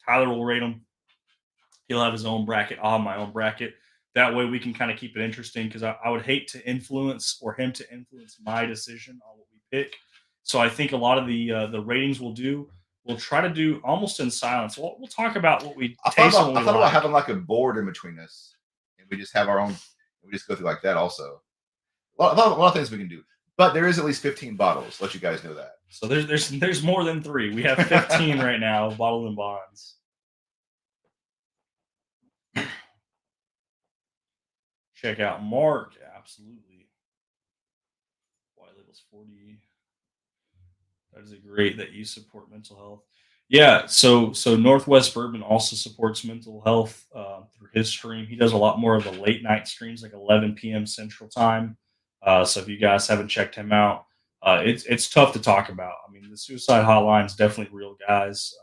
Tyler will rate them. He'll have his own bracket. I'll have my own bracket. That way we can kind of keep it interesting because I would hate to influence or him to influence my decision on what we pick. So I think a lot of the ratings we'll do, we'll try to do almost in silence. We'll talk about what we taste and what I we thought about like. having like a board in between us, and we just have our own. We just go through like that also. A lot of things we can do, but there is at least 15 bottles. Let you guys know that. So there's more than 3. We have 15 right now, bottled and bonds. Check out Mark, absolutely. White Label's 40. That is a great that you support mental health. Yeah, so Northwest Bourbon also supports mental health through his stream. He does a lot more of the late night streams, like 11 p.m. Central Time. So if you guys haven't checked him out, it's tough to talk about. I mean, the suicide hotline is definitely real, guys.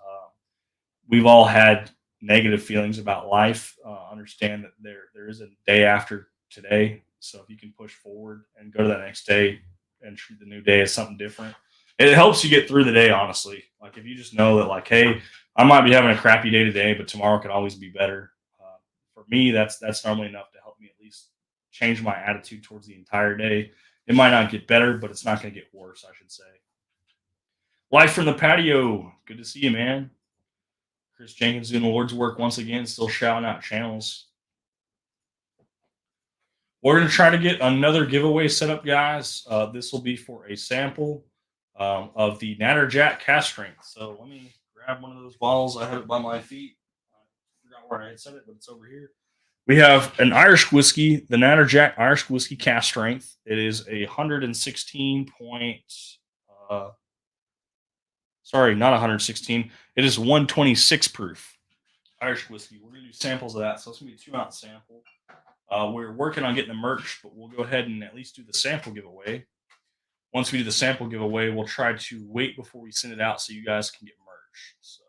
We've all had negative feelings about life. Understand that there is a day after today. So if you can push forward and go to that next day and treat the new day as something different, it helps you get through the day. Honestly, like if you just know that, like, hey, I might be having a crappy day today, but tomorrow could always be better. For me, that's normally enough to help me at least change my attitude towards the entire day. It might not get better, but it's not going to get worse. I should say. Life from the patio. Good to see you, man. Chris Jenkins doing the Lord's work once again, still shouting out channels. We're going to try to get another giveaway set up, guys. This will be for a sample of the Natterjack cast strength. So let me grab one of those bottles. I have it by my feet. I forgot where I had set it, but it's over here. We have an Irish whiskey, the Natterjack Irish whiskey cast strength. It is 116 point. Sorry, not 116. It is 126 proof Irish whiskey. We're going to do samples of that. So it's going to be a 2-ounce sample. We're working on getting the merch, but we'll go ahead and at least do the sample giveaway. Once we do the sample giveaway, we'll try to wait before we send it out so you guys can get merch. So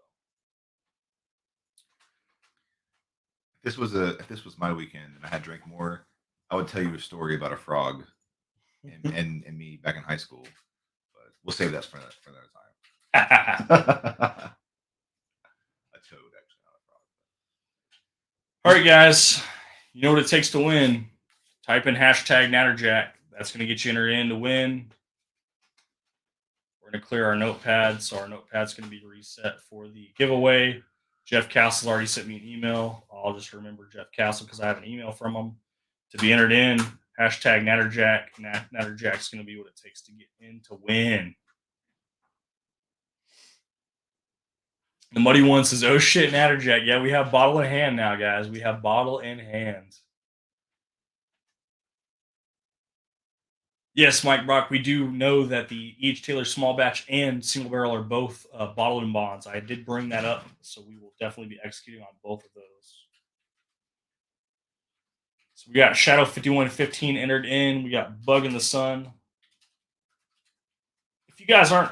If this was my weekend and I had drank more, I would tell you a story about a frog and me back in high school. But we'll save that for another time. A toad, actually, not a frog. all right, guys, you know what it takes to win. Type in hashtag Natterjack. That's going to get you entered in to win. We're going to clear our notepad, so our notepad's going to be reset for the giveaway. Jeff Castle's already sent me an email. I'll just remember Jeff Castle because I have an email from him to be entered in. Hashtag Natterjack. Natterjack's going to be what it takes to get in to win. The Muddy One says, "Oh shit, Natterjack." Yeah, we have bottle in hand now, guys. We have bottle in hand. Yes, Mike Brock, we do know that the each Taylor small batch and single barrel are both bottled in bonds. I did bring that up, so we will definitely be executing on both of those. So we got Shadow 5115 entered in. We got Bug in the Sun. If you guys aren't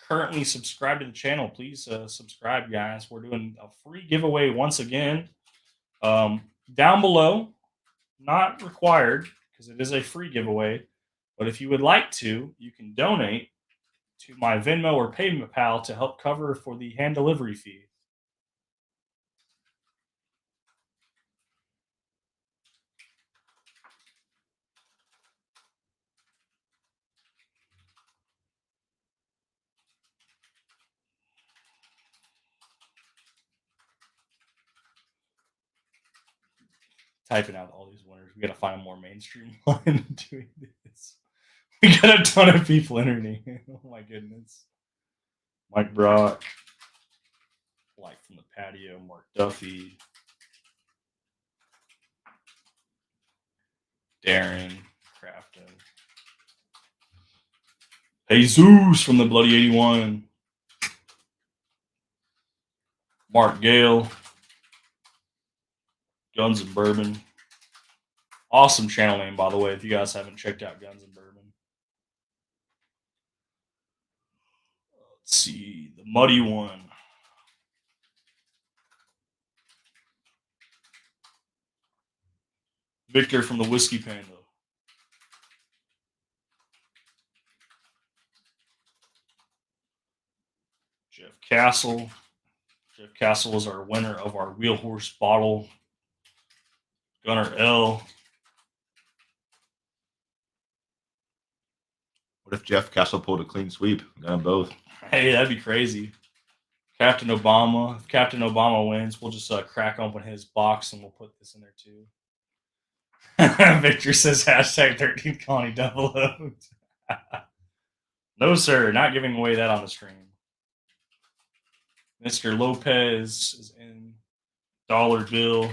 currently subscribed to the channel, please subscribe, guys. We're doing a free giveaway once again. Down below, not required because it is a free giveaway. But if you would like to, you can donate to my Venmo or PayPal to help cover for the hand delivery fee. Typing out all these winners. We got to find a more mainstream one doing this. We got a ton of people entering. Oh my goodness. Mike Brock, Light from the Patio, Mark Duffy, Darren Crafton, Jesus from the Bloody 81, Mark Gale, Guns and Bourbon. Awesome channel name, by the way, if you guys haven't checked out Guns and Bourbon. Let's see, the Muddy One. Victor from the Whiskey Panda. Jeff Castle. Jeff Castle is our winner of our Wheel Horse bottle. Gunnar L. What if Jeff Castle pulled a clean sweep? Got them both. Hey, that'd be crazy. Captain Obama. If Captain Obama wins, we'll just crack open his box and we'll put this in there too. Victor says hashtag 13th Colony double O. No, sir. Not giving away that on the stream. Mr. Lopez is in. Dollar Bill.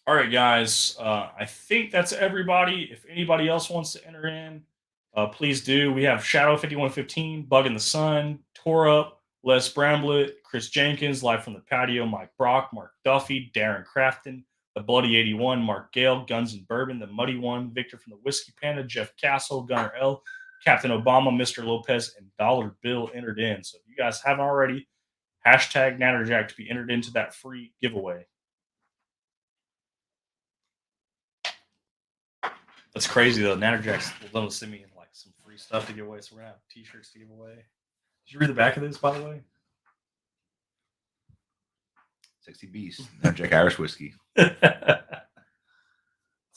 All right, guys. I think that's everybody. If anybody else wants to enter in, please do. We have Shadow 5115, Bug in the Sun, Tore Up, Les Bramblett, Chris Jenkins, Live from the Patio, Mike Brock, Mark Duffy, Darren Crafton, The Bloody 81, Mark Gale, Guns and Bourbon, The Muddy One, Victor from the Whiskey Panda, Jeff Castle, Gunnar L, Captain Obama, Mr. Lopez, and Dollar Bill entered in. So if you guys haven't already, hashtag Natterjack to be entered into that free giveaway. That's crazy though. Natterjack's will let send me like some free stuff to give away, so we're gonna have T-shirts to give away. Did you read the back of this, by the way? Sexy Beast, Jack Irish whiskey. It's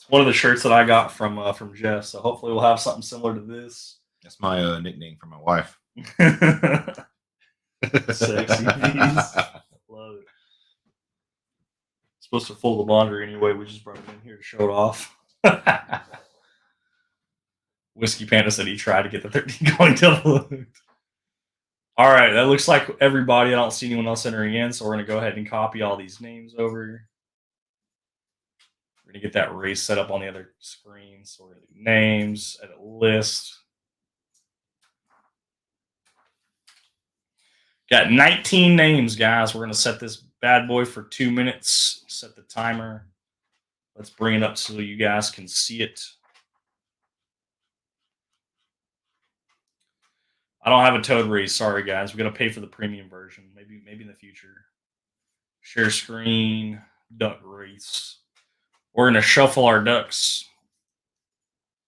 one of the shirts that I got from Jeff, so hopefully we'll have something similar to this. That's my nickname for my wife. Sexy Beast. Love it. Supposed to fold the laundry anyway. We just brought it in here to show it off. Whiskey Panda said he tried to get the 13 going double. All right, that looks like everybody. I don't see anyone else entering in, so we're going to go ahead and copy all these names over. We're going to get that race set up on the other screen. So we're going to do names, edit list. Got 19 names, guys. We're going to set this bad boy for 2 minutes. Set the timer. Let's bring it up so you guys can see it. I don't have a toad race. Sorry, guys. We're going to pay for the premium version. Maybe in the future. Share screen. Duck race. We're going to shuffle our ducks.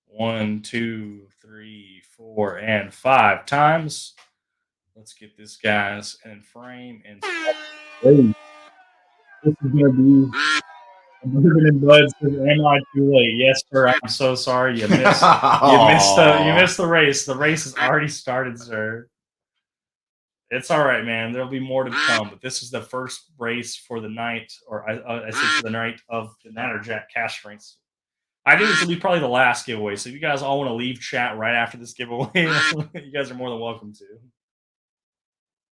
1, 2, 3, 4, and 5 times. Let's get this guys in frame and this is gonna be Bourbon and Bud says, "Am I too late?" Yes, sir. I'm so sorry. You missed. You missed the race. The race has already started, sir. It's all right, man. There'll be more to come, but this is the first race for the night, or I say for the night of the Natterjack cash strengths. I think this will be probably the last giveaway. So if you guys all want to leave chat right after this giveaway, you guys are more than welcome to.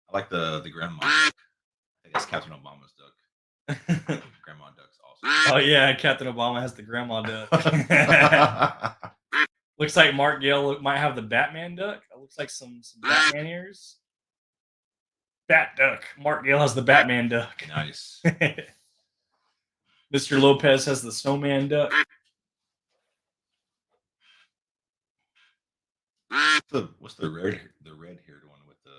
I like the grandma duck. I guess Captain Obama's duck. Grandma duck's awesome. Oh yeah, Captain Obama has the grandma duck. Looks like Mark Gale might have the Batman duck. It looks like some Batman ears. Bat duck. Mark Gale has the Batman duck. Nice. Mr. Lopez has the snowman duck. What's the red haired one with the?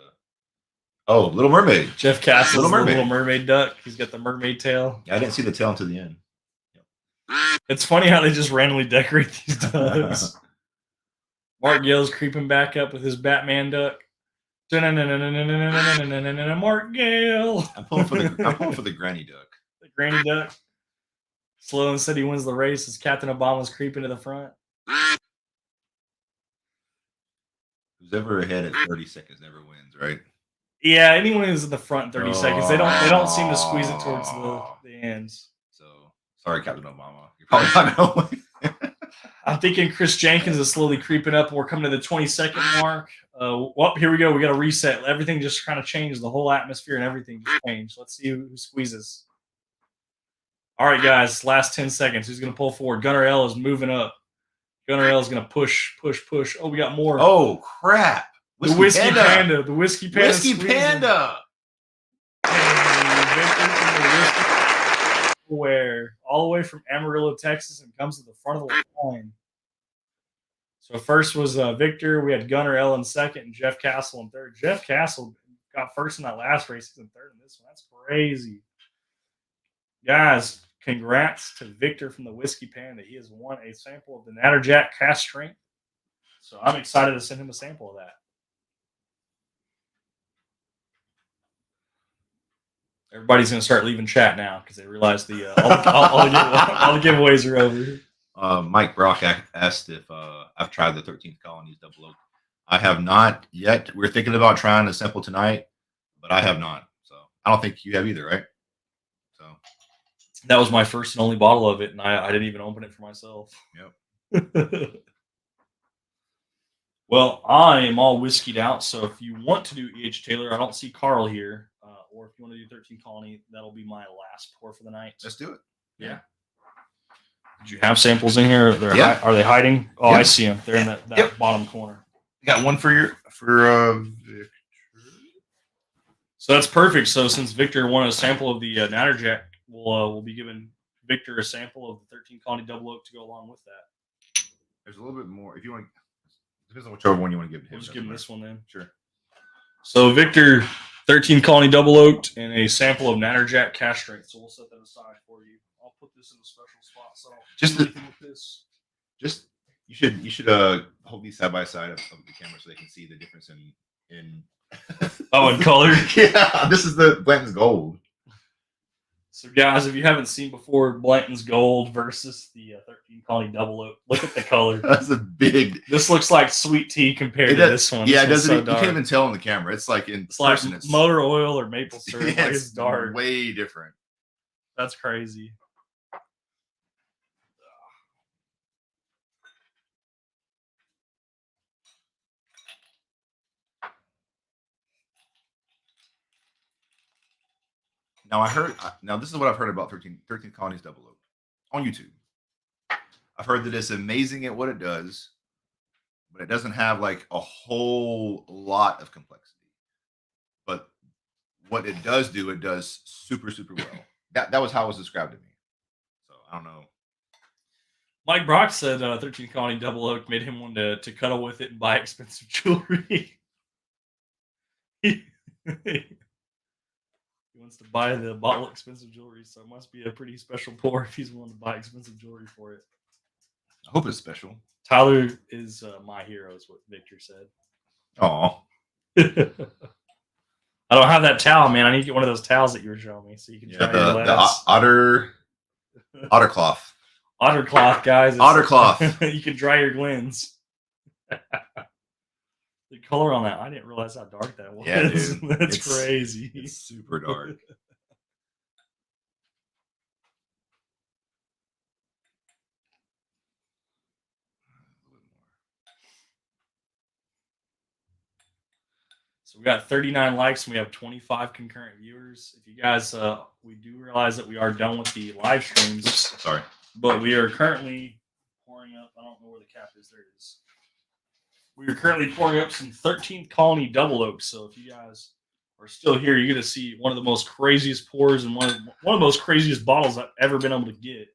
Oh, Little Mermaid. Jeff Castle's Little Mermaid. Little Mermaid duck. He's got the mermaid tail. I didn't see the tail until the end. It's funny how they just randomly decorate these ducks. Mark Gale's creeping back up with his Batman duck. Mark Gale. I'm pulling for the granny duck. The granny duck. Sloan said he wins the race as Captain Obama's creeping to the front. Who's ever ahead at 30 seconds never wins, right? Yeah, anyone who's in the front 30 seconds, they don't seem to squeeze it towards the ends. So sorry, Captain Obama. You're probably not gonna win. I'm thinking Chris Jenkins is slowly creeping up, and we're coming to the 20-second mark. Well, here we go. We got to reset. Everything just kind of changed. The whole atmosphere and everything just changed. Let's see who squeezes. All right, guys. Last 10 seconds. Who's going to pull forward? Gunnar L is moving up. Gunnar L is going to push. Oh, we got more. Oh, crap. The Whiskey Panda. The Whiskey Panda. Whiskey Panda. Where all the way from Amarillo, Texas, and comes to the front of the line. So first was Victor. We had Gunnar L in second and Jeff Castle in third. Jeff Castle got first in that last race. He's in third in this one. That's crazy. Guys, congrats to Victor from the Whiskey Panda. He has won a sample of the Natterjack cast strength. So I'm excited to send him a sample of that. Everybody's going to start leaving chat now because they realize all the giveaways are over. Mike Brock asked if I've tried the 13th Colonies Double Oak. I have not yet. We're thinking about trying a sample tonight, but I have not. So I don't think you have either, right? So that was my first and only bottle of it, and I didn't even open it for myself. Yep. Well, I am all whiskeyed out, so if you want to do E.H. Taylor, I don't see Carl here. Or if you want to do 13 Colony, that'll be my last pour for the night. Let's do it. Yeah. Did you have samples in here? Are they hiding? Oh, yeah. I see them. They're in that bottom corner. Got one for Victor. So that's perfect. So since Victor wanted a sample of the Natterjack, we'll be giving Victor a sample of the 13 Colony Double Oak to go along with that. There's a little bit more. If you want, depends on whichever one you want to give him. We'll just give him this one then. Sure. So Victor, 13 Colony Double Oaked and a sample of Natterjack cash strength. So we'll set that aside for you. I'll put this in a special spot. So you should hold these side by side of the camera so they can see the difference in in color. Yeah, this is the Blanton's Gold. So guys, if you haven't seen before, Blanton's Gold versus the 13 Colony Double Oak. Look at the color. That's a big. This looks like sweet tea compared to this one. Yeah, it doesn't. You can't even tell on the camera. It's like in person. It's motor oil or maple syrup. Yeah, it's dark. Way different. That's crazy. Now this is what I've heard about 13 Colonies Double Oak on YouTube. I've heard that it's amazing at what it does, but it doesn't have like a whole lot of complexity. But what it does do, it does super, super well. That was how it was described to me. So I don't know. Mike Brock said 13 Colony Double Oak made him want to cuddle with it and buy expensive jewelry. He wants to buy the bottle of expensive jewelry, so it must be a pretty special pour if he's willing to buy expensive jewelry for it. I hope it's special. Tyler is my hero, is what Victor said. Oh. I don't have that towel, man. I need to get one of those towels that you were showing me so you can dry your glass. The otter cloth. Otter cloth, guys. Otter cloth. You can dry your Glens. The color on that, I didn't realize how dark that was. Yeah, dude. That's crazy. It's super dark. So we got 39 likes and we have 25 concurrent viewers. If you guys, we do realize that we are done with the live streams. Oops, sorry. But we are currently pouring up. I don't know where the cap is. There it is. We are currently pouring up some 13th Colony Double Oaks. So if you guys are still here, you're going to see one of the most craziest pours and one of the most craziest bottles I've ever been able to get.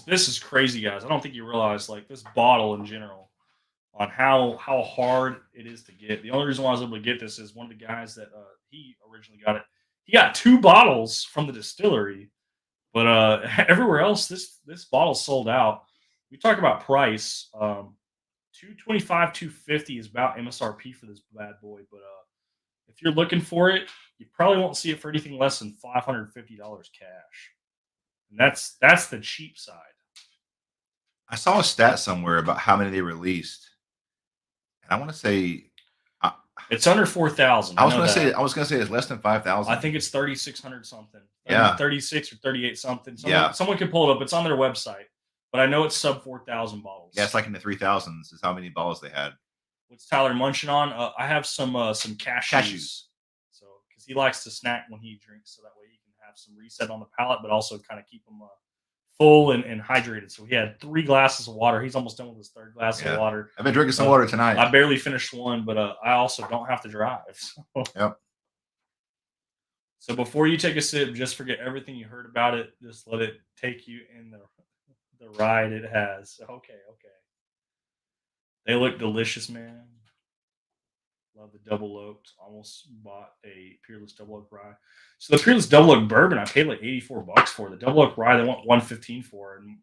This is crazy, guys. I don't think you realize like this bottle in general on how hard it is to get. The only reason why I was able to get this is one of the guys that he originally got it. He got 2 bottles from the distillery, but everywhere else this bottle sold out. We talk about price. 225, 250 is about MSRP for this bad boy, but if you're looking for it, you probably won't see it for anything less than $550 cash. And that's the cheap side. I saw a stat somewhere about how many they released, and I want to say it's under 4,000. I was going to say it's less than 5,000. I think it's 3,600 something. Yeah, 36 or 38 something. Someone can pull it up. It's on their website, but I know it's sub 4,000 bottles. Yeah, it's like in the 3,000s is how many bottles they had. What's Tyler munching on? I have some cashews. So because he likes to snack when he drinks, so that way he can have some reset on the palate, but also kind of keep him full and hydrated. So he had 3 glasses of water. He's almost done with his 3rd glass of water. I've been drinking some water tonight. I barely finished one, but I also don't have to drive. So. Yep. So before you take a sip, just forget everything you heard about it. Just let it take you in the ride it has. Okay. They look delicious, man. Love the double oaked. Almost bought a Peerless Double Oak Rye. So the Peerless Double Oak Bourbon, I paid like $84 for. The Double Oak Rye, they want $115 for. And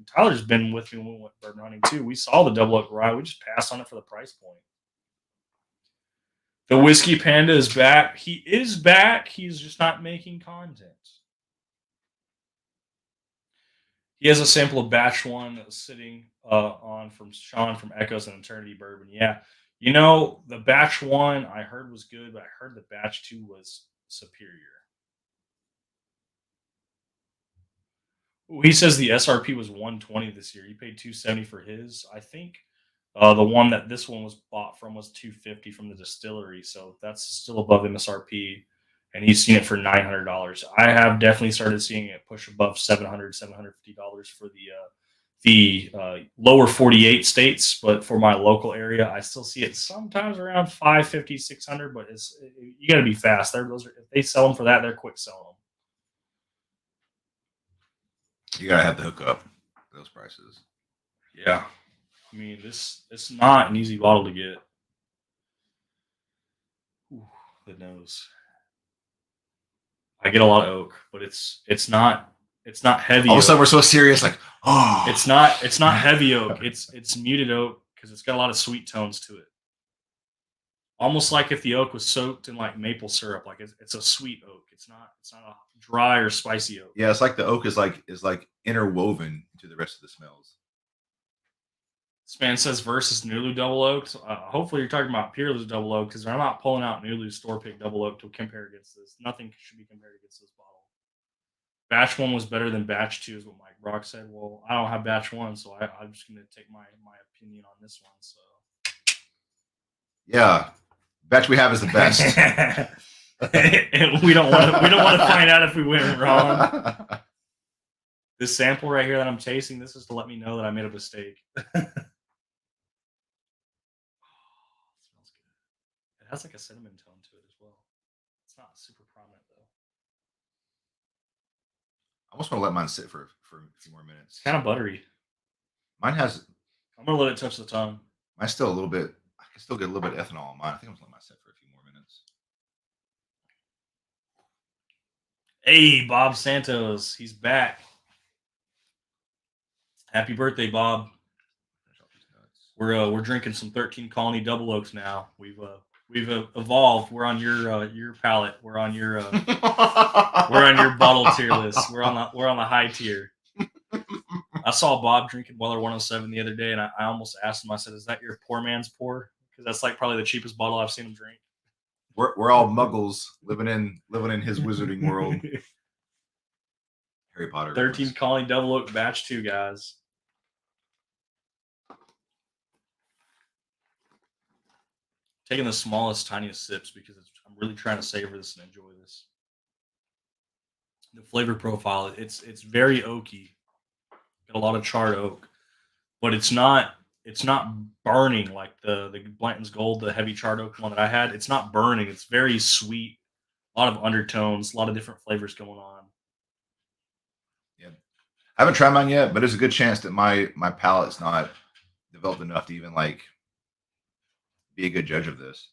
Tyler's been with me when we went bourbon hunting too. We saw the Double Oak Rye. We just passed on it for the price point. The Whiskey Panda is back. He is back. He's just not making content. He has a sample of batch 1 sitting on from Sean from Echoes and Eternity Bourbon. Yeah. You know, the batch 1 I heard was good, but I heard the batch 2 was superior. Ooh, he says the SRP was $120 this year. He paid $270 for his. I think the one that this one was bought from was $250 from the distillery, so that's still above MSRP. And he's seen it for $900. I have definitely started seeing it push above $700, $750 for the lower 48 states, but for my local area, I still see it sometimes around $550, $600. But you got to be fast. If they sell them for that, they're quick selling them. You gotta have the hookup for those prices. Yeah, I mean it's not an easy bottle to get. Ooh, the nose. I get a lot of oak, but it's not heavy. All of a sudden, we're so serious, like, oh, it's not heavy oak. It's muted oak because it's got a lot of sweet tones to it. Almost like if the oak was soaked in like maple syrup, like it's a sweet oak. It's not a dry or spicy oak. Yeah, it's like the oak is like interwoven into the rest of the smells. This man says versus Nulu double oaked. Hopefully you're talking about Peerless double oak because I'm not pulling out Nulu's store pick double oak to compare against this. Nothing should be compared against this bottle. Batch 1 was better than batch 2 is what Mike Brock said. Well, I don't have batch 1, so I'm just going to take my opinion on this one. So yeah, batch we have is the best. And we don't want to find out if we went wrong. This sample right here that I'm tasting, this is to let me know that I made a mistake. Smells good. It has like a cinnamon tone to it as well. It's not super prominent though. I almost want to let mine sit for a few more minutes. It's kind of buttery. Mine has. I'm gonna let it touch the tongue. Mine's still a little bit. I can still get a little bit of ethanol on mine. I think I'm gonna let mine sit for a few more minutes. Hey, Bob Santos, he's back. Happy birthday, Bob. We're drinking some 13 Colony Double Oaks now. We've evolved. We're on your palate. We're on your bottle tier list. We're on the high tier. I saw Bob drinking Weller 107 the other day, and I almost asked him. I said, "Is that your poor man's pour?" Because that's like probably the cheapest bottle I've seen him drink. We're all muggles living in his wizarding world. Harry Potter. 13 Colony Double Oak Batch 2, guys. taking the smallest, tiniest sips because I'm really trying to savor this and enjoy this. The flavor profile, it's very oaky, got a lot of charred oak, but it's not burning like the Blanton's Gold, the heavy charred oak one that I had. It's not burning. It's very sweet, a lot of undertones, a lot of different flavors going on. Yeah, I haven't tried mine yet, but there's a good chance that my palate's not developed enough to even like be a good judge of this.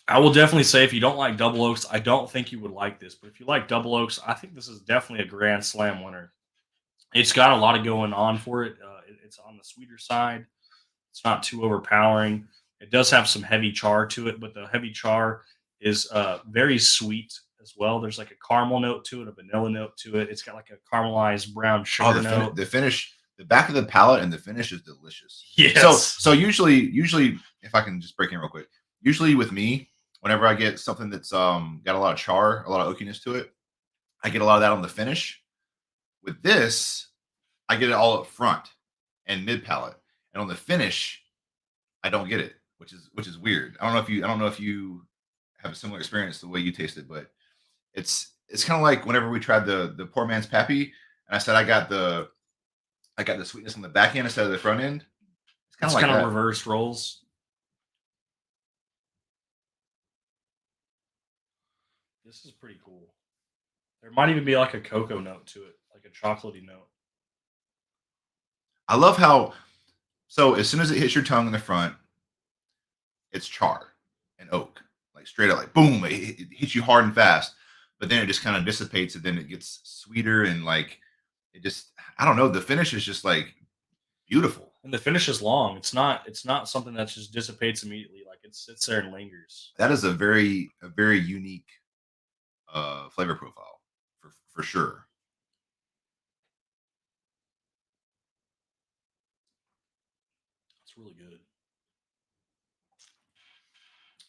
I will definitely say if you don't like double oaks, I don't think you would like this. But if you like double oaks, I think this is definitely a grand slam winner. It's got a lot of going on for it. It's on the sweeter side. It's not too overpowering. It does have some heavy char to it, but the heavy char is very sweet as well. There's like a caramel note to it, a vanilla note to it. It's got like a caramelized brown Oh, sugar note. the finish, the back of the palate and the finish is delicious. Yes. So usually, if I can just break in real quick, usually with me, whenever I get something that's got a lot of char, a lot of oakiness to it, I get a lot of that on the finish. With this, I get it all up front and mid palate, and on the finish, I don't get it, which is weird. I don't know if you have a similar experience the way you taste it, but it's kind of like whenever we tried the poor man's pappy, and I said I got the sweetness on the back end instead of the front end. It's kind It's of like kind of that. reversed rolls. This is pretty cool. There might even be like a cocoa note to it, like a chocolatey note. I love how so as soon as it hits your tongue in the front, it's char and oak, like straight up, like boom, it hits you hard and fast. But then it just kind of dissipates, and then it gets sweeter and like it just I don't know. The finish is just like beautiful. And the finish is long. It's not something that just dissipates immediately. Like it sits there and lingers. That is a very unique flavor profile for sure. It's really good.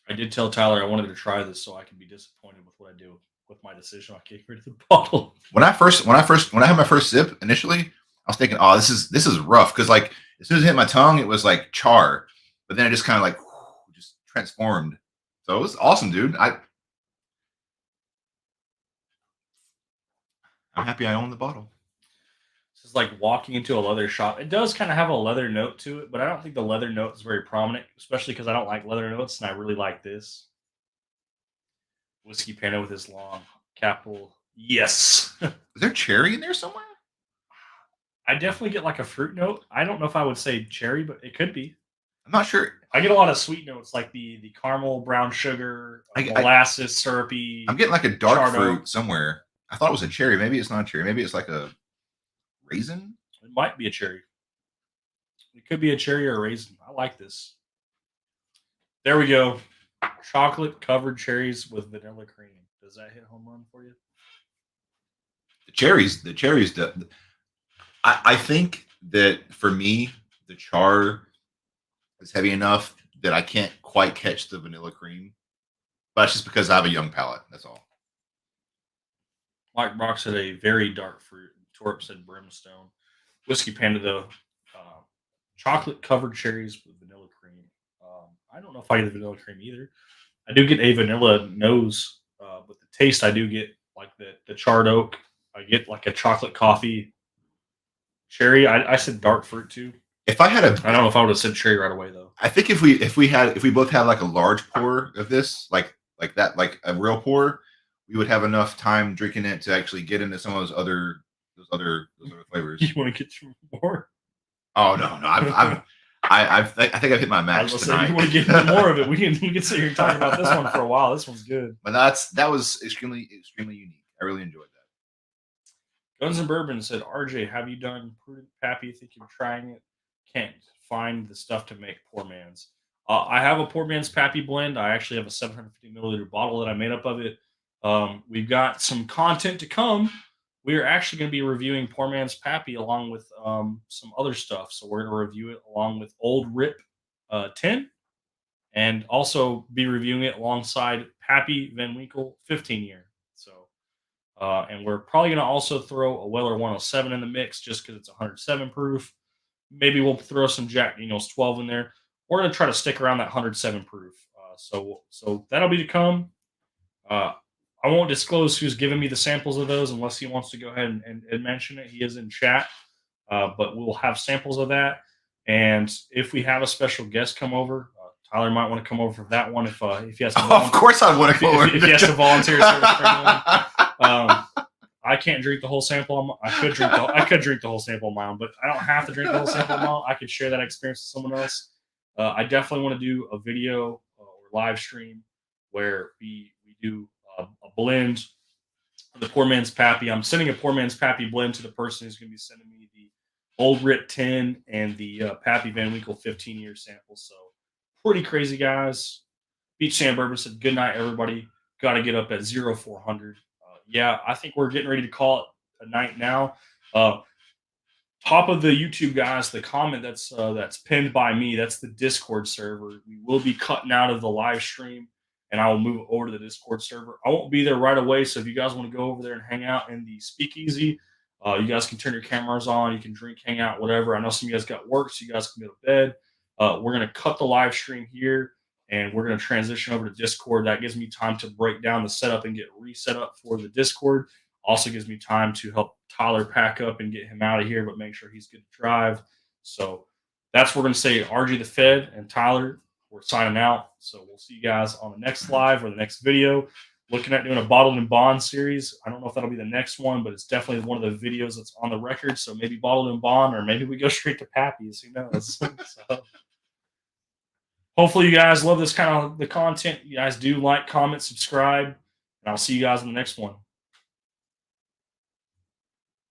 I did tell Tyler I wanted to try this so I could be disappointed with what I do with my decision on getting rid of the bottle. When I had my first sip initially, I was thinking, oh, this is rough because like as soon as it hit my tongue, it was like char, but then it just kind of like just transformed. So it was awesome, dude. I'm happy I own the bottle. This is like walking into a leather shop. It does kind of have a leather note to it, but I don't think the leather note is very prominent, especially because I don't like leather notes and I really like this. Whiskey Panda with his long capital. Yes. Is there cherry in there somewhere? I definitely get like a fruit note. I don't know if I would say cherry, but it could be. I'm not sure. I get a lot of sweet notes like the caramel, brown sugar, I molasses, syrupy. I'm getting like a dark charred fruit oak. somewhere. I thought it was a cherry. Maybe it's not a cherry. Maybe it's like a raisin. It might be a cherry. It could be a cherry or a raisin. I like this. There we go. Chocolate covered cherries with vanilla cream. Does that hit home run for you? The cherries. I think that for me, the char is heavy enough that I can't quite catch the vanilla cream. But it's just because I have a young palate. That's all. Mike Brock said a very dark fruit. Torp said brimstone. Whiskey Panda though, chocolate covered cherries with vanilla cream. I don't know if I get the vanilla cream either. I do get a vanilla nose, but the taste I do get like the charred oak. I get like a chocolate coffee cherry. I said dark fruit too. If I had a, I don't know if I would have said cherry right away though. I think if we both had like a large pour of this, like that, like a real pour, we would have enough time drinking it to actually get into some of those other flavors. You want to get some more? Oh no, I think I've hit my I max was gonna say, tonight. you want to get into more of it? We can sit here and talk about this one for a while. This one's good. But that was extremely unique. I really enjoyed that. Guns and Bourbon said, RJ, have you done Prudent Pappy? Think you're trying it? Can't find the stuff to make Poor Man's. I have a Poor Man's Pappy blend. I actually have a 750 milliliter bottle that I made up of it. We've got some content to come. We're actually going to be reviewing Poor Man's Pappy along with some other stuff. So we're going to review it along with Old Rip 10 and also be reviewing it alongside Pappy Van Winkle 15 year. So and we're probably going to also throw a Weller 107 in the mix just because it's 107 proof. Maybe we'll throw some Jack Daniels 12 in there. we're going to try to stick around that 107 proof. So that'll be to come. Uh, I won't disclose who's giving me the samples of those unless he wants to go ahead and mention it. He is in chat, but we'll have samples of that. And if we have a special guest come over, Tyler might want to come over for that one if he has to. Of course, I want to go over. If he has to volunteer service for anyone. I can't drink the whole sample. I could drink the whole sample on my own, but I don't have to drink the whole sample on my own. I could share that experience with someone else. I definitely want to do a video or live stream where we do a blend of the poor man's pappy. I'm sending a poor man's pappy blend to the person who's going to be sending me the Old Rit 10 and the Pappy Van Winkle 15-year sample. So pretty crazy, guys. Beach Sand Bourbon said, good night, everybody. Got to get up at 0400. Yeah, I think we're getting ready to call it a night now. Top of the YouTube, guys, the comment that's pinned by me, that's the Discord server. We will be cutting out of the live stream, and I will move over to the Discord server. I won't be there right away, so if you guys want to go over there and hang out in the speakeasy, you guys can turn your cameras on. You can drink, hang out, whatever. I know some of you guys got work, so you guys can go to bed. We're going to cut the live stream here, and we're going to transition over to Discord. That gives me time to break down the setup and get reset up for the Discord. Also gives me time to help Tyler pack up and get him out of here, but make sure he's good to drive. So that's what we're going to say. RG the Fed and Tyler, we're signing out. So we'll see you guys on the next live or the next video. Looking at doing a Bottled and Bond series. I don't know if that'll be the next one, but it's definitely one of the videos that's on the record. So maybe Bottled and Bond, or maybe we go straight to Pappy's. Who knows? So hopefully you guys love this kind of the content. You guys do like, comment, subscribe, and I'll see you guys in the next one.